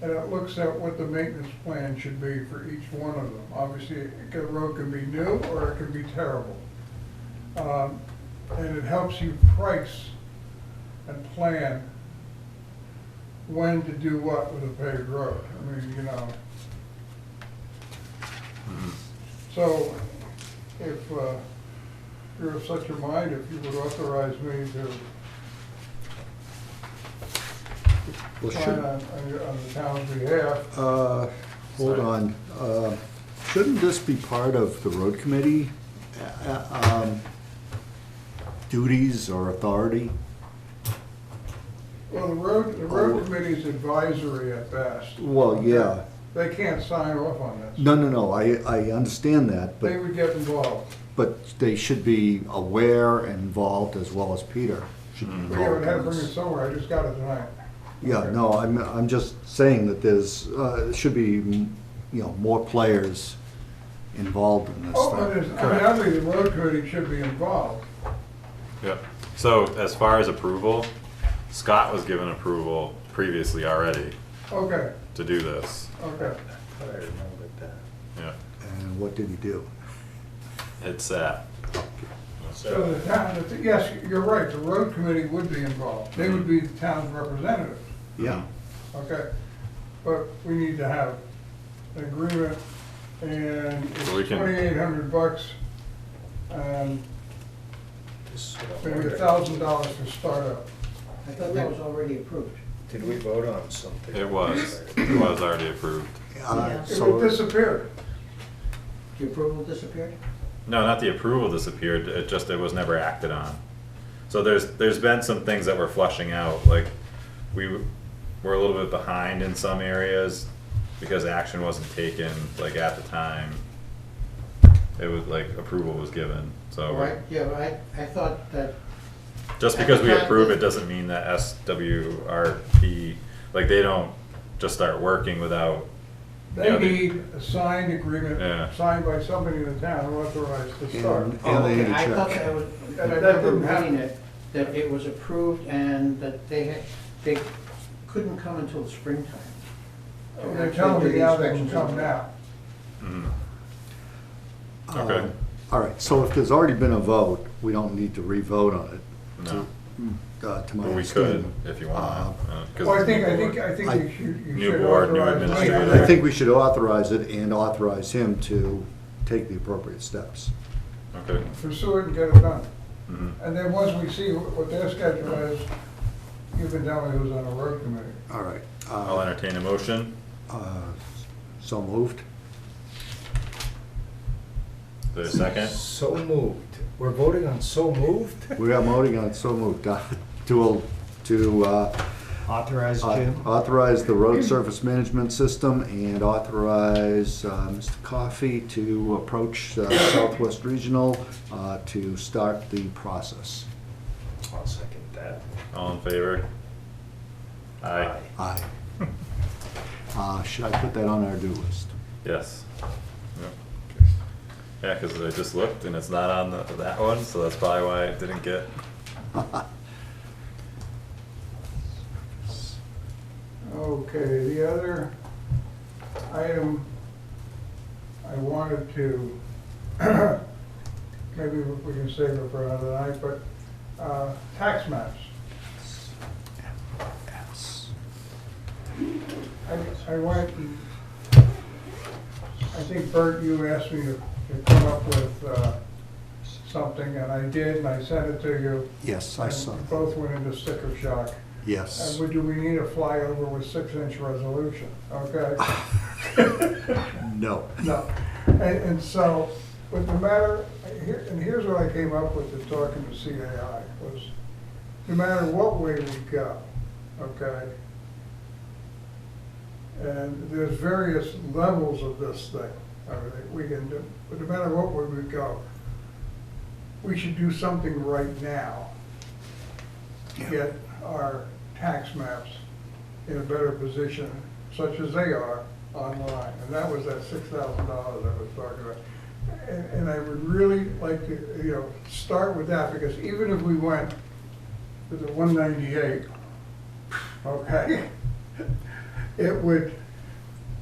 and it looks at what the maintenance plan should be for each one of them. Obviously, a road can be new or it can be terrible. And it helps you price and plan when to do what with a paved road. I mean, Mhm. So if you're of such a mind, if you would authorize me to Well, plan should, on the town's behalf. hold on. Shouldn't this be part of the road committee duties or authority? Well, the road committee's advisory at best. Well, yeah. They can't sign off on this. No, I understand that, They but, would get involved. but they should be aware and involved, as well as Peter should be Mhm. We would involved have to in bring it this. somewhere, I just got it tonight. Yeah, no, I'm just saying that there's, should be, more players involved in this Oh, stuff. and obviously the road committee should be involved. Yep. So as far as approval, Scott was given approval previously already Okay, to do this. okay. I remembered that. Yeah. And what did he do? It's sat. So the town, yes, you're right, the road committee would be involved. They would be the town's representative, Yeah, okay? But we need to have an agreement, and So we it's can- $2,800, and This is what I'm maybe wondering. $1,000 for startup. I thought that was already approved. Did we vote on something? It was already approved. It so, disappeared. The approval disappeared? No, not the approval disappeared, it was never acted on. So there's been some things that we're flushing out, like, we're a little bit behind in some areas because action wasn't taken, like, at the time. It was like, approval was given, so. Right, yeah, but I thought that, Just because we approve it doesn't mean that SWRP, like, they don't just start working without. They Yeah, need a signed agreement, Yeah. signed by somebody in the town authorized to start. and oh, they okay, need I a thought check. that was, I And that remember didn't happen. reading it, that it was approved and that they couldn't come until the springtime. to They're actually telling do me the now they can inspections. come now. Mhm. Okay. All right, so if there's already been a vote, we don't need to re-vote on it, No, to my but we could understanding. if you want. Well, I think you should New should board, new authorize me. administrator. I think we should authorize it and authorize him to take the appropriate steps. Okay. Pursue it and get it done. Mhm. And then once we see what their schedule is, you can tell me who's on the road committee. All right. I'll entertain a motion. So moved? Is there a second? So moved. We're voting on so moved? We are voting on so moved, to Authorize Jim? authorize the road surface management system and authorize Mr. Coffey to approach Southwest Regional to start the process. I'll second that. All in favor? Aye. Aye. Should I put that on our do list? Yes. Yep. Yeah, because I just looked and it's not on that one, so that's probably why it didn't get. Okay, the other item I wanted to, maybe we can save it for another night, but tax maps. I went, I think Bert, you asked me to come up with something, and I did, and I sent it to you. Yes, I and saw we that. both went into sticker shock. Yes. And do we need a flyover with 6-inch resolution, okay? No. No. And so, but no matter, and here's what I came up with in talking to CAI, was no matter what way we go, okay? And there's various levels of this thing, everything we can do, but no matter what way we go, we should do something right now to get our tax maps in a better position, such as they are online. And that was that $6,000 I was talking about. And I would really like to, start with that, because even if we went to the 198, okay,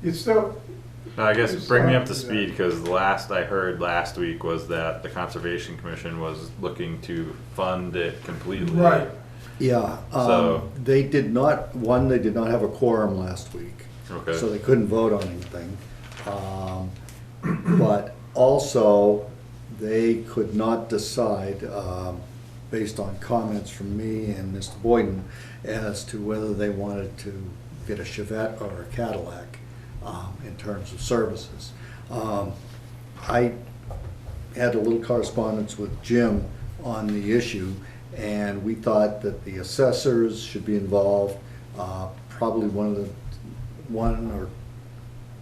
it's still. No, I guess it's bring me up to not- speed, because the last I heard last week was that the Conservation Commission was looking to fund it completely. Right. Yeah, So- they did not have a quorum last week. Okay. So they couldn't vote on anything. But also, they could not decide, based on comments from me and Mr. Boyden, as to whether they wanted to get a Chevette or a Cadillac in terms of services. I had a little correspondence with Jim on the issue, and we thought that the assessors should be involved, probably one or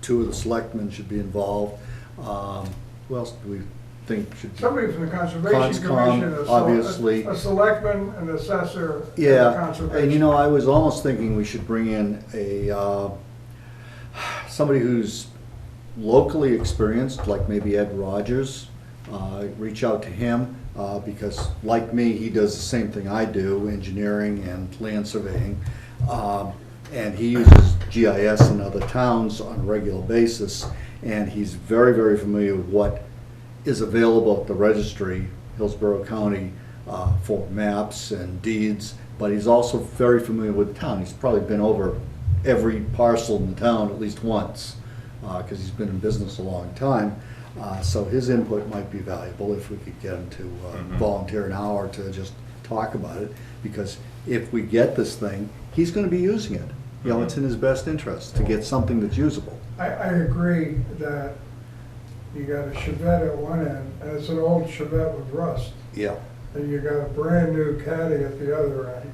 two of the selectmen should be involved. Who else do we think should be? Somebody from the Conservation Conscom, Commission, obviously. a selectman, an assessor, and a Yeah, conservation. and I was almost thinking we should bring in somebody who's locally experienced, like maybe Ed Rogers, reach out to him, because like me, he does the same thing I do, engineering and land surveying. And he uses GIS in other towns on a regular basis, and he's very, very familiar with what is available at the registry, Hillsborough County, for maps and deeds, but he's also very familiar with the town. He's probably been over every parcel in the town at least once, because he's been in business a long time. So his input might be valuable if we could get him to volunteer an hour to just talk about it, because if we get this thing, he's going to be using it. It's in his best interest to get something that's usable. I agree that you got a Chevette at one end, and it's an old Chevette with rust. Yeah. And you got a brand new Caddy at the other end.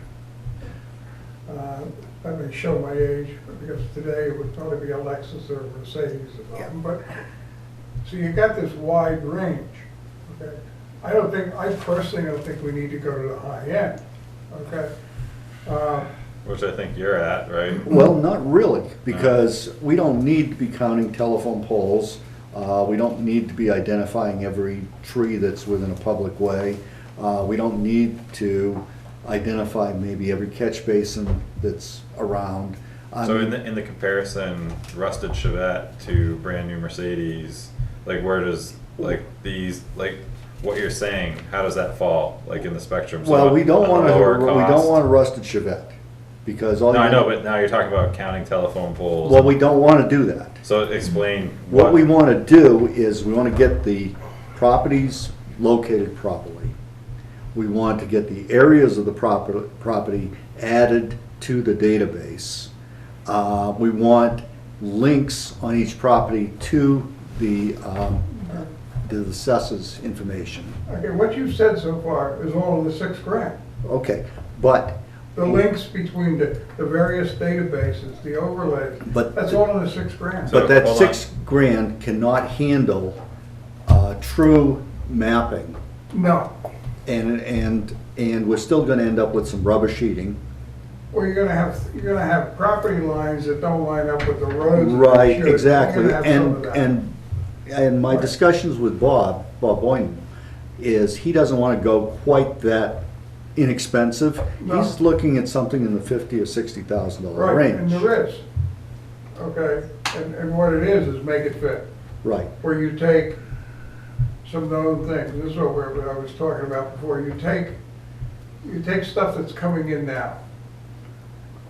That may show my age, because today it would probably be a Lexus or a Mercedes or something, but, so you got this wide range, okay? I personally don't think we need to go to the high end, okay? Which I think you're at, right? Well, not really, because we don't need to be counting telephone poles. We don't need to be identifying every tree that's within a public way. We don't need to identify maybe every catch basin that's around. So in the comparison, rusted Chevette to brand new Mercedes, like where does what you're saying, how does that fall in the spectrum? So Well, we don't on the lower want cost- a rusted Chevette, because all No, you I know, but now you're talking about counting telephone poles. Well, we don't want to do that. So explain What we want to do is we want to get the properties located properly. We want to get the areas of the property added to the database. We want links on each property to the assessors information. Okay, what you've said so far is all of the $6,000. Okay, but The links between the various databases, the overlays, But- that's all in the $6,000. But that hold on. $6,000 cannot handle true mapping. No, And we're still gonna end up with some rubber sheeting, Well, you're gonna have property lines that don't line up with the roads. that they Right, should. exactly. You're gonna have some of that. And my Right. discussions with Bob Boyden, is he doesn't want to go quite that inexpensive. No. He's looking at something in the $50,000 or $60,000 Right, and range. there is. Okay, and what it is make it fit. Right, Where you take some known things, this is what I was talking about before, you take stuff that's coming in now,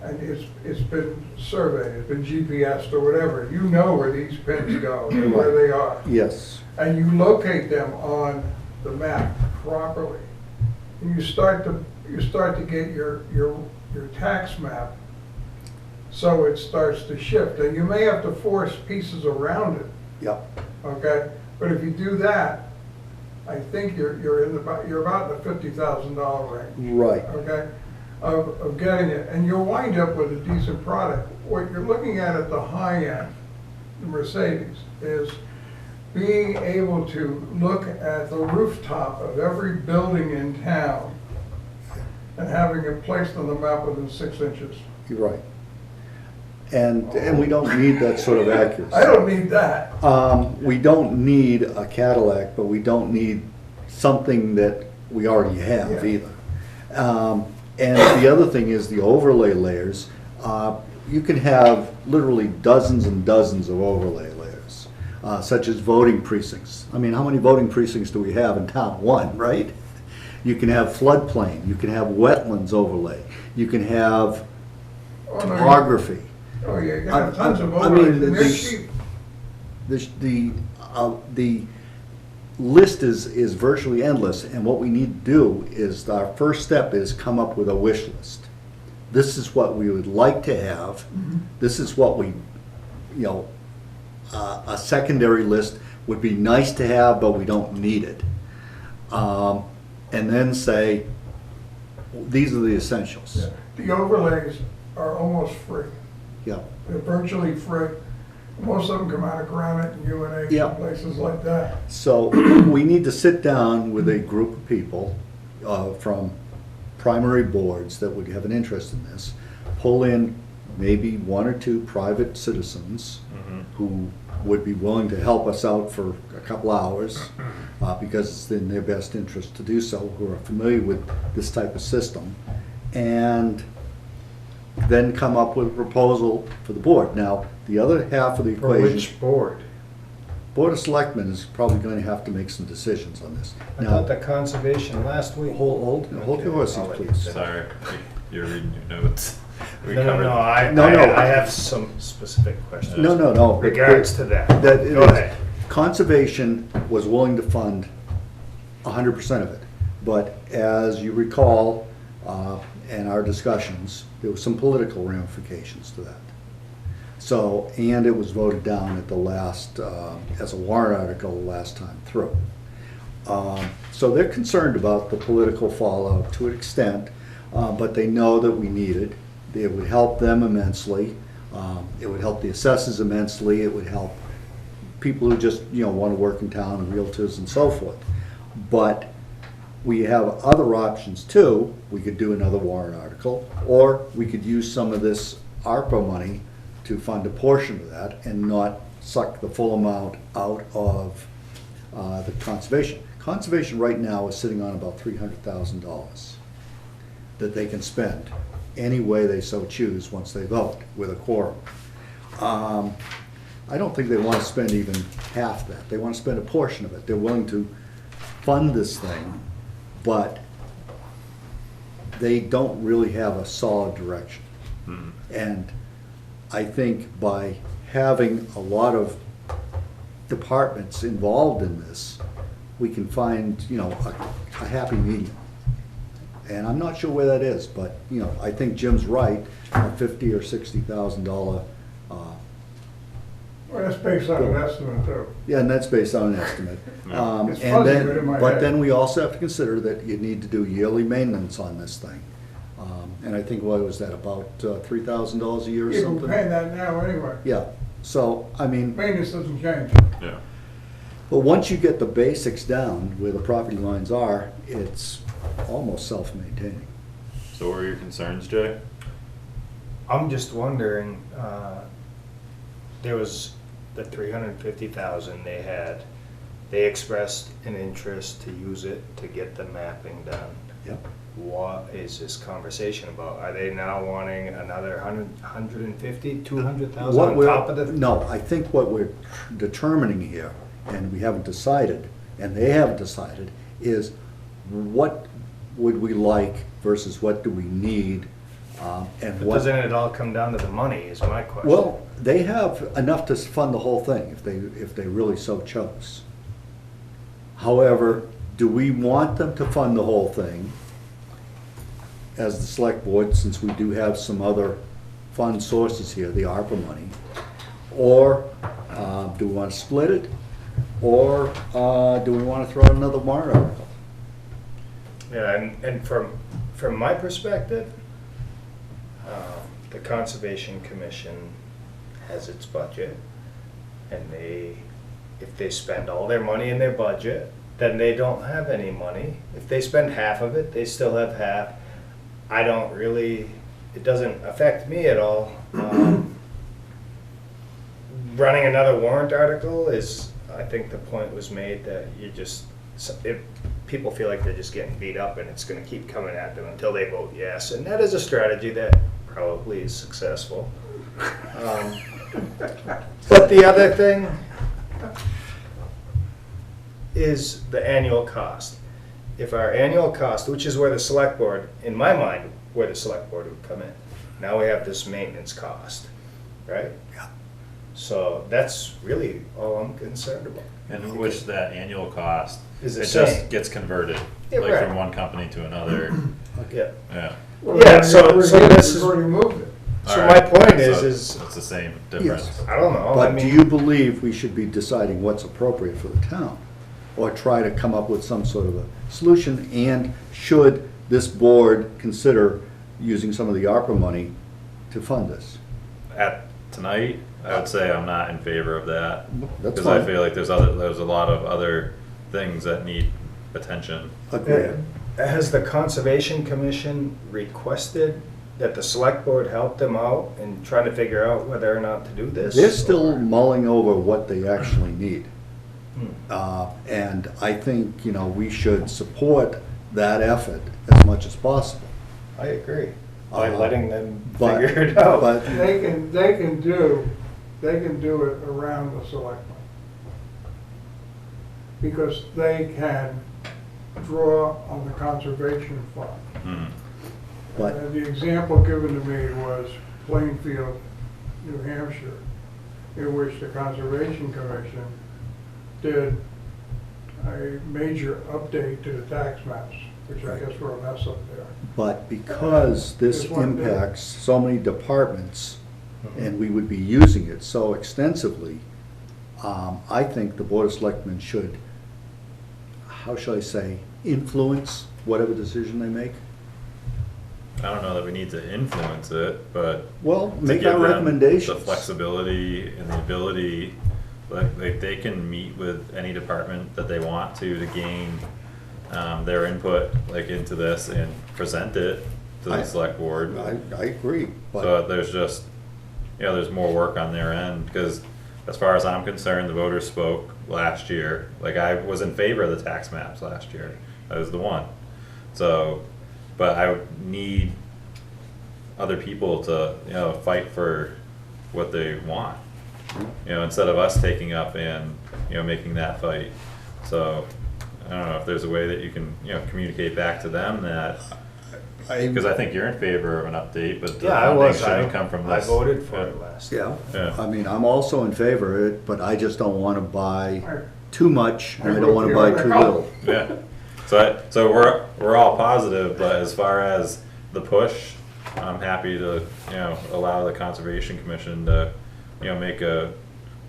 and it's been surveyed, it's been GPSed or whatever, you know where these pins go, and where they are, yes, and you locate them on the map properly. And you start to get your tax map, so it starts to shift, and you may have to force pieces around it. yep, Okay, but if you do that, I think you're about in the $50,000 range. right. Okay, of getting it, and you'll wind up with a decent product. What you're looking at the high end, the Mercedes, is being able to look at the rooftop of every building in town and having it placed on the map within 6 inches. You're right. And we don't need that sort of accuracy. I don't need that. We don't need a Cadillac, but we don't need something that we already have Yeah. either. And the other thing is the overlay layers. You can have literally dozens and dozens of overlay layers, such as voting precincts. I mean, how many voting precincts do we have in town? One, right? You can have floodplain, you can have wetlands overlay, you can have Oh, no, topography. Oh, yeah, you got tons of I mean, overlays, and they're this- cheap. The list is virtually endless, and what we need to do is, our first step is come up with a wish list. This is what we would like to have, this is what we, you know, a secondary list would be nice to have, but we don't need it. And then say, these are the essentials. The overlays are almost free. Yeah, They're virtually free. Most of them come out of Granite and UNH Yeah. and places like that. so we need to sit down with a group of people from primary boards that would have an interest in this, pull in maybe one or two private citizens who would be willing to help us out for a couple hours, because it's in their best interest to do so, who are familiar with this type of system, and then come up with a proposal for the board. Now, the other half of the For equation. which board? Board of Selectmen is probably going to have to make some decisions on this. I Now, thought the conservation last week. hold your Okay, horses, I'll let you please. finish. Sorry, you're reading your notes. We No, no, covered- no, I No. have some specific questions. No. Regards to that. That Go ahead. Conservation was willing to fund 100% of it. But as you recall, in our discussions, there were some political ramifications to that. So, and it was voted down at the last, as a warrant article last time through. So they're concerned about the political fallout to an extent, but they know that we need it. It would help them immensely. It would help the assessors immensely. It would help people who just, you know, want to work in town, and realtors and so forth. But we have other options too. We could do another warrant article, or we could use some of this ARPA money to fund a portion of that and not suck the full amount out of the conservation. Conservation right now is sitting on about $300,000 that they can spend any way they so choose once they vote with a quorum. I don't think they want to spend even half that. They want to spend a portion of it. They're willing to fund this thing, but they don't really have a solid direction. And I think by having a lot of departments involved in this, we can find, you know, a happy medium. And I'm not sure where that is, but, you know, I think Jim's right, a $50,000 or $60,000. Well, that's based on an estimate too. Yeah, and that's based on an estimate. It's And fuzzy, but in then, my but head. then we also have to consider that you need to do yearly maintenance on this thing. And I think, what was that, about $3,000 a year or Yeah, something? we're paying that now anyway. Yeah, so, I mean, Maintenance doesn't change. Yeah. but once you get the basics down where the property lines are, it's almost self-maintaining. So what are your concerns, Jay? I'm just wondering, there was the 350,000 they had. They expressed an interest to use it to get the mapping done. Yep. What is this conversation about? Are they now wanting another 150, 200,000 What on we're- top of the? No, I think what we're determining here, and we haven't decided, and they haven't decided, is what would we like versus what do we need, and But what. doesn't it all come down to the money, is my question. Well, they have enough to fund the whole thing if they really so chose. However, do we want them to fund the whole thing as the select board, since we do have some other fund sources here, the ARPA money? Or do we want to split it? Or do we want to throw out another warrant article? Yeah, and from my perspective, the Conservation Commission has its budget, and if they spend all their money in their budget, then they don't have any money. If they spend half of it, they still have half. I don't really, it doesn't affect me at all. Running another warrant article is, I think the point was made that people feel like they're just getting beat up and it's gonna keep coming at them until they vote yes. And that is a strategy that probably is successful. But the other thing is the annual cost. If our annual cost, which is where the select board, in my mind, where the select board would come in. Now we have this maintenance cost, right? Yeah. So that's really all I'm concerned about. And which that annual cost, Is it the just same. gets converted, Yeah, like right. from one company to another. Yeah. Yeah. Yeah, so We've this is, already moved it. so Alright, my point so is, it's the same difference. Yes. I don't know, I But do mean, you believe we should be deciding what's appropriate for the town? Or try to come up with some sort of a solution? And should this board consider using some of the ARPA money to fund this? At tonight, I would say I'm not in favor of that. That's Because I fine. feel like there's a lot of other things that need attention. Agreed. has the Conservation Commission requested that the select board help them out in trying to figure out whether or not to do this? They're still or- mulling over what they actually need. Hmm. And I think, we should support that effort as much as possible. I agree, by letting them But- figure it out. But, They can do it around the selectmen. Because they can draw on the conservation fund. Mhm. But- And the example given to me was Plainfield, New Hampshire, in which the Conservation Commission did a major update to the tax maps, which I guess were a mess up there. but because this Just one bit. impacts so many departments, and we would be using it so extensively, I think the Board of Selectmen should, how shall I say, influence whatever decision they make. I don't know that we need to influence it, but Well, to make give our them recommendations. the flexibility and the ability, like they can meet with any department that they want to gain their input into this and present it to the select board. I agree, but. So there's just, there's more work on their end, because as far as I'm concerned, the voters spoke last year. Like, I was in favor of the tax maps last year. I was the one. So, but I would need other people to, fight for what they want. Instead of us taking up and, making that fight. So, I don't know if there's a way that you can, communicate back to them that, because I think you're in favor of an update, but the Yeah, I funding was, shouldn't come from I this. voted for Yeah. it last. Yeah, Yeah. I mean, I'm also in favor of it, but I just don't want to buy I- too much, and I I don't want to buy wrote too the little. Yeah. So we're all positive, but as far as the push, I'm happy to, allow the Conservation Commission to, make a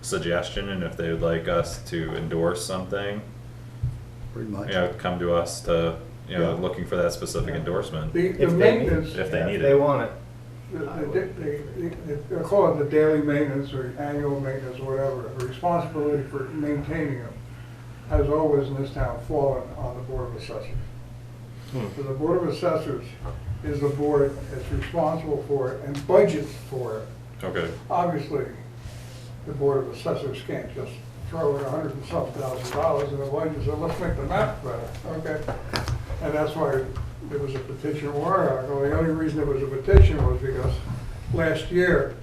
suggestion, and if they would like us to endorse something, Pretty much. come to us to, Yeah. looking for that specific endorsement, The If they need- maintenance, if they Yeah, need if they it. want it. they call it the daily maintenance or annual maintenance or whatever, the responsibility for maintaining them has always in this town fallen on the Board of Assessors. So the Board of Assessors is the board that's responsible for it and budgets for it. Okay. Obviously, the Board of Assessors can't just throw in $100 and some thousand in the budget and say, let's make the map better, okay? And that's why there was a petition warrant article. The only reason there was a petition was because last year,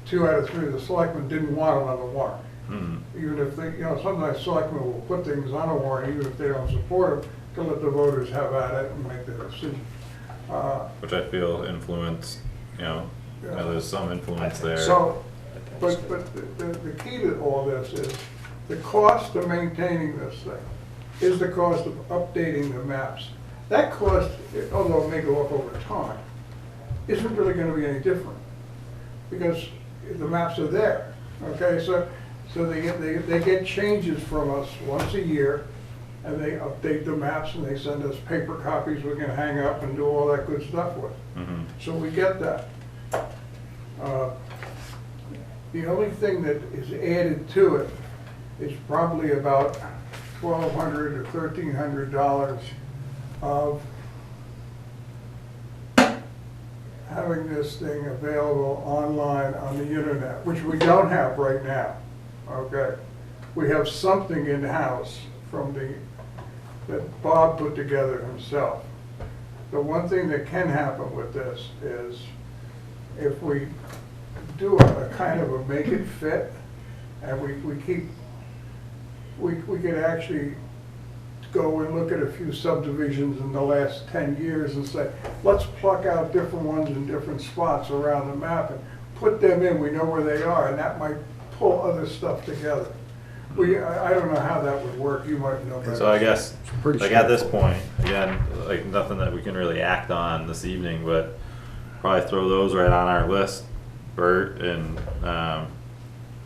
2 out of 3 of the selectmen didn't want it on the warrant. Even if they, sometimes selectmen will put things on a warrant, even if they don't support them, to let the voters have at it and make their decision. Which I feel influence, there's some influence there. So, but the key to all this is the cost of maintaining this thing is the cost of updating the maps. That cost, although it may go up over time, isn't really going to be any different because the maps are there. Okay, so they get changes from us once a year, and they update the maps and they send us paper copies we can hang up and do all that good stuff with. So we get that. The only thing that is added to it is probably about $1,200 or $1,300 of having this thing available online on the internet, which we don't have right now. Okay, we have something in-house that Bob put together himself. The one thing that can happen with this is if we do a kind of a make it fit, and we could actually go and look at a few subdivisions in the last 10 years and say, let's pluck out different ones in different spots around the map and put them in, we know where they are, and that might pull other stuff together. I don't know how that would work, you might know better. So I guess, like at this point, again, like nothing that we can really act on this evening, but probably throw those right on our list, Bert and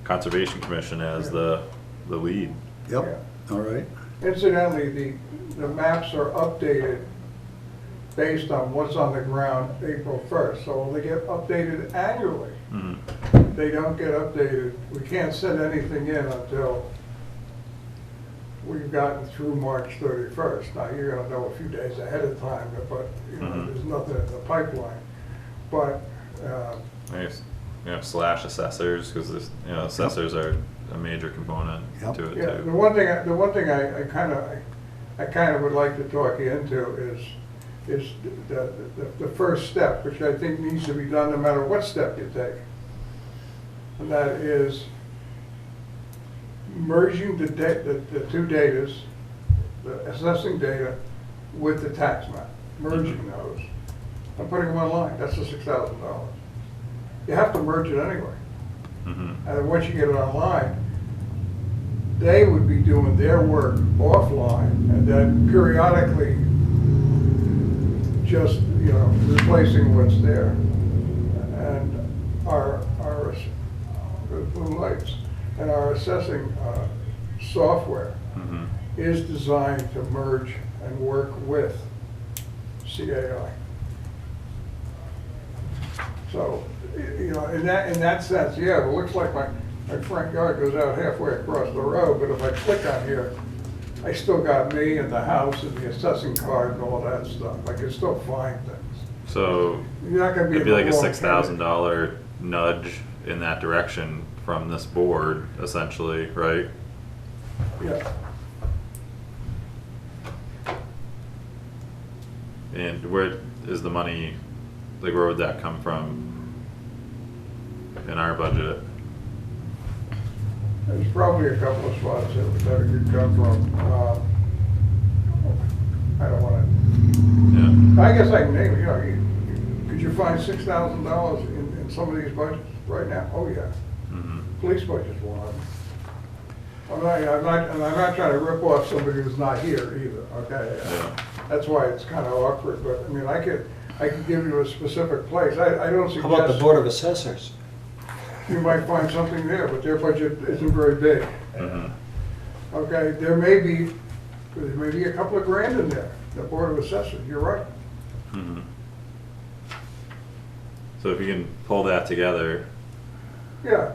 Conservation Commission as the lead. Yep, all right. Incidentally, the maps are updated based on what's on the ground April 1st, so they get updated annually. They don't get updated, we can't send anything in until we've gotten through March 31st. Now, you're gonna know a few days ahead of time, but there's nothing in the pipeline. But, Nice. Slash assessors, because assessors are a major component to it yeah, too. the one thing I kind of would like to talk you into is the first step, which I think needs to be done no matter what step you take. And that is merging the two datas, the assessing data with the tax map, merging those and putting them online. That's the $6,000. You have to merge it anyway. And then once you get it online, they would be doing their work offline and then periodically just, replacing what's there. And our blue lights and our assessing software is designed to merge and work with CAI. So, in that sense, yeah, it looks like my front yard goes out halfway across the road, but if I click on here, I still got me and the house and the assessing card and all that stuff. I can still find things. So You're not gonna be it'd be like a wrong $6,000 nudge in that direction from this board, essentially, right? Yeah. And where is the money, like where would that come from in our budget? There's probably a couple of spots that it could come from. I don't want to. I guess I can name it. Could you find $6,000 in some of these budgets right now? Oh yeah. Police budget's one of them. I'm not trying to rip off somebody who's not here either. Okay. That's why it's kind of awkward. But I mean, I could give you a specific place. I don't suggest. How about the Board of Assessors? You might find something there, but their budget isn't very big. Okay, there may be a couple of grand in there, the Board of Assessors, you're right. So if you can pull that together. Yeah,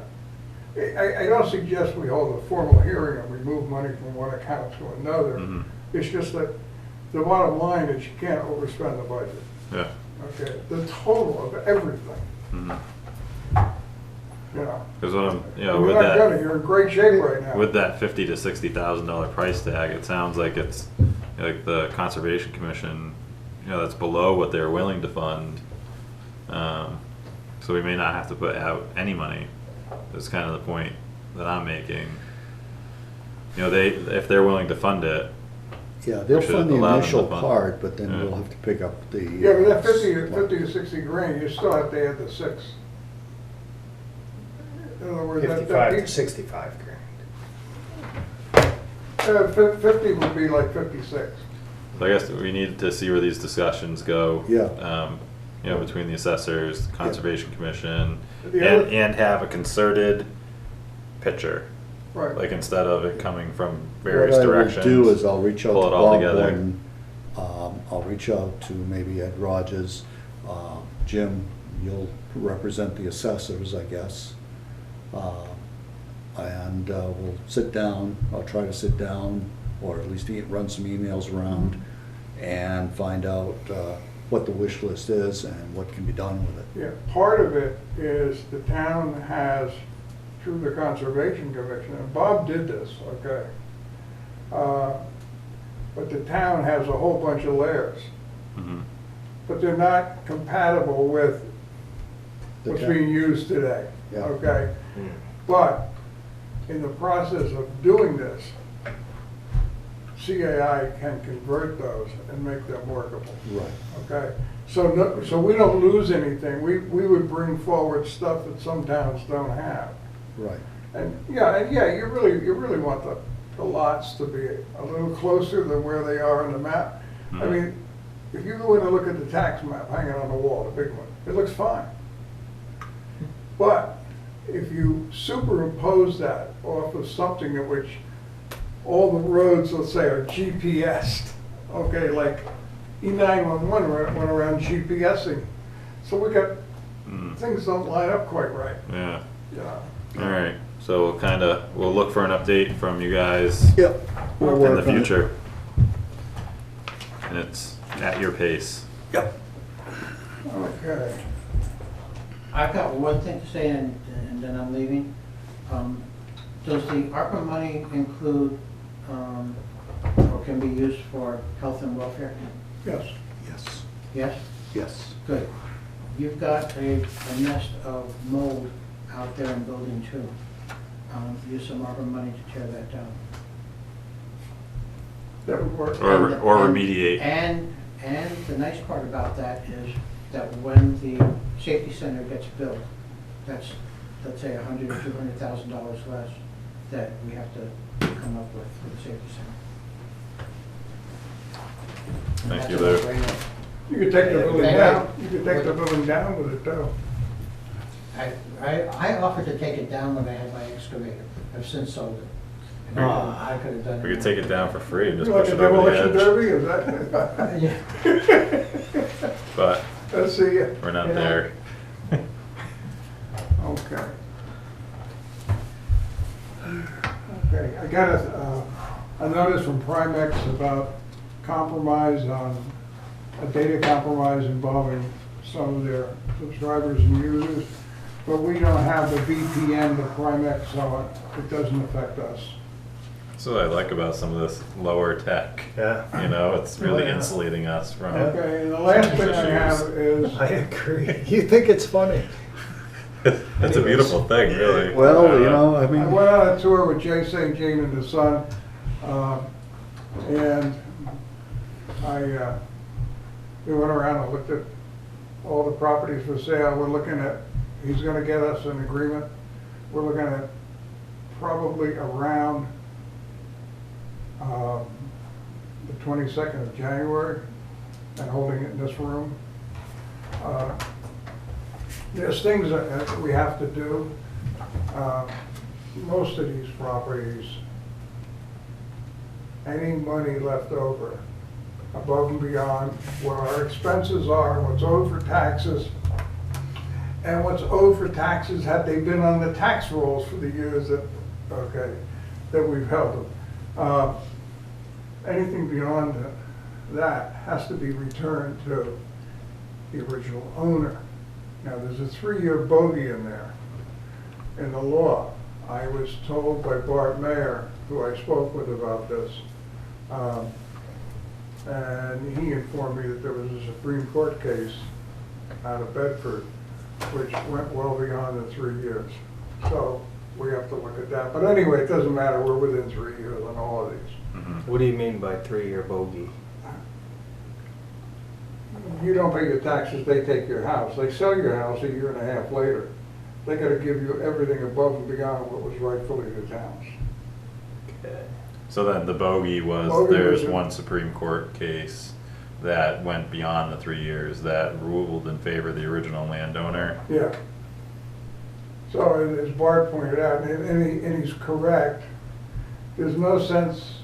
I don't suggest we hold a formal hearing and we move money from one account to another. It's just that the bottom line is you can't overspend the budget. Yeah. Okay, the total of everything, Mhm. you know. Cause what I'm, you know, You're with not that. gonna, you're in great shape right now. With that $50,000 to $60,000 price tag, it sounds like it's like the Conservation Commission, you know, that's below what they're willing to fund. So we may not have to put out any money. That's kind of the point that I'm making. You know, if they're willing to fund it. Yeah, they'll we should fund the allow them to initial fund it. part, but then Yeah. we'll have to pick up the. Yeah, but that 50 to 60 grand, you still have to add the 6. In other words, that 55 to 65 grand. 50 would be like 56. So I guess we need to see where these discussions go. Yeah. You know, between the assessors, Conservation Commission, The other- and have a concerted picture. Right. Like instead of it coming from various What I will directions. do is I'll reach out to pull it all Bob together. Boynton. I'll reach out to maybe Ed Rogers. Jim, you'll represent the assessors, I guess. And we'll sit down, I'll try to sit down, or at least run some emails around and find out what the wish list is and what can be done with it. Yeah, part of it is the town has, through the Conservation Commission, and Bob did this, okay? But the town has a whole bunch of layers, Mhm. but they're not compatible with The what's town- being used today, Yeah. okay? But in the process of doing this, CAI can convert those and make them workable. Right. Okay, so no, so we don't lose anything. We would bring forward stuff that some towns don't have. Right. And yeah, you really want the lots to be a little closer than where they are on the map. I Mhm. mean, if you go in and look at the tax map hanging on the wall, the big one, it looks fine. But if you superimpose that off of something in which all the roads, let's say, are GPSed, okay, like E911 went around GPSing. So we got, things don't line up quite right, Yeah. you know. All right. So we'll look for an update from you guys. Yep. We'll In work the on it. future. And it's at your pace. Yep. Okay. I've got one thing to say and then I'm leaving. Does the ARPA money include, or can be used for health and welfare? Yes. Yes. Yes? Yes. Good. You've got a nest of mold out there in building 2. Use some ARPA money to tear that down. That would work. Or remediate. And the nice part about that is that when the safety center gets built, that's, let's say, $100,000 or $200,000 less that we have to come up with for the safety center. And Thank that's you, a Lou. no-brainer. You could take the building Hey, down, you could take the building down with it too. I offered to take it down when I had my excavator. I've since sold it. And I could have done it. We could take it down for free and just You like push a it over demolition the edge. derby, is that? Yeah. But Let's see ya. we're not Yeah. there. Okay. Okay, I got a notice from Primex about compromise on, a data compromise involving some of their subscribers and users, but we don't have the VPN that Primex, so it doesn't affect us. That's what I like about some of this lower tech. Yeah. You know, it's really Yeah. insulating us from. Okay, and the last thing I have is, I agree. You think it's funny? It's a beautiful thing, really. Well, you know, I I mean, went on a tour with Jay St. Jean and his son, and we went around and looked at all the properties for sale. We're looking at, he's gonna get us an agreement. We're looking at probably around the 22nd of January and holding it in this room. There's things that we have to do. Most of these properties, any money left over above and beyond what our expenses are, what's owed for taxes, and what's owed for taxes had they been on the tax rolls for the years that, okay, that we've held them. Anything beyond that, that has to be returned to the original owner. Now, there's a 3-year bogey in there, in the law. I was told by Bart Mayer, who I spoke with about this, and he informed me that there was a Supreme Court case out of Bedford, which went well beyond the 3 years. So we have to look at that. But anyway, it doesn't matter, we're within 3 years on all of these. What do you mean by 3-year bogey? You don't pay your taxes, they take your house. They sell your house a year and a half later. They gotta give you everything above and beyond what was rightfully the town's. So then the bogey was, Bogey there's was a- one Supreme Court case that went beyond the 3 years that ruled in favor of the original landowner. Yeah. So as Bart pointed out, and he's correct, there's no sense,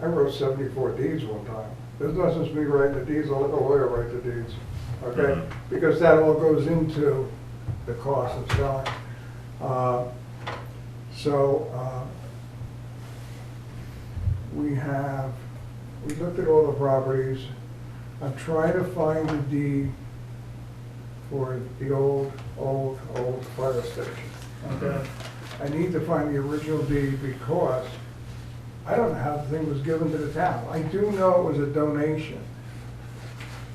I wrote 74 deeds one time. There's no sense me writing the deeds, I'll let a lawyer write the deeds, okay? Mhm. Because that all goes into the cost of selling. We looked at all the properties. I'm trying to find the deed for the old fire station, okay? I need to find the original deed because I don't know how the thing was given to the town. I do know it was a donation.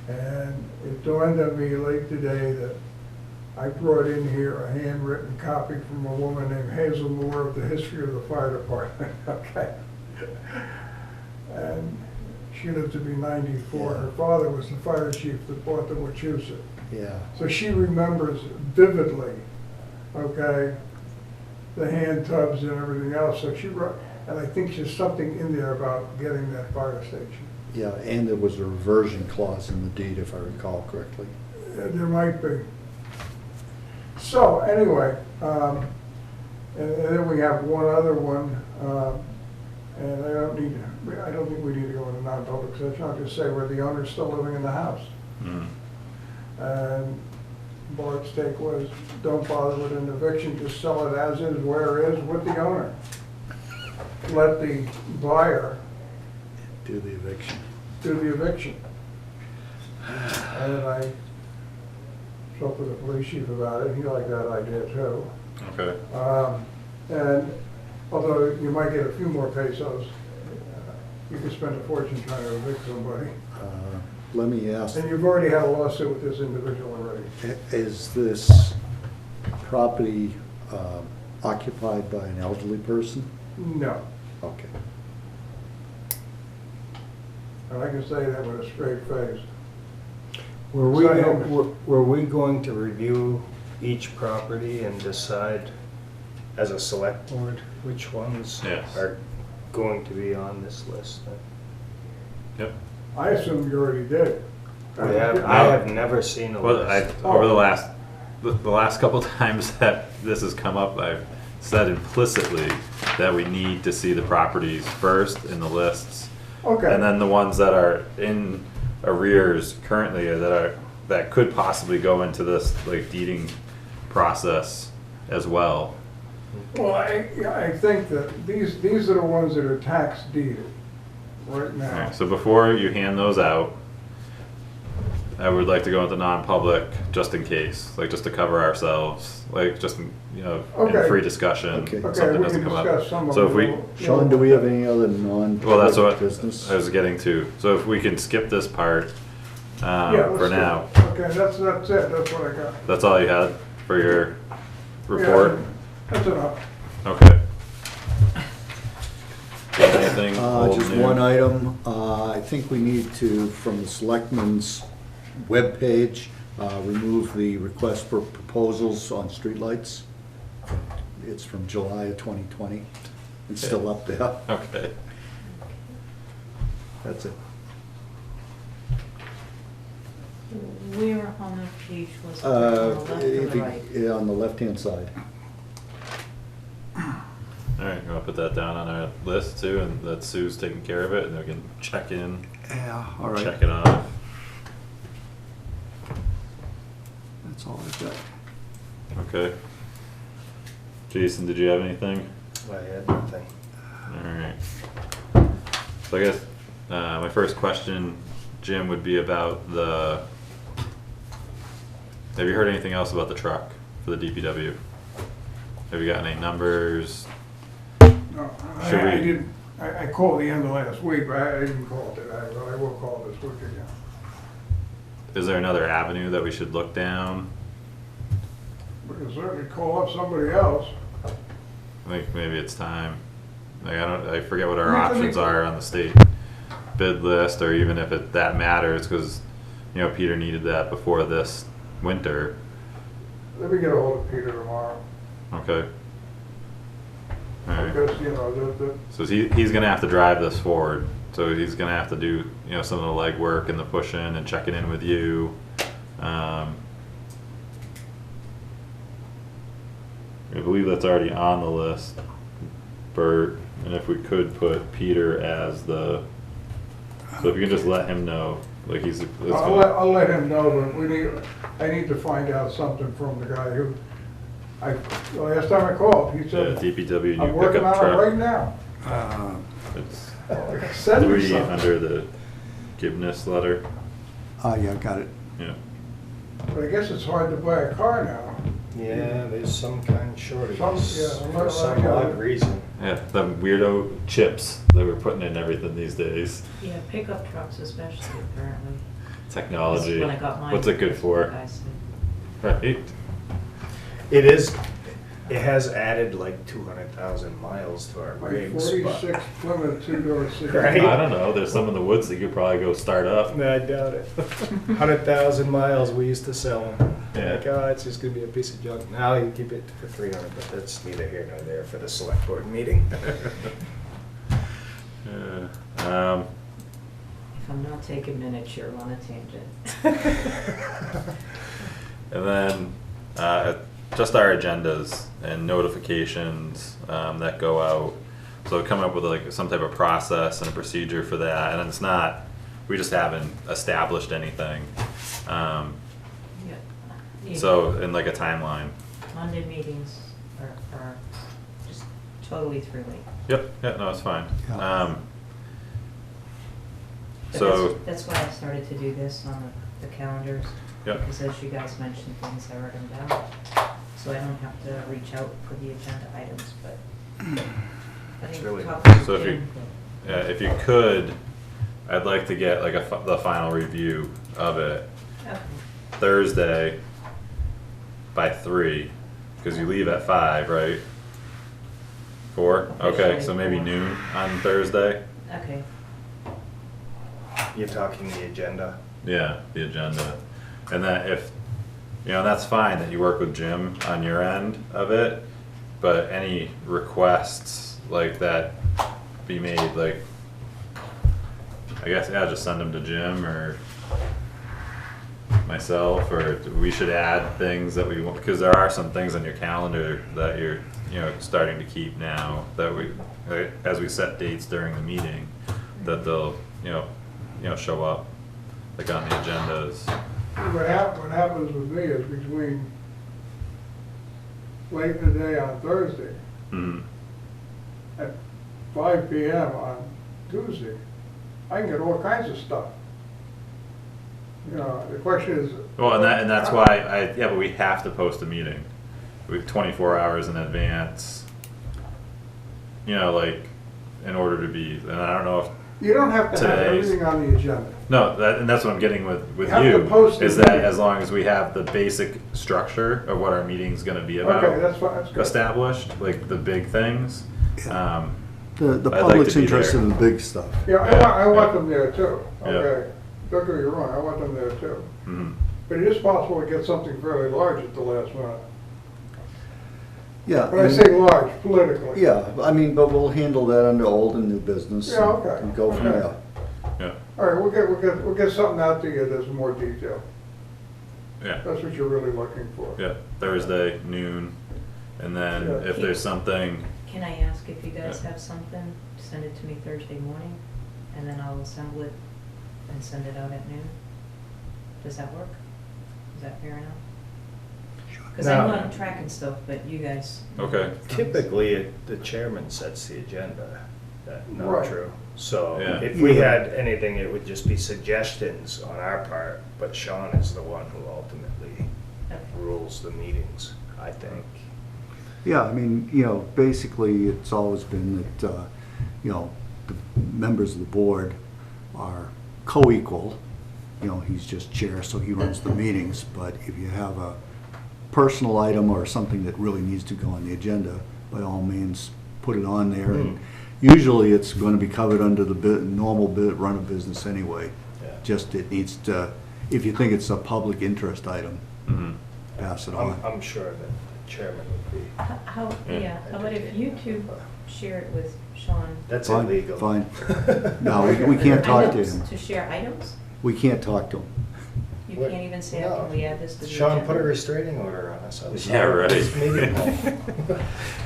And it dawned on me late today that I brought in here a handwritten copy from a woman named Hazel Moore of the history of the fire department, okay? And she lived to be 94. Her father was the fire chief that bought the Wachusett. Yeah. So she remembers vividly, okay, the hand tubs and everything else. So she wrote, and I think there's something in there about getting that fire station. Yeah, and there was a reversion clause in the deed, if I recall correctly. There might be. So anyway, and then we have one other one, and I don't think we need to go into non-public session. I'll just say where the owner's still living in the house. And Bart's take was, don't bother with an eviction, just sell it as is, where it is, with the owner. Let the buyer Do the eviction. do the eviction. And I spoke with the police chief about it, he liked that idea too. Okay. And although you might get a few more pesos, you could spend a fortune trying to evict somebody. Let me ask, And you've already had a lawsuit with this individual already. is this property occupied by an elderly person? No. Okay. And I can say that with a straight face. Were we, So- were we going to review each property and decide as a select board which ones Yes. are going to be on this list? Yep. I assume you already did. I have never seen a Well, list. over the last couple times that this has come up, I've said implicitly that we need to see the properties first in the lists. Okay. And then the ones that are in arrears currently that could possibly go into this like deeding process as well. Well, I think that these are the ones that are tax deeded right now. Alright, so before you hand those out, I would like to go into non-public just in case, like just to cover ourselves, like just, in Okay. free discussion, Okay. Okay, something we doesn't can come discuss up. some of So if we, them. Sean, do we have any other well, that's what non-public business? I was getting to. So if we can skip this part, Yeah, let's for do now. it. Okay, that's it, that's what I got. That's all you had for your report? Yeah, that's enough. Okay. Anything old, Just new? one item, I think we need to, from the selectmen's webpage, remove the request for proposals on streetlights. It's from July of 2020. It's still up there. Okay. That's it. Where on the page was it? On the left or If the you- right? yeah, on the left-hand side. Alright, you wanna put that down on our list too, and that Sue's taking care of it, and we can check in, Yeah, all right. check it off. That's all I've got. Okay. Jason, did you have anything? I had nothing. Alright. So I guess my first question, Jim, would be about the, have you heard anything else about the truck for the DPW? Have you got any numbers? No, Should I we- didn't, I called the end of last week, but I didn't call today, but I will call this week again. Is there another avenue that we should look down? We can certainly call up somebody else. I think maybe it's time. Like, I forget what our Yeah, I think- options are on the state bid list, or even if that matters, because, you know, Peter needed that before this winter. Let me get a hold of Peter tomorrow, Okay. Alright. because, you know, So he's gonna have to drive this forward. So he's gonna have to do, you know, some of the legwork and the pushing and checking in with you. I believe that's already on the list, Bert, and if we could put Peter as the, so if you can just let him know, like it's I'll let him know, but I need to find out something from the guy who, the last time I called, he yeah, said, DPW I'm new working pickup on it right truck. now. It's Send me 3 something. under the Gibbous letter, Yeah, got it. yeah. But I guess it's hard to buy a car now. Yeah, there's some kind of shortage Some- for some odd reason. Yeah, the weirdo chips that we're putting in everything these days. Yeah, pickup trucks especially, apparently. Technology. When I got mine. What's it good for? I said, Right. It is, it has added like 200,000 miles to our My rigs, but 46 Plymouth two-door sedan. Right. I don't know. There's some in the woods that you could probably go start up. no, I doubt it. 100,000 miles we used to sell them. Yeah. Like, oh, it's just gonna be a piece of junk. Now you keep it for 300, but that's neither here nor there for the select board meeting. Yeah. if I'm not taking minutes, you're on a tangent. And then just our agendas and notifications that go out. So coming up with like some type of process and a procedure for that, and it's not, we just haven't established anything. Yeah. So in like a timeline. Monday meetings are just totally through me. Yep. Yeah. No, it's fine. Yeah. But So that's why I started to do this on the calendars. Yep. Because as you guys mentioned things, I wrote them down. So I don't have to reach out for the agenda items, but I think really talk nice. to So if you- Jim. yeah, if you could, I'd like to get like the final review of it Okay. Thursday by 3, because you leave at 5, right? 4? Okay, so maybe noon on Thursday? Okay. You're talking the agenda. Yeah, the agenda. And that if, you know, that's fine that you work with Jim on your end of it, but any requests like that be made, like, I guess, yeah, just send them to Jim or myself, or we should add things that we want, because there are some things on your calendar that you're, you know, starting to keep now that we, as we set dates during the meeting, that they'll, you know, show up, like on the agendas. What happens with me is between late in the day on Thursday Mhm. at 5 PM on Tuesday, I can get all kinds of stuff. You know, the question is. Well, and that's why yeah, but we have to post a meeting. We have 24 hours in advance. You know, like, in order to be, and I don't know if, You don't have to have Today's- everything on the agenda. no, and that's what I'm getting with You have to you, post is the that meeting. as long as we have the basic structure of what our meeting's gonna be about. Okay, that's fine, that's good. Established, like the big things. The I'd like public's to be interested there. in the big stuff. Yeah, I want them there too, Yeah. okay? Don't get me wrong, I want them there too. Mhm. But it is possible to get something fairly large at the last minute. Yeah. When I and- say large, politically. Yeah, I mean, but we'll handle that under old and new business. Yeah, okay, And go from okay. there. Yeah, All right, we'll get something out to you that's more detailed. yeah, That's what you're really looking for. yeah, Thursday noon, and then Yeah. if there's something, Can I ask if you guys Yeah. have something, send it to me Thursday morning, and then I'll assemble it and send it out at noon? Does that work? Is that fair enough? Because I'm No. not tracking stuff, but you guys. okay. Typically, the chairman sets the agenda. That, not Right. true. So Yeah. if we had anything, it would just be suggestions on our part, but Sean is the one who ultimately rules the meetings, I think. Yeah, I mean, you know, basically, it's always been that, you know, the members of the board are co-equal. You know, he's just chair, so he runs the meetings, but if you have a personal item or something that really needs to go on the agenda, by all means, put it on there. And usually, it's going to be covered under the normal run of business anyway. Yeah. Just it needs to, if you think it's a public interest item, pass it on. I'm sure that the chairman would be. How about if you two share it with Sean? That's Fine, illegal. Fine. No, we can't talk to Items, him. to share items? We can't talk to him. You can't even say, oh, can we add this to the Sean, agenda? put a restraining order on us. Yeah, right.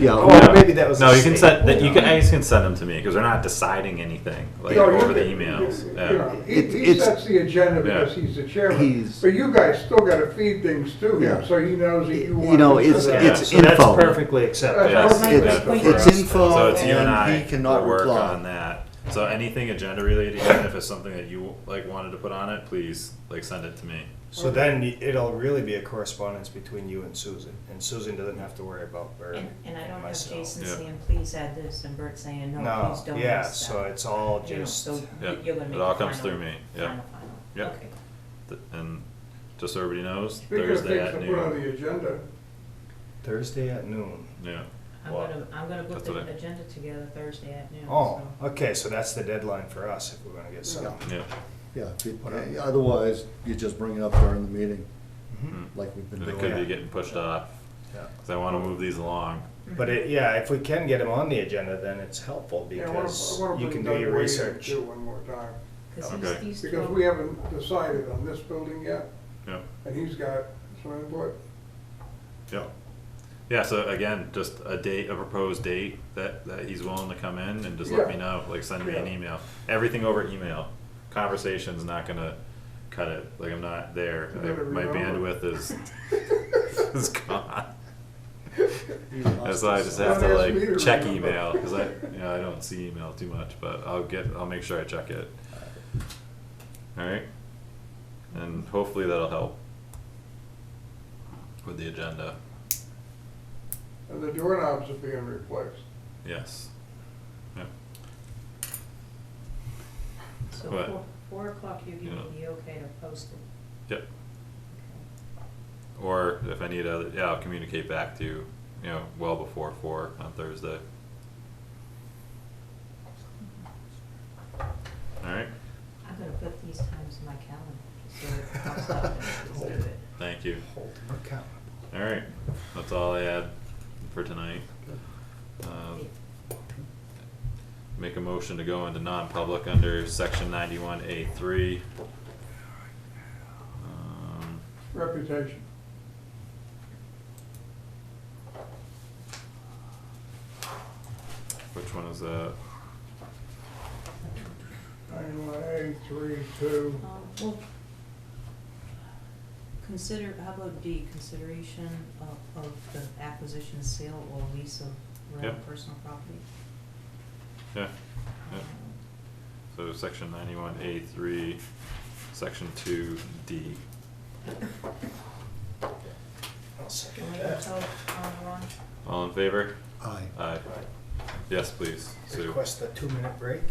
Yeah. Oh, maybe that was No, a you can state. send, you can send them to me, because they're not deciding anything, like, No, you over the can- emails. you Yeah. know, He It's- sets the agenda because Yeah. he's the chairman, He's- but you guys still gotta feed things to him, Yeah. so he knows that you want. You know, to it's, send Yeah. it. it's So that's info. perfectly acceptable. Yes, my yeah. point It's is- info, So it's you and I and he cannot will work reply. on that. So anything agenda related, even if it's something that you like wanted to put on it, please like send it to me. So then it'll really be a correspondence between you and Susan doesn't have to worry about Bert And I don't have myself. Jason Yeah. saying, please add this, and Bert saying, no, No, please don't. yeah, add so that." it's all You know, just, so Yeah, you're gonna make it all the comes final- through me. Yeah. final. Yeah. Okay. And just so everybody knows, Speaking of Thursday things at to put on noon. the agenda, Thursday at noon. Yeah. I'm Well, gonna put that's the what I- agenda together Thursday at noon. Oh, so- okay, so that's the deadline for us if we're gonna get some. Yeah. Yeah, otherwise, you just bring it up during the meeting, Mhm. like we've been And it doing. could be getting pushed off, Yeah. because I want to move these along. But if we can get them on the agenda, then it's helpful yeah, because I wanna you bring can do Doug your Wade in research. too one more time, 'Cause Okay. these because 12 we haven't decided on this building yet, Yeah. and he's got some input. Yeah. Yeah, so again, just a proposed date that he's willing to come in, and just let me Yeah. know, like send me an Yeah. email. Everything over email. Conversation's not gonna cut it, like I'm not there. You better My remember. bandwidth is gone. He lost That's why I his- just have Don't to ask me to like check remember. email, because I don't see email too much, but I'll make sure I check it. Alright? And hopefully that'll help with the agenda. And the doorknobs are being replaced. Yes. Yep. So What? 4 o'clock, you give Yeah. me the okay to post it. Yep. Or if I need I'll communicate back to you, well before 4 on Thursday. Alright, I'm gonna put these times in my calendar, so it pops up and it's do it. thank you. Hold them accountable. Alright, that's all I had for tonight. Make a motion to go into non-public under section 91A3. Reputation. Which one is that? 91A32. Well, how about D, consideration of the acquisition, sale, or lease of real Yep. personal property? Yeah, yeah. So section 91A3, section 2D. I'll second Can we that. tell, Ron? All in favor? Aye. Aye. Yes, please, Sue. Request a 2-minute break.